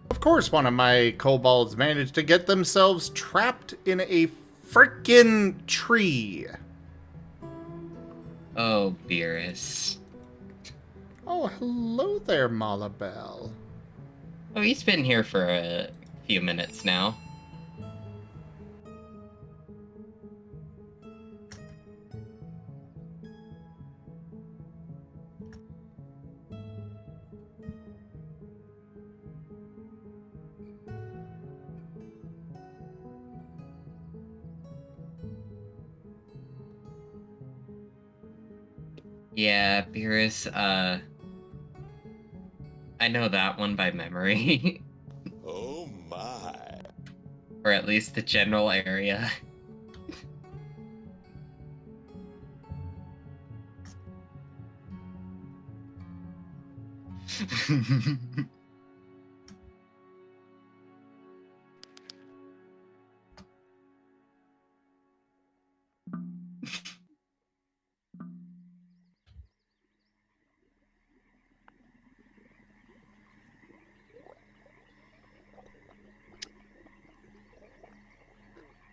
Of course, one of my kobolds managed to get themselves trapped in a frickin' tree. Oh, Beerus. Oh, hello there, Malabelle. Oh, he's been here for a few minutes now. Yeah, Beerus, I know that one by memory. Oh my. Or at least the general area.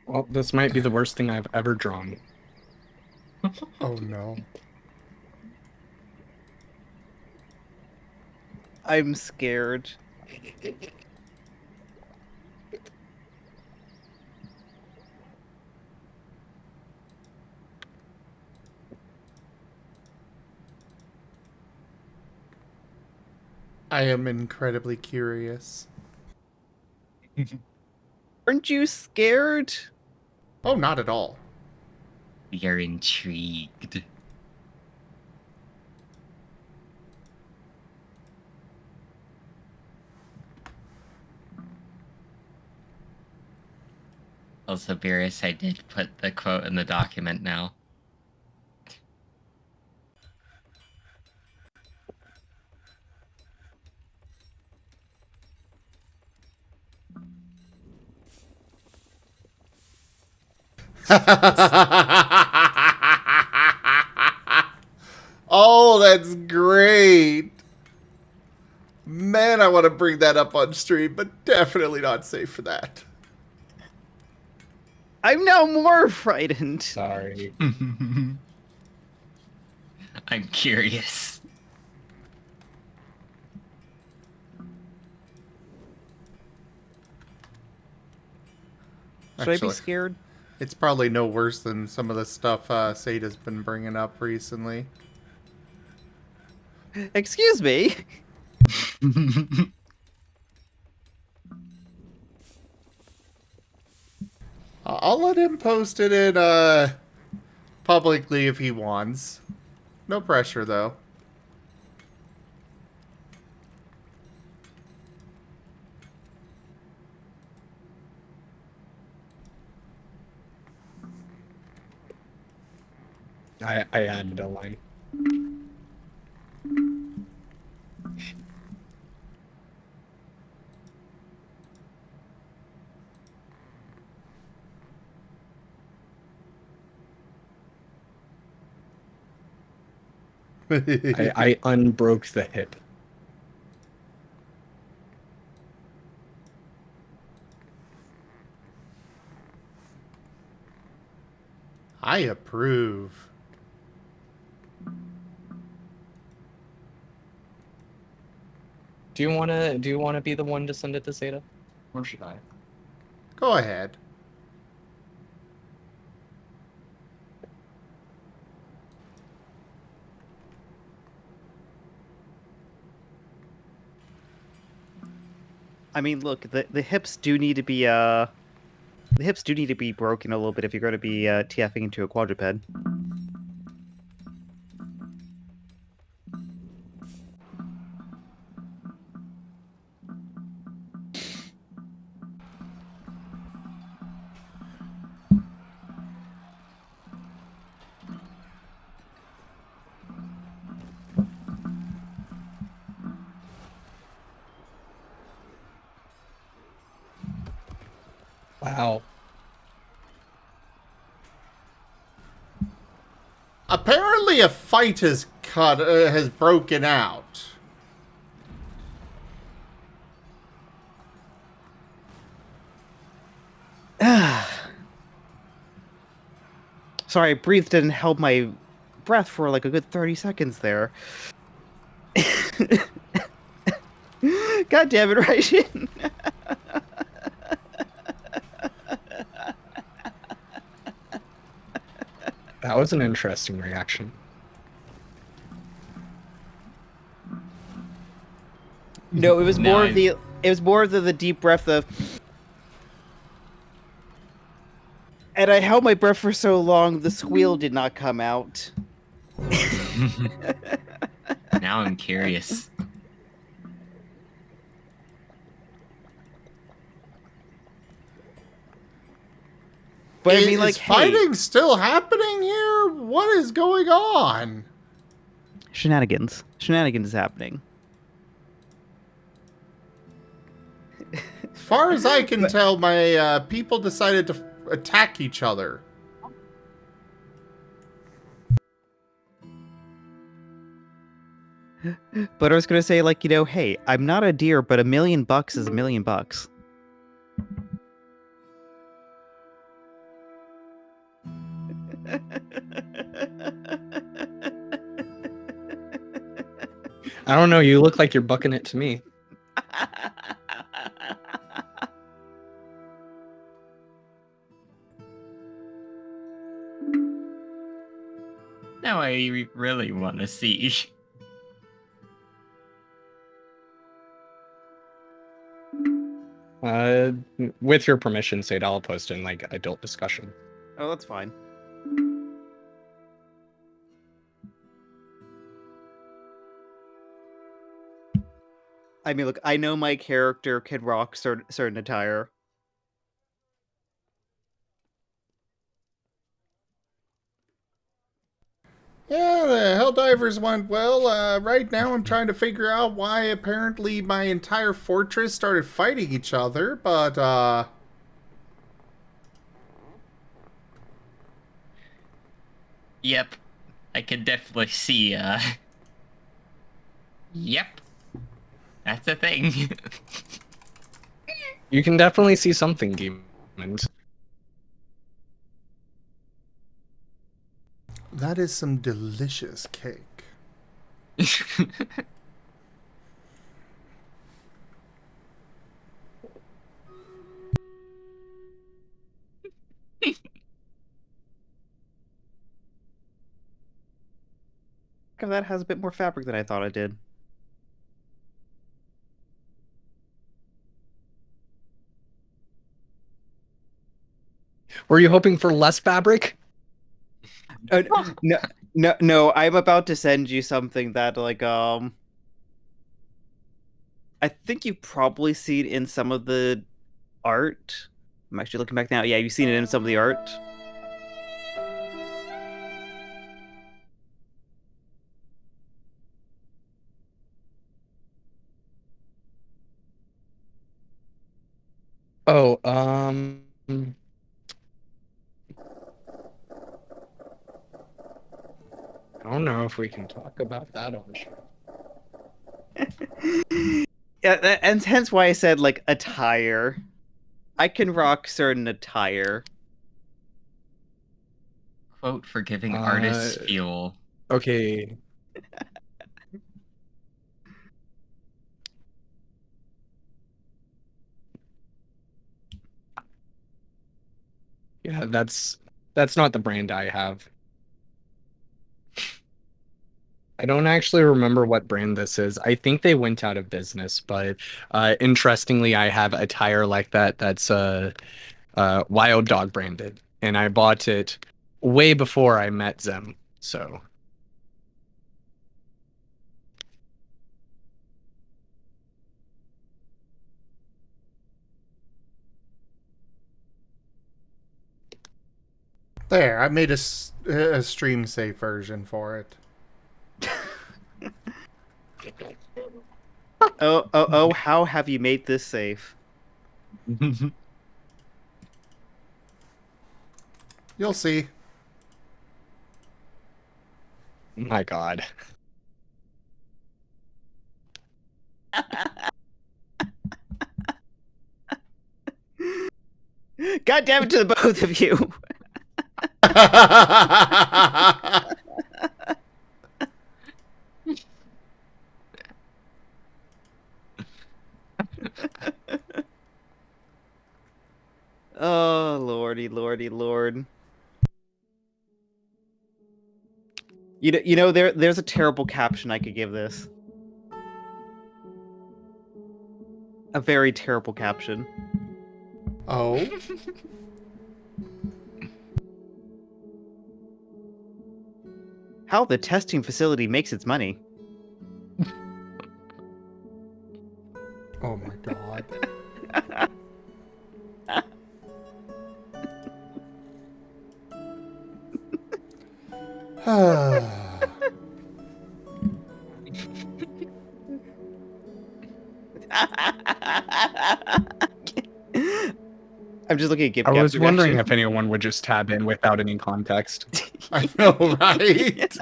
Well, this might be the worst thing I've ever drawn. Oh no. I'm scared. I am incredibly curious. Aren't you scared? Oh, not at all. We are intrigued. Also, Beerus, I did put the quote in the document now. Oh, that's great. Man, I want to bring that up on stream, but definitely not safe for that. I'm now more frightened. Sorry. I'm curious. Should I Actually, be scared? it's probably no worse than some of the stuff Sada's been bringing up recently. Excuse me. I'll let him post it in publicly if he wants. No pressure though. I added a line. I unbroke the hip. I approve. Do you wanna be the one to send it to Zeta? Or should I? Go ahead. I mean, look, the hips do need to be broken a little bit if you're going to be TFing into a quadruped. Wow. Apparently a fight has broken out. Sorry, I breathed and held my breath for like a good 30 seconds there. God damn it, Raishin. That was an interesting reaction. No, it was Now more of the deep breath of, and I held my breath for so long the squeal did not come out. Now I'm curious. But I mean, like, is fighting still happening here? What is going on? Shenanigans is happening. As far as I can tell, my people decided to attack each other. But I was gonna say, like, hey, I'm not a deer, but $1 million is $1 million. I don't know, you look like you're bucking it to me. Now I really want to see. With your permission, Zeta, I'll post in like adult discussion. Oh, that's fine. I mean, look, I know my character can rock certain attire. Yeah, the Helldivers went well. Right now I'm trying to figure out why apparently my entire fortress started fighting each other, but, Yep. I can definitely see, Yep. That's a thing. You can definitely see something, demons. that is some delicious cake. That has a bit more fabric than I thought it did. Were you hoping for less fabric? No. I'm about to send you something that I think you've probably seen in some of the art. I'm actually looking back now. Yeah, you've seen it in some of the art. Oh, I don't know if we can talk about that on show. Yeah, and hence why I said like attire. I can rock certain attire. Quote for giving artists fuel. Okay. Yeah, that's not the brand I have. I don't actually remember what brand this is. I think they went out of business, but interestingly, I have attire like that that's Wild Dog branded, and I bought it way before I met Zem. So There, I made a stream safe version for it. Oh, how have you made this safe? You'll see. my God. God damn it to the both of you. Oh, lordy, lordy, lord. You know there's a terrible caption I could give this. A very terrible caption. Oh? How the testing facility makes its money. Oh my god. I'm just looking at Gib. I was wondering if anyone would just tab in without any context. I know, right?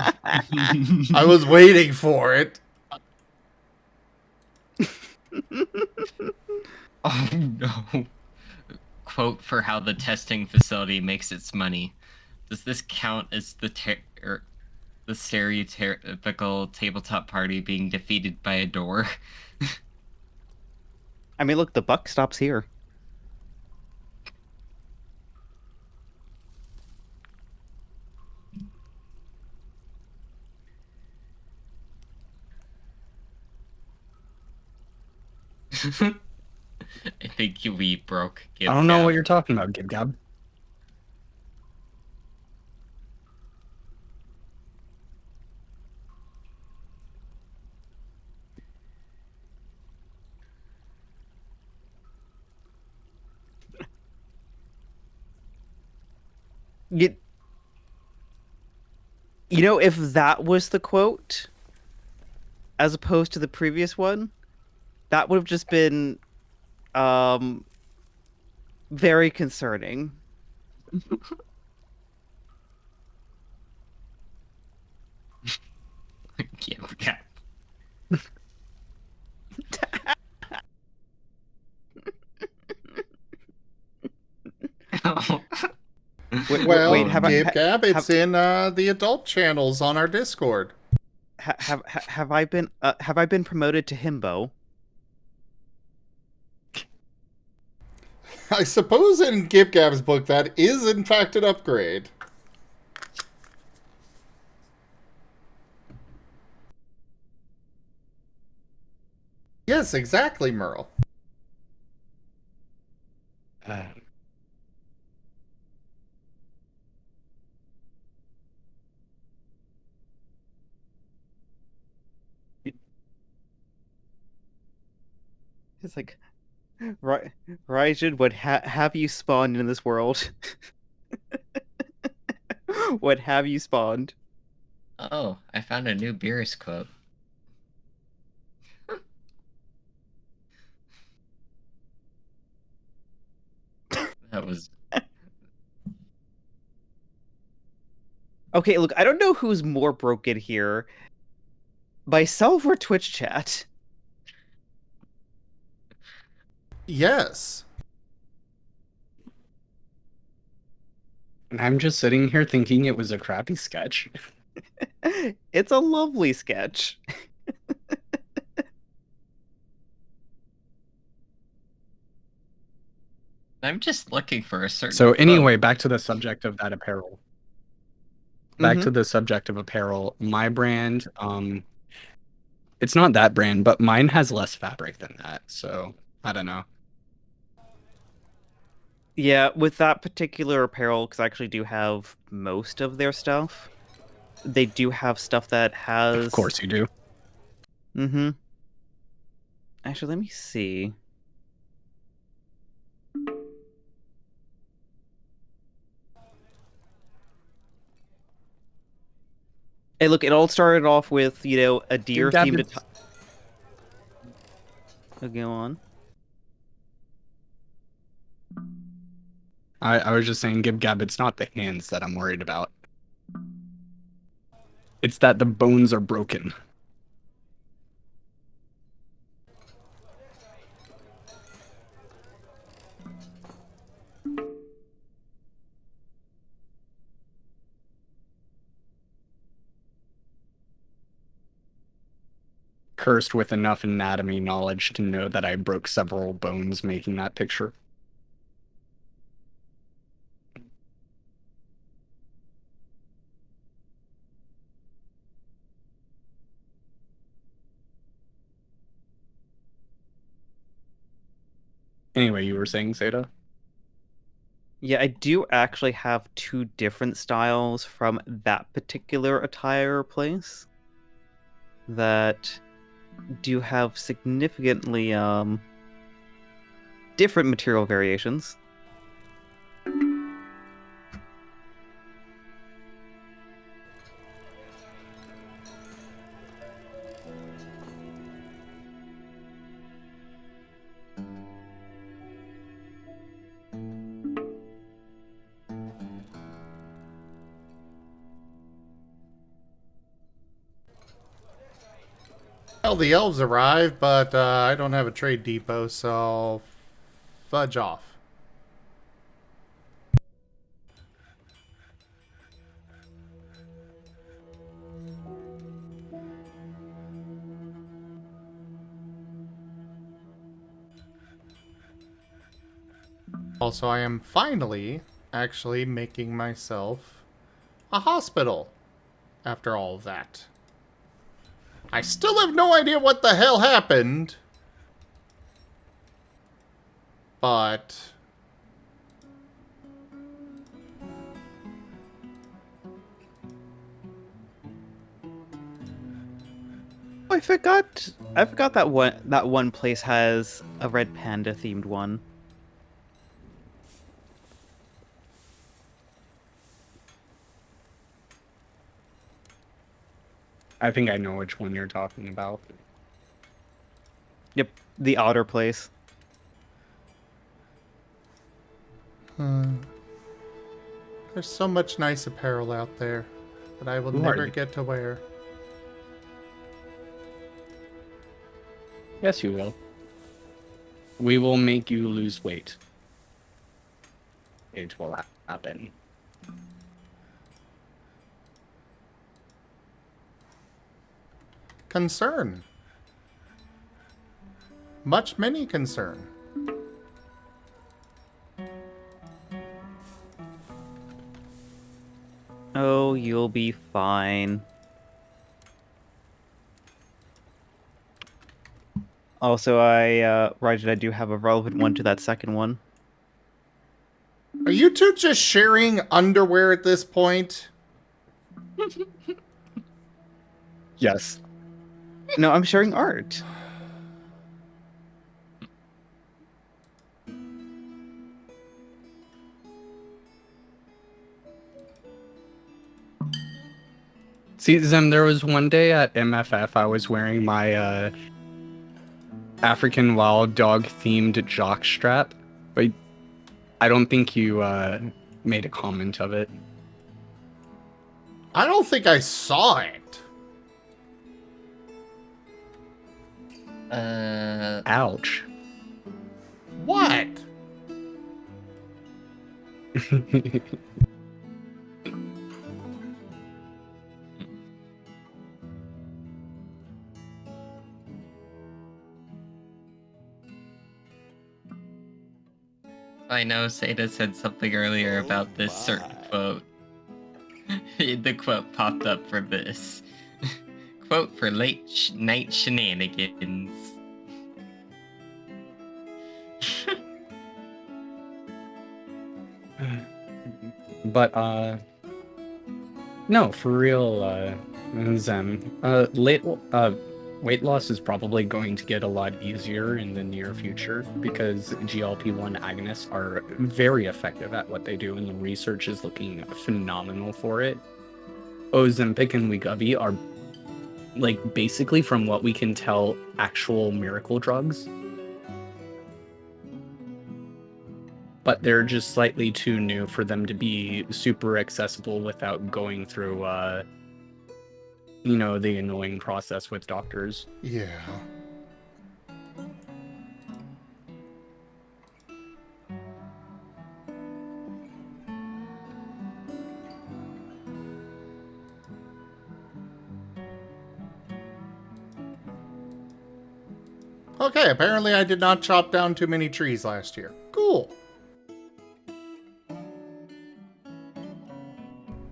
I was waiting for it. Oh no. Quote for how the testing facility makes its money. Does this count as the stereotypical tabletop party being defeated by a door? I mean, look, the buck stops here. I think we broke. I don't know what you're talking about, Gib-Gab. You know, if that was the quote, as opposed to the previous one, that would have just been very concerning. Yeah. Well, have I Gab, it's in the adult channels on our Discord. have I been promoted to himbo? I suppose in Gab-Gab's book that is in fact an upgrade. Yes, exactly, Merle. It's like, right, Raijin, what have you spawned in this world? What have you spawned? Oh, I found a new Beerus quote. That was Okay, look, I don't know who's more broken here, myself or Twitch chat. Yes. And I'm just sitting here thinking it was a crappy sketch. It's a lovely sketch. I'm just looking for a certain So anyway, quote. back to the subject of that apparel. Mm-hmm. To the subject of apparel. My brand, it's not that brand, but mine has less fabric than that. So I don't know. Yeah, with that particular apparel, because I actually do have most of their stuff, they do have stuff that has... Of course you do. Mm-hmm. Actually, let me see. Hey, look, it all started off with, you know, a deer-themed... Go on. I was just saying, Gab, it's not the hands that I'm worried about. It's that the bones are broken. Cursed with enough anatomy knowledge to know that I broke several bones making that picture. Anyway, you were saying, Zeta? Yeah, I do actually have two different styles from that particular attire place that do have significantly different material variations. Well, the elves arrived, but I don't have a trade depot, so fudge off. Also, I am finally actually making myself a hospital after all of that. I still have no idea what the hell happened, but Oh, I forgot that one place has a red panda themed one. I think I know which one you're talking about. Yep, the otter place. there's so much nice apparel out there that I will Who are never you? get to wear. Yes, you will. We will make you lose weight. It will happen. Concern. Many concern. Oh, you'll be fine. Also, Rajan, I do have a relevant one to that second one. Are you two just sharing underwear at this point? Yes. No, I'm sharing art. See, Zem, there was one day at MFF I was wearing my African wild dog themed jock strap, but I don't think you made a comment of it. I don't think I saw it. Ouch. What? I know Seda said something earlier Oh about this certain my. quote. The quote popped up for this. Quote for late night shenanigans. But no, for real, Zem. Weight loss is probably going to get a lot easier in the near future because GLP-1 agonists are very effective at what they do, and the research is looking phenomenal for it. Ozempic and Wegovy are, like, basically, from what we can tell, actual miracle drugs. But they're just slightly too new for them to be super accessible without going through, the annoying process with doctors. Yeah. Okay, apparently I did not chop down too many trees last year. Cool.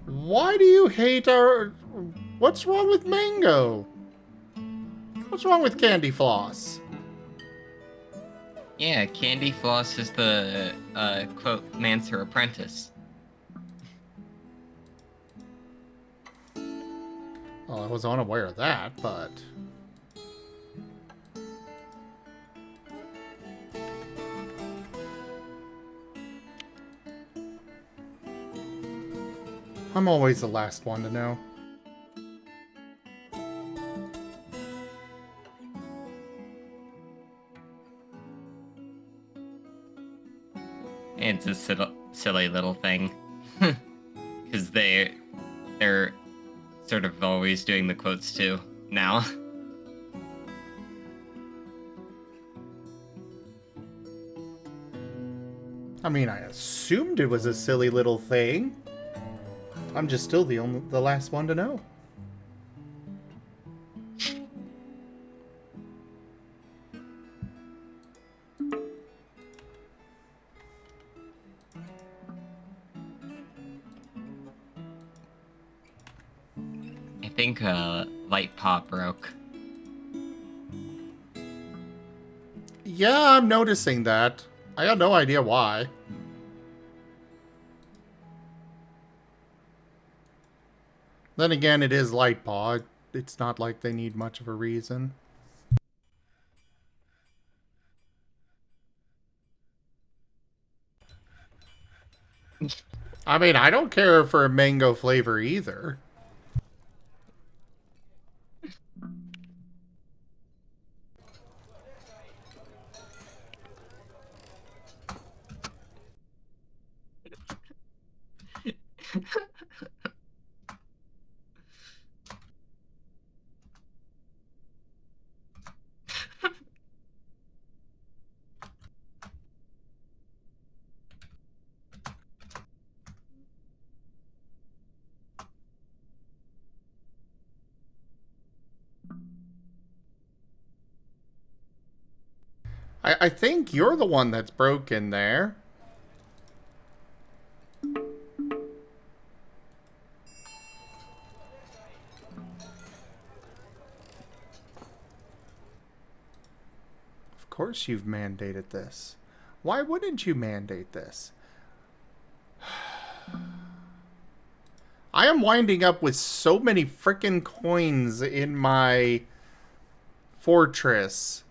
Why do you hate our... What's wrong with Mango? What's wrong with Candy Floss? Yeah, Candy Floss is the, quote, Mancer apprentice. Well, I was unaware of that, but... I'm always the last one to know. It's a silly little thing. Because they're sort of always doing the quotes too, now. I mean, I assumed it was a silly little thing. I'm just still the last one to know. I think, light pop broke. Yeah, I'm noticing that. I got no idea why. Then again, it is Light Paw. It's not like they need much of a reason. I mean, I don't care for a mango flavor either. I think you're the one that's broken there. Of course you've mandated this. Why wouldn't you mandate this? I am winding up with so many frickin' coins in my fortress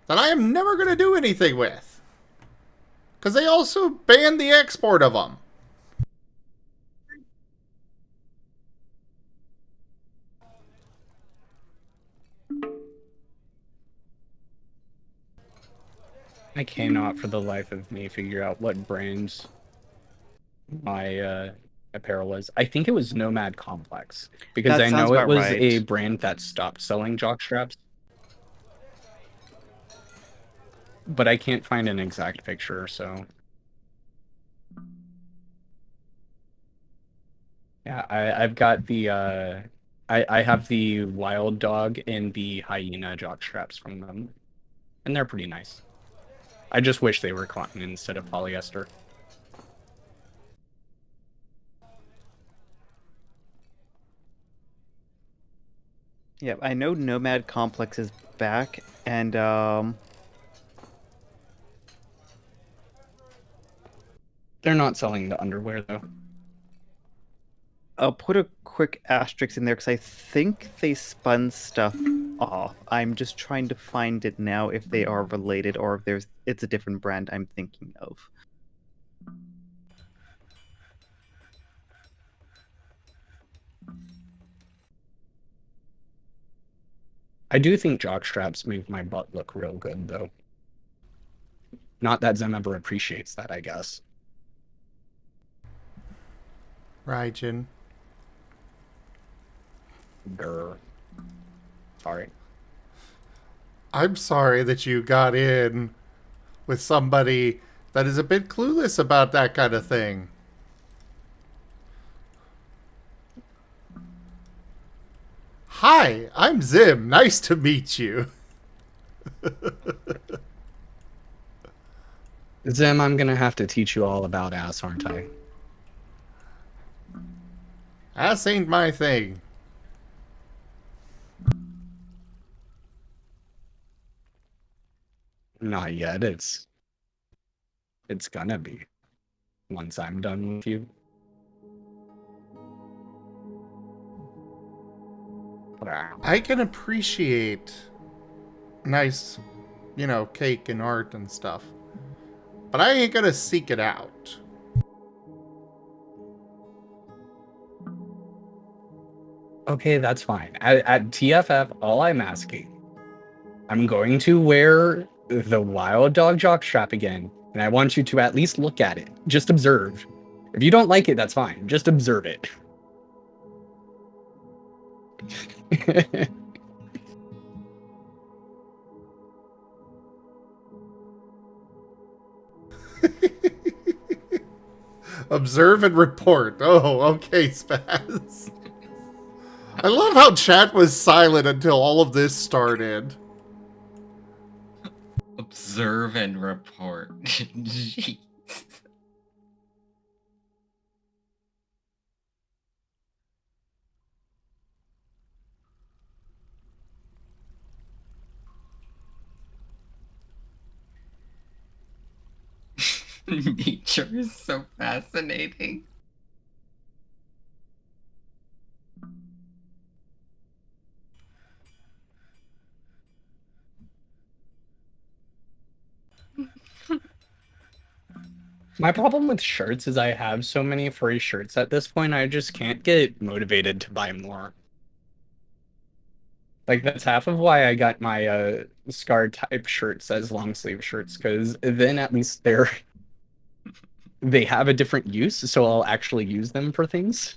that I am never going to do anything with. Because they also banned the export of them. I cannot for the life of me figure out what brand my apparel is. I think it was Nomad Complex because That I sounds know it about was a right. brand that stopped selling jock straps, but I can't find an exact picture, so yeah, I've got the I have the wild dog and the hyena jock straps from them, and they're pretty nice. I just wish they were cotton instead of polyester. Yeah, I know Nomad Complex is back, and They're not selling the underwear though. I'll put a quick asterisk in there because I think they spun stuff off. I'm just trying to find it now if they are related or if it's a different brand I'm thinking of. I do think jock straps make my butt look real good though. Not that Zem ever appreciates that, I guess. Raijin. Grr. Sorry. I'm sorry that you got in with somebody that is a bit clueless about that kind of thing. Hi, I'm Zim. Nice to meet you. Zem, I'm gonna have to teach you all about ass, aren't I? Ass ain't my thing. Not yet. It's gonna be once I'm done with you. I can appreciate nice, cake and art and stuff. But I ain't gonna seek it out. Okay, that's fine. At TFF, all I'm asking, I'm going to wear the wild dog jockstrap again, and I want you to at least look at it. Just observe. If you don't like it, that's fine. Just observe it. Observe and report. Oh, okay, Spaz. I love how chat was silent until all of this started. Observe and report. Jeez. Nature is so fascinating. My problem with shirts is I have so many furry shirts at this point, I just can't get motivated to buy more. Like, that's half of why I got my scar type shirts as long sleeve shirts, because then at least they have a different use, so I'll actually use them for things.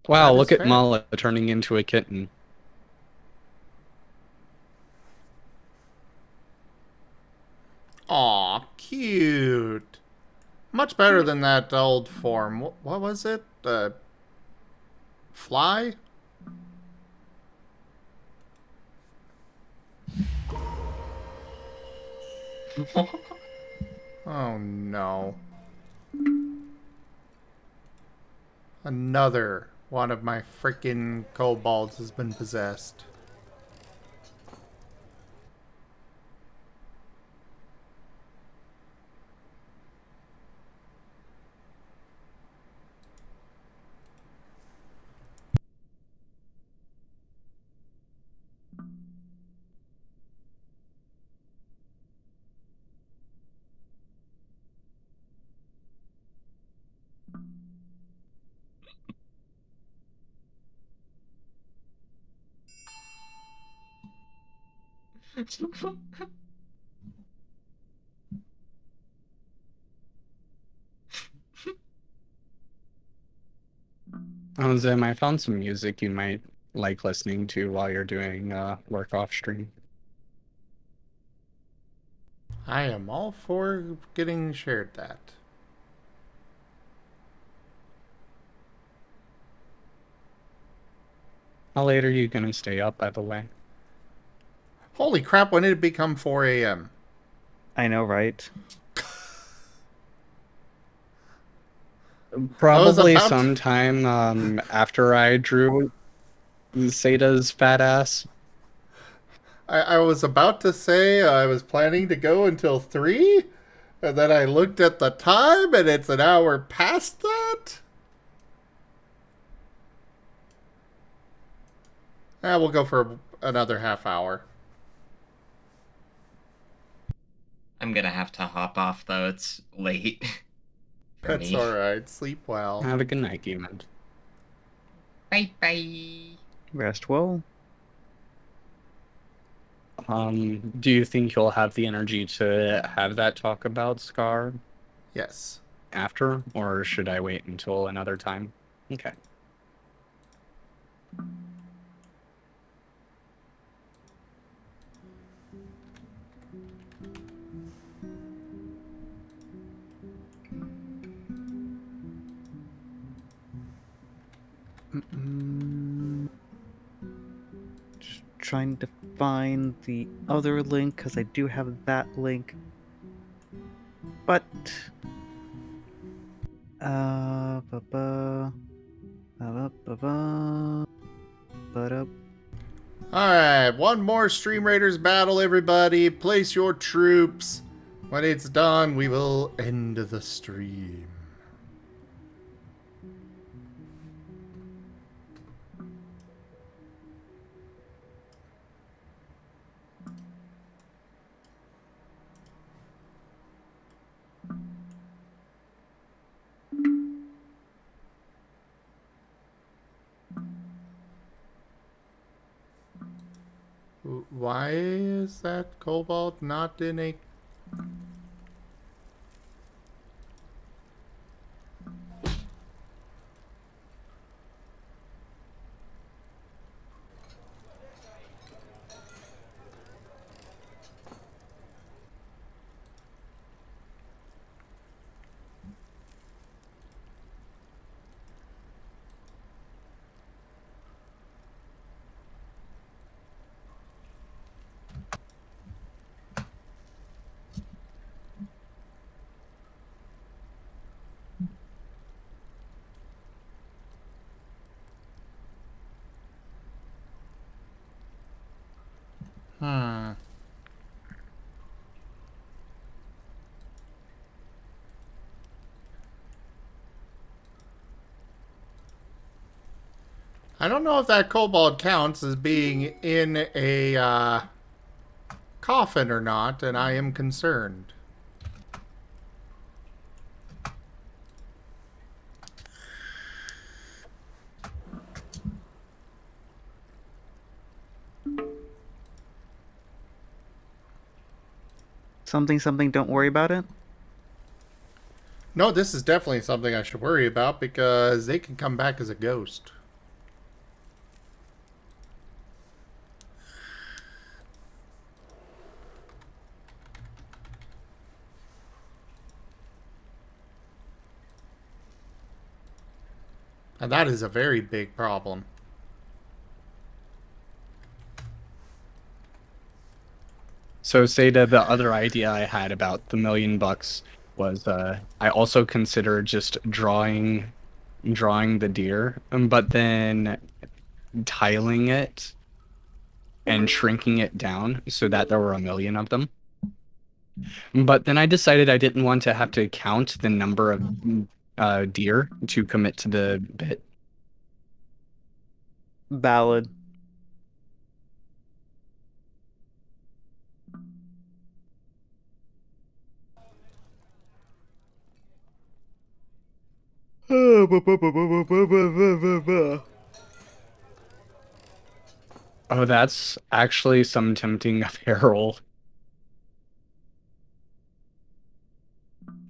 Wow, That is look at fair. Mala turning into a kitten. Aw, cute. Much better than that old form. What was it? Fly? Oh no. Another one of my freaking kobolds has been possessed. Zim, I found some music you might like listening to while you're doing work off stream. I am all for getting shared that. How late are you gonna stay up, by the way? Holy crap, when did it become 4 a.m.? I know, right? Probably about to- sometime after I drew Sada's fat ass. I was about to say I was planning to go until 3, and then I looked at the time, and it's an hour past that? We'll go for another half hour. I'm gonna have to hop off though. It's late. For That's me. alright. Sleep well. Have a good night, Demon. Bye bye. Rest well. Do you think you'll have the energy to have that talk about Scar Yes. after, or should I wait until another time? Okay. Just trying to find the other link because I do have that link. But Alright, one more Stream Raiders battle, everybody. Place your troops. When it's done, we will end the stream. Why is that kobold not in a... Hmm. I don't know if that kobold counts as being in a coffin or not, and I am concerned. something, don't worry about it. No, this is definitely something I should worry about because they can come back as a ghost. And that is a very big problem. So, Seda, the other idea I had about the $1,000,000 was I also considered just drawing the deer, but then tiling it and shrinking it down so that there were 1,000,000 of them. But then I decided I didn't want to have to count the number of deer to commit to the bit. Valid. Oh, that's actually some tempting apparel.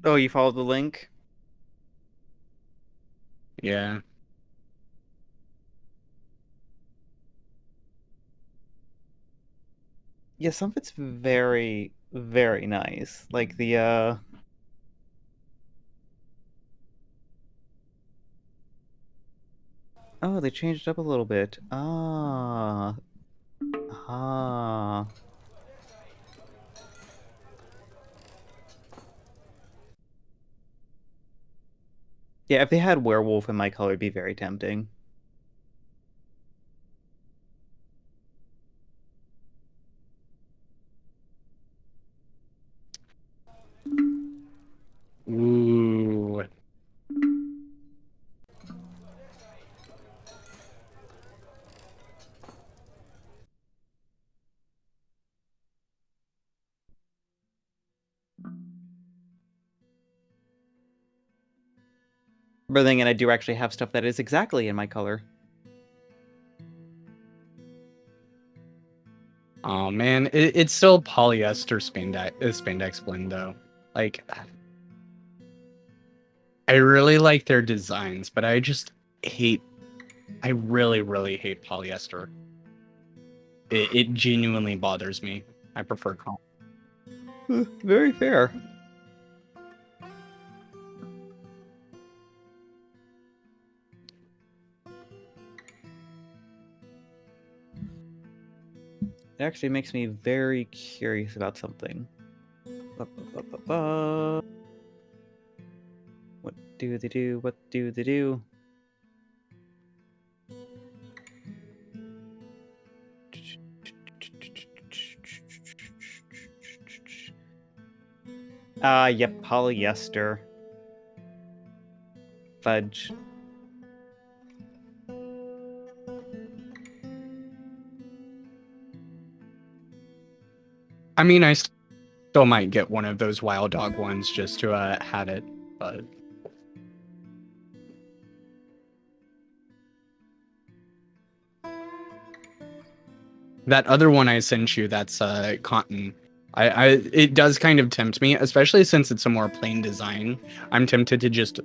Oh, you followed the link? Yeah. Yeah, some of it's very, very nice. Like the oh, they changed it up a little bit. Ah. Ah. Yeah, if they had werewolf in my color, it'd be very tempting. Ooh. But then again, I do actually have stuff that is exactly in my color. Oh man, it's still polyester spandex blend though. Like, I really like their designs, but I just hate. I really, really hate polyester. It genuinely bothers me. I prefer cotton. Very fair. It actually makes me very curious about something. What do they do? What do they do? Yep, polyester. Fudge. I mean, I still might get one of those wild dog ones just to have it, but that other one I sent you, that's cotton. It does kind of tempt me, especially since it's a more plain design. I'm tempted to just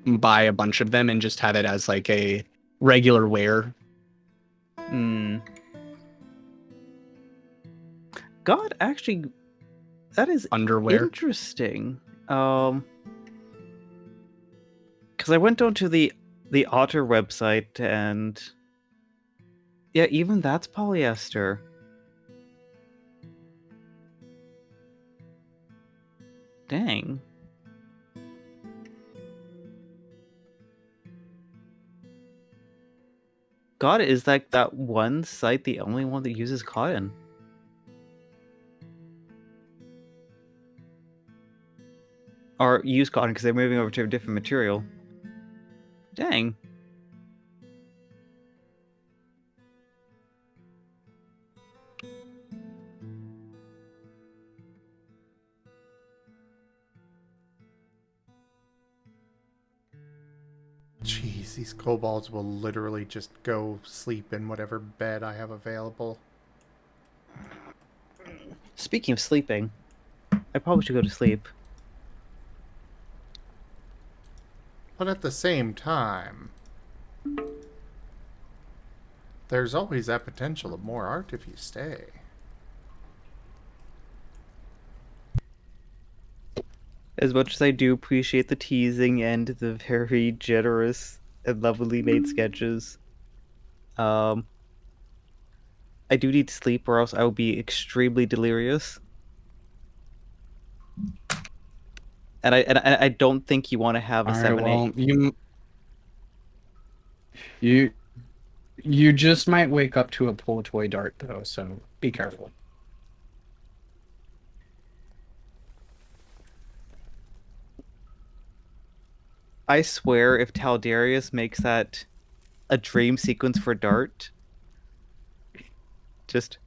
buy a bunch of them and just have it as like a regular wear. God, actually, that is underwear. Interesting. Because I went onto the Otter website and yeah, even that's polyester. Dang. God, is like that one site the only one that uses cotton? Or use cotton because they're moving over to a different material. Dang. Jeez, these kobolds will literally just go sleep in whatever bed I have available. Speaking of sleeping, I probably should go to sleep. But at the same time, there's always that potential of more art if you stay. As much as I do appreciate the teasing and the very generous and lovely made sketches, I do need sleep or else I will be extremely delirious. And I don't think you want to have a All right, 7-8. well, you just might wake up to a pull toy dart though, so be careful. I swear if Taldarius makes that a dream sequence for Dart, just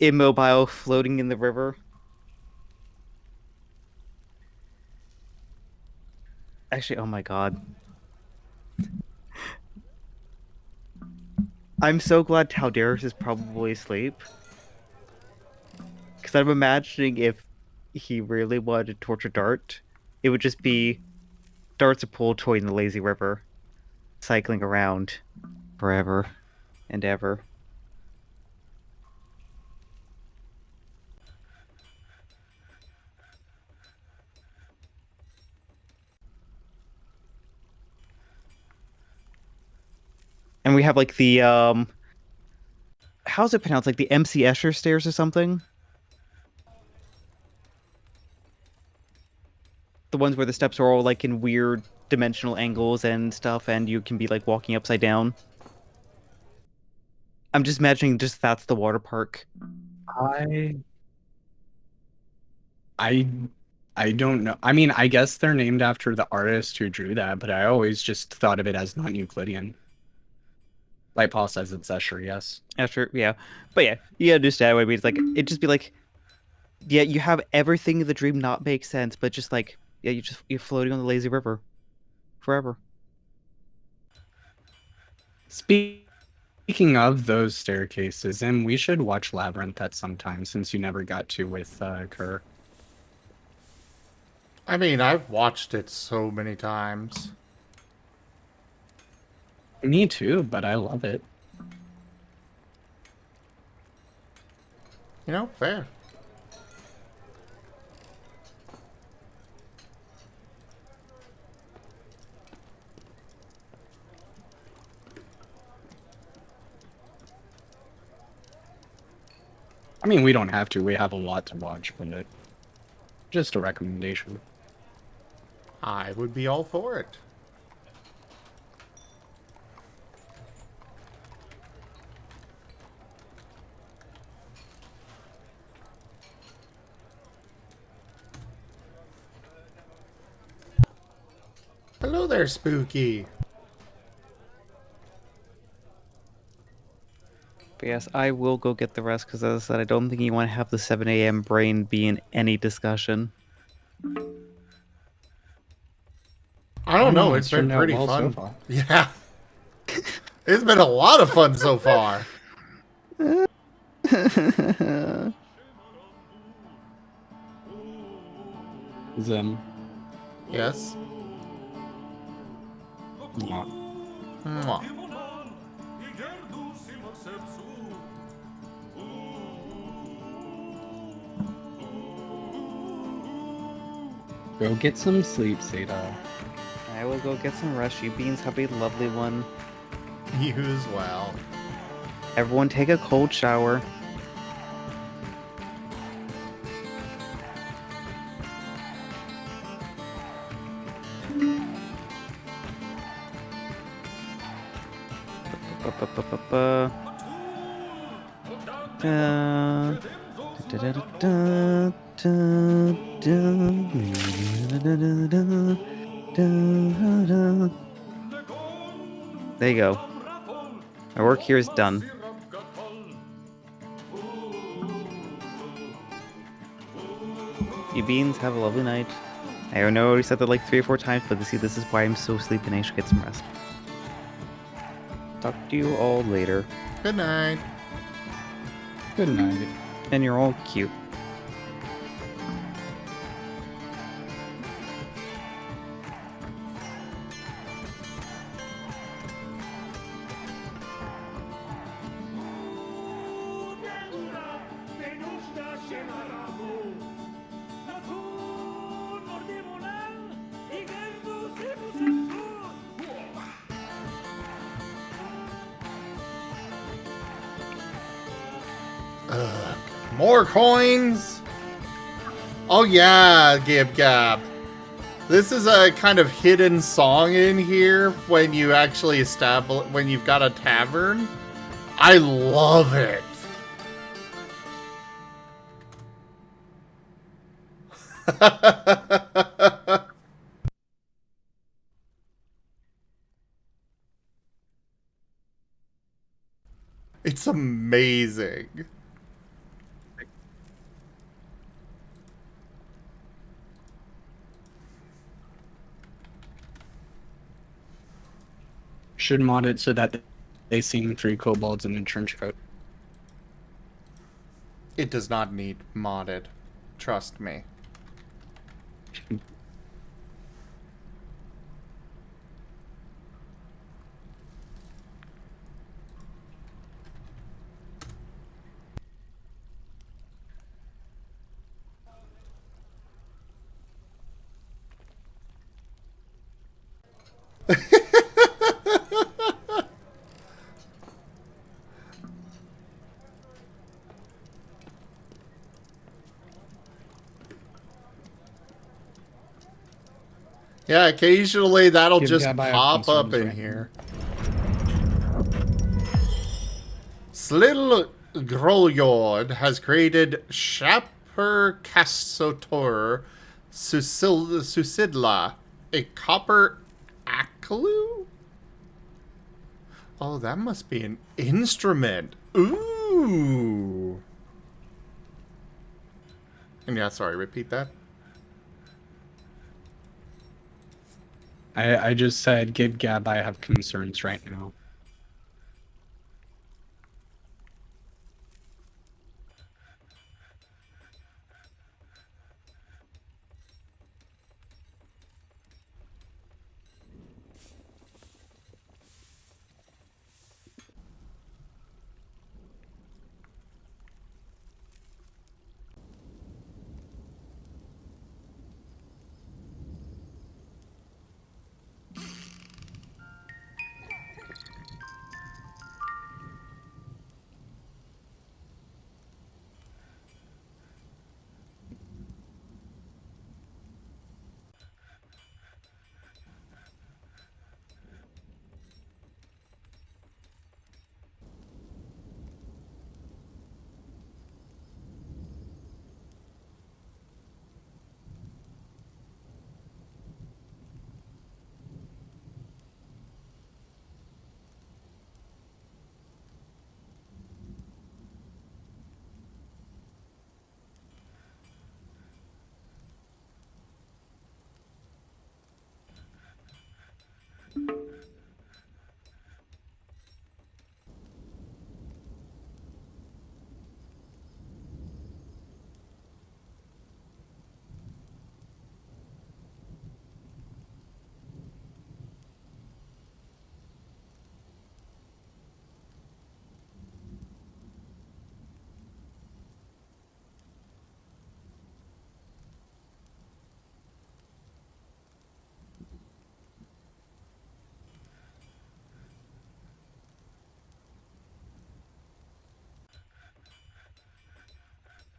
immobile floating in the river. Actually, oh my god. I'm so glad Taldaris is probably asleep. Because I'm imagining if he really wanted to torture Dart, it would just be Dart's a pool toy in the lazy river, cycling around forever and ever. And we have like the how's it pronounced? Like the MC Escher stairs or something? The ones where the steps are all like in weird dimensional angles and stuff, and you can be like walking upside down. I'm just imagining just that's the water park. I I I don't know. I mean, I guess they're named after the artist who drew that, but I always just thought of it as non-Euclidean. Like Paul says, it's Escher, yes. Escher, yeah. But yeah, you understand what I mean. It's like it'd just be like, yeah, you have everything in the dream not make sense, but just like, yeah, you're floating on the lazy river forever. Speaking of those staircases, and we should watch Labyrinth at some time since you never got to with Kerr. I mean, I've watched it so many times. Me too, but I love it. You know, fair. I mean, we don't have to. We have a lot to watch, but just a recommendation. I would be all for it. Hello there, Spooky. But yes, I will go get the rest because, as I said, I don't think you want to have the 7 a.m. brain be in any discussion. I don't know. It's been turned out pretty well so fun. far. Yeah. It's been a lot of fun so far. Zim. Yes. Mwah. Mwah. Go get some sleep, Seda. I will go get some rest. You beans have a lovely one. You as well. Everyone take a cold shower. There you go. My work here is done. You beans have a lovely night. I know I already said that like 3 or 4 times, but see, this is why I'm so sleepy and I should get some rest. Talk to you all later. Good night. Good night. And you're all cute. More coins? Oh yeah, Gib Gab. This is a kind of hidden song in here when you actually establish when you've got a tavern. I love it. It's amazing. Should mod it so that They seen 3 kobolds in a trench coat. It does not need modded. Trust me. Yeah, occasionally that'll Give just Gab I have pop up concerns in right here. Slittle Grolyord has created Shaper Cassotor Susidla, a copper aclu? Oh, that must be an instrument. Ooh. And yeah, sorry, repeat that. I just said, give Gab I have concerns right now.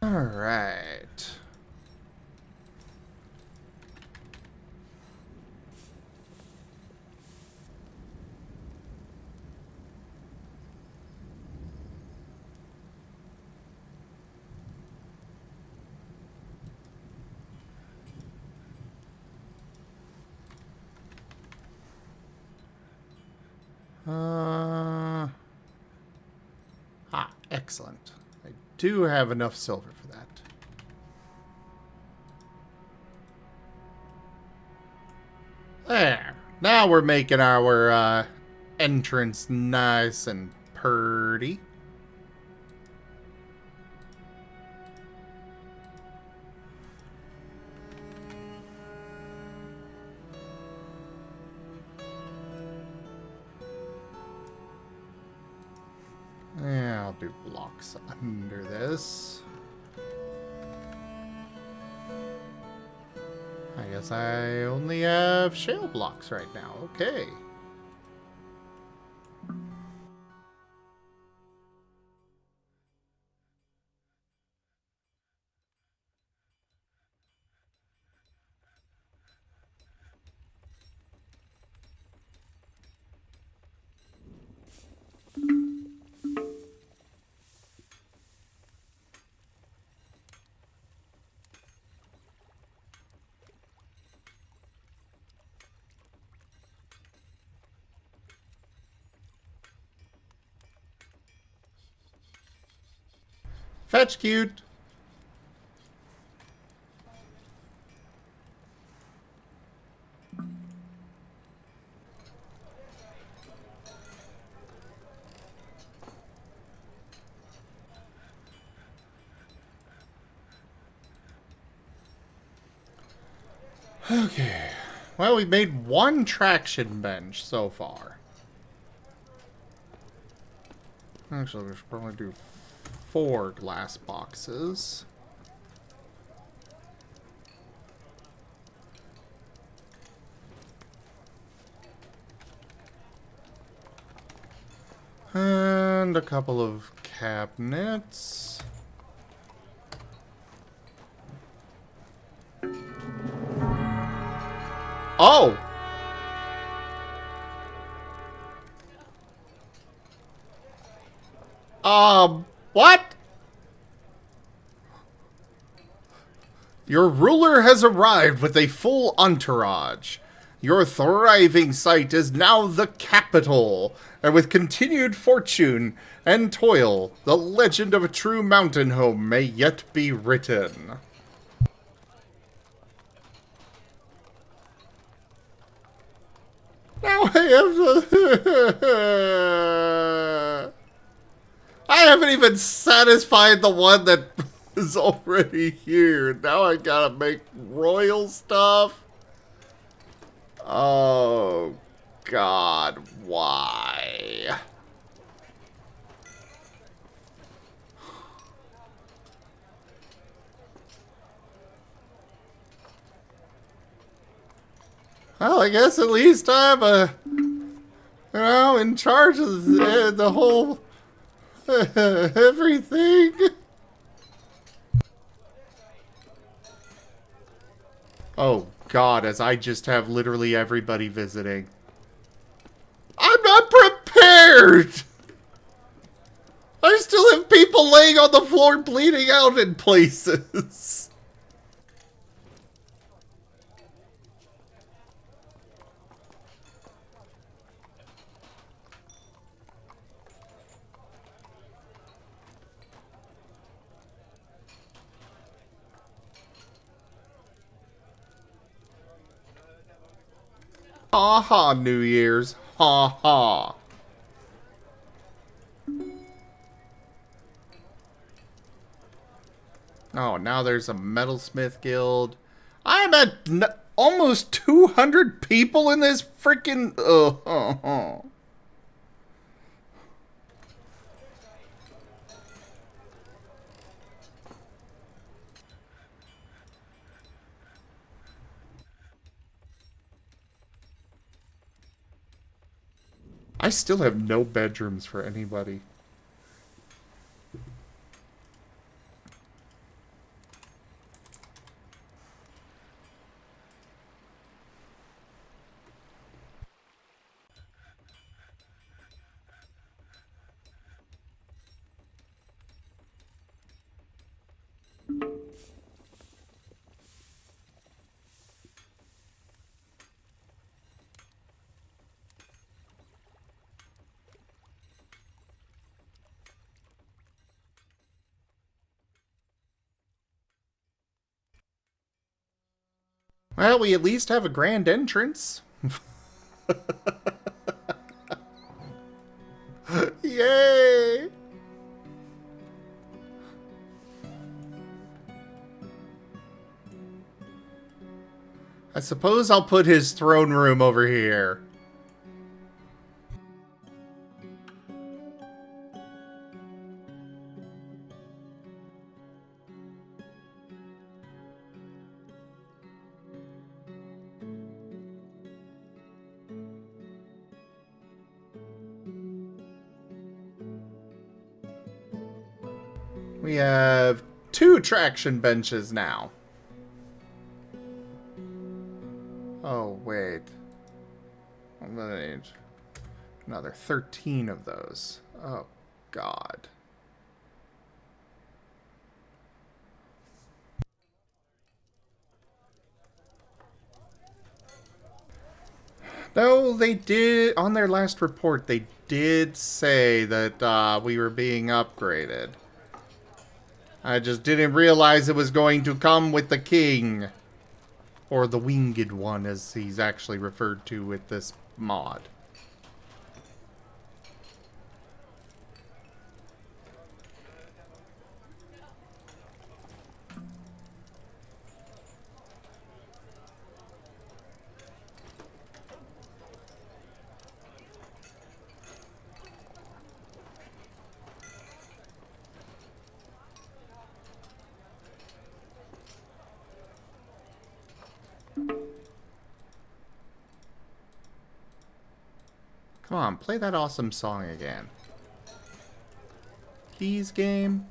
Alright. Excellent. I do have enough silver for that. There. Now we're making our entrance nice and purty. Yeah, I'll do blocks under this. I guess I only have shale blocks right now. Okay. Fetch cute. Okay. Well, we've made one traction bench so far. Actually, we should probably do 4 glass boxes. And a couple of cabinets. Oh! What? Your ruler has arrived with a full entourage. Your thriving site is now the capital, and with continued fortune and toil, the legend of a true mountain home may yet be written. Now I haven't even satisfied the one that is already here. Now I gotta make royal stuff. Oh, God, why? Well, I guess at least I'm in charge of the whole everything. Oh, God, as I just have literally everybody visiting. I'm not prepared! I still have people laying on the floor bleeding out in places. Ha ha, New Year's. Ha ha. Oh, now there's a metalsmith guild. I'm at almost 200 people in this freaking... I still have no bedrooms for anybody. Well, we at least have a grand entrance. Yay! I suppose I'll put his throne room over here. We have 2 traction benches now. Oh, wait. I'm gonna need another 13 of those. Oh, God. No, they did, on their last report, they did say that we were being upgraded. I just didn't realize it was going to come with the king. Or the winged one, as he's actually referred to with this mod. Come on, play that awesome song again. Please, game.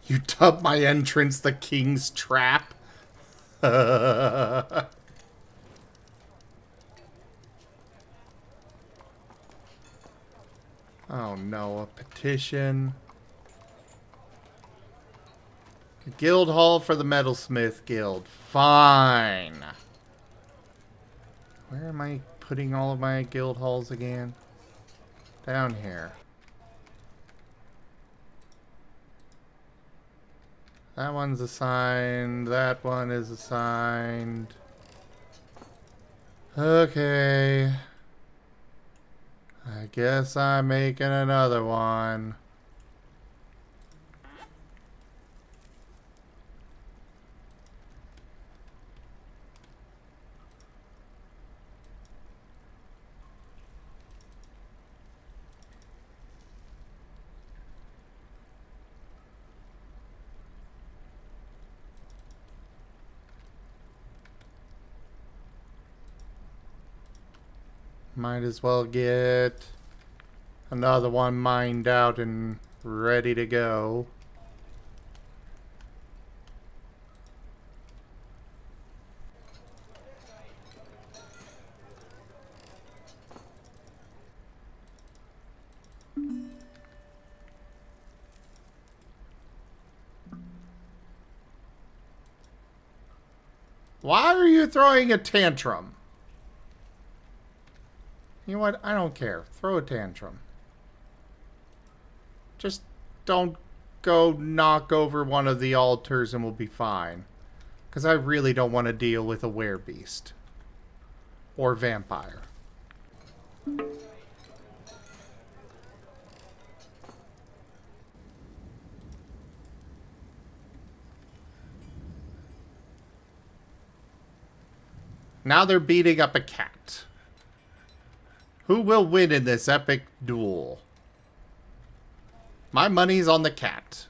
You dub my entrance the King's Trap? Oh no, a petition. Guild Hall for the Metalsmith Guild. Fine. Where am I putting all of my guild halls again? Down here. That one's assigned. That one is assigned. Okay. I guess I'm making another one. Might as well get another one mined out and ready to go. Why are you throwing a tantrum? You know what? I don't care. Throw a tantrum. Just don't go knock over one of the altars and we'll be fine. Because I really don't want to deal with a werebeast. Or vampire. Now they're beating up a cat. Who will win in this epic duel? My money's on the cat.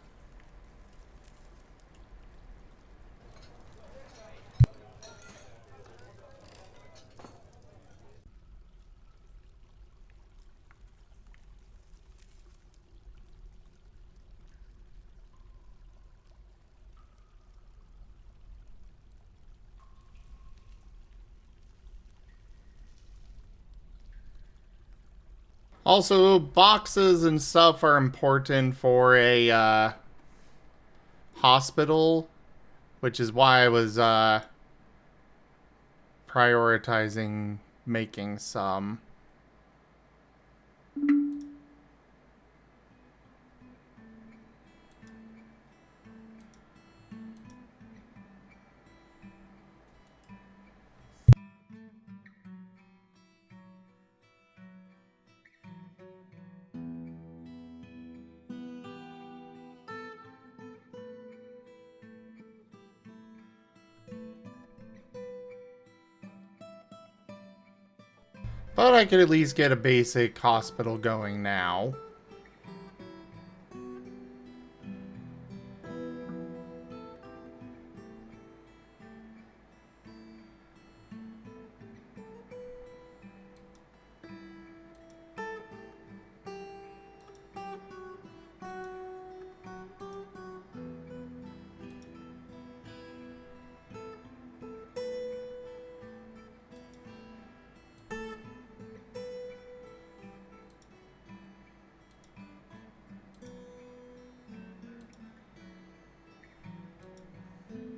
Also, boxes and stuff are important for a hospital, which is why I was prioritizing making some. But I could at least get a basic hospital going now.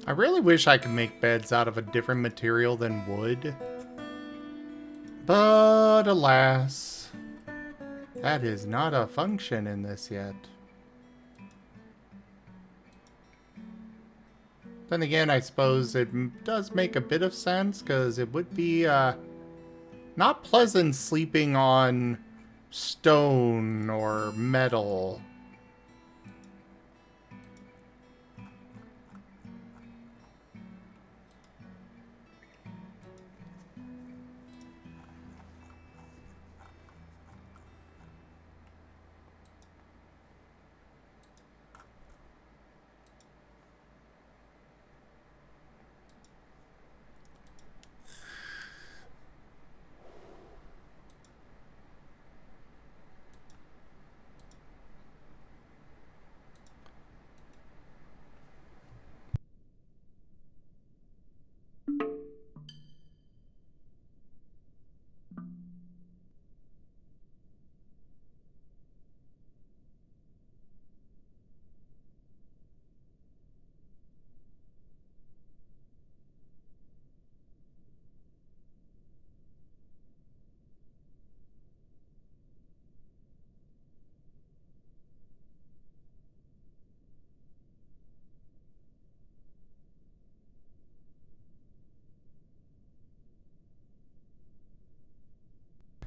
I really wish I could make beds out of a different material than wood. But alas, that is not a function in this yet. Then again, I suppose it does make a bit of sense, because it would be not pleasant sleeping on stone or metal.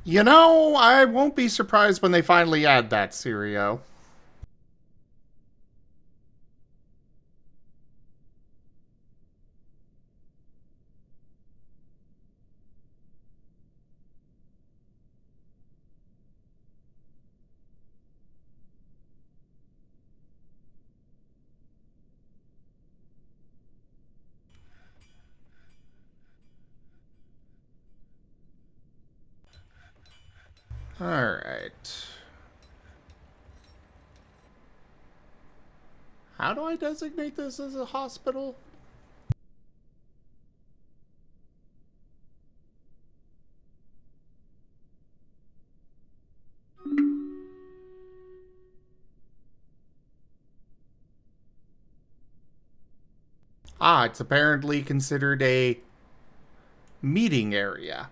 You know, I won't be surprised when they finally add that, Sirio. Alright. How do I designate this as a hospital? Ah, it's apparently considered a meeting area.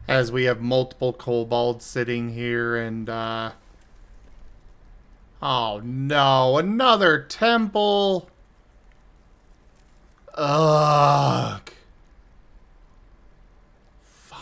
As we have multiple kobolds sitting here and, oh no, another temple! Ugh. Fine.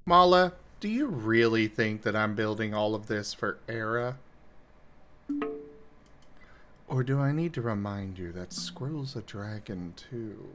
Mala, do you really think that I'm building all of this for Era? Or do I need to remind you that Squirrel's a dragon too?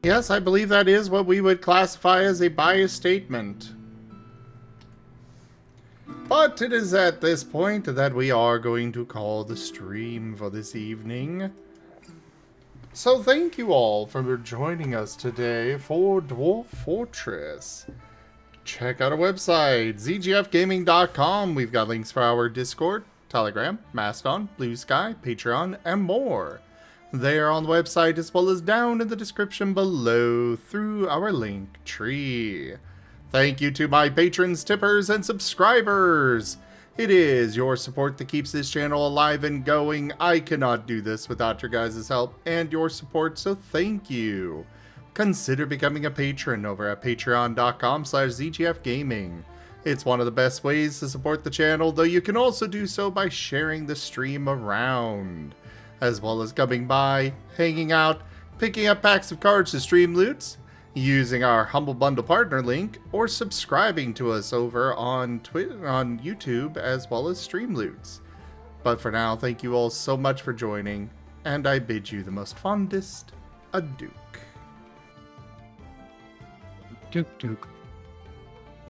Yes, I believe that is what we would classify as a biased statement. But it is at this point that we are going to call the stream for this evening. So thank you all for joining us today for Dwarf Fortress. Check out our website, zgfgaming.com. We've got links for our Discord, Telegram, Mastodon, Blue Sky, Patreon, and more. They are on the website as well as down in the description below through our link tree. Thank you to my patrons, tippers, and subscribers. It is your support that keeps this channel alive and going. I cannot do this without your guys' help and your support, so thank you. Consider becoming a patron over at patreon.com/zgfgaming. It's one of the best ways to support the channel, though you can also do so by sharing the stream around, as well as coming by, hanging out, picking up packs of cards to stream loots, using our Humble Bundle partner link, or subscribing to us over on YouTube as well as Streamloots. But for now, thank you all so much for joining, and I bid you the most fondest adieu. Duke.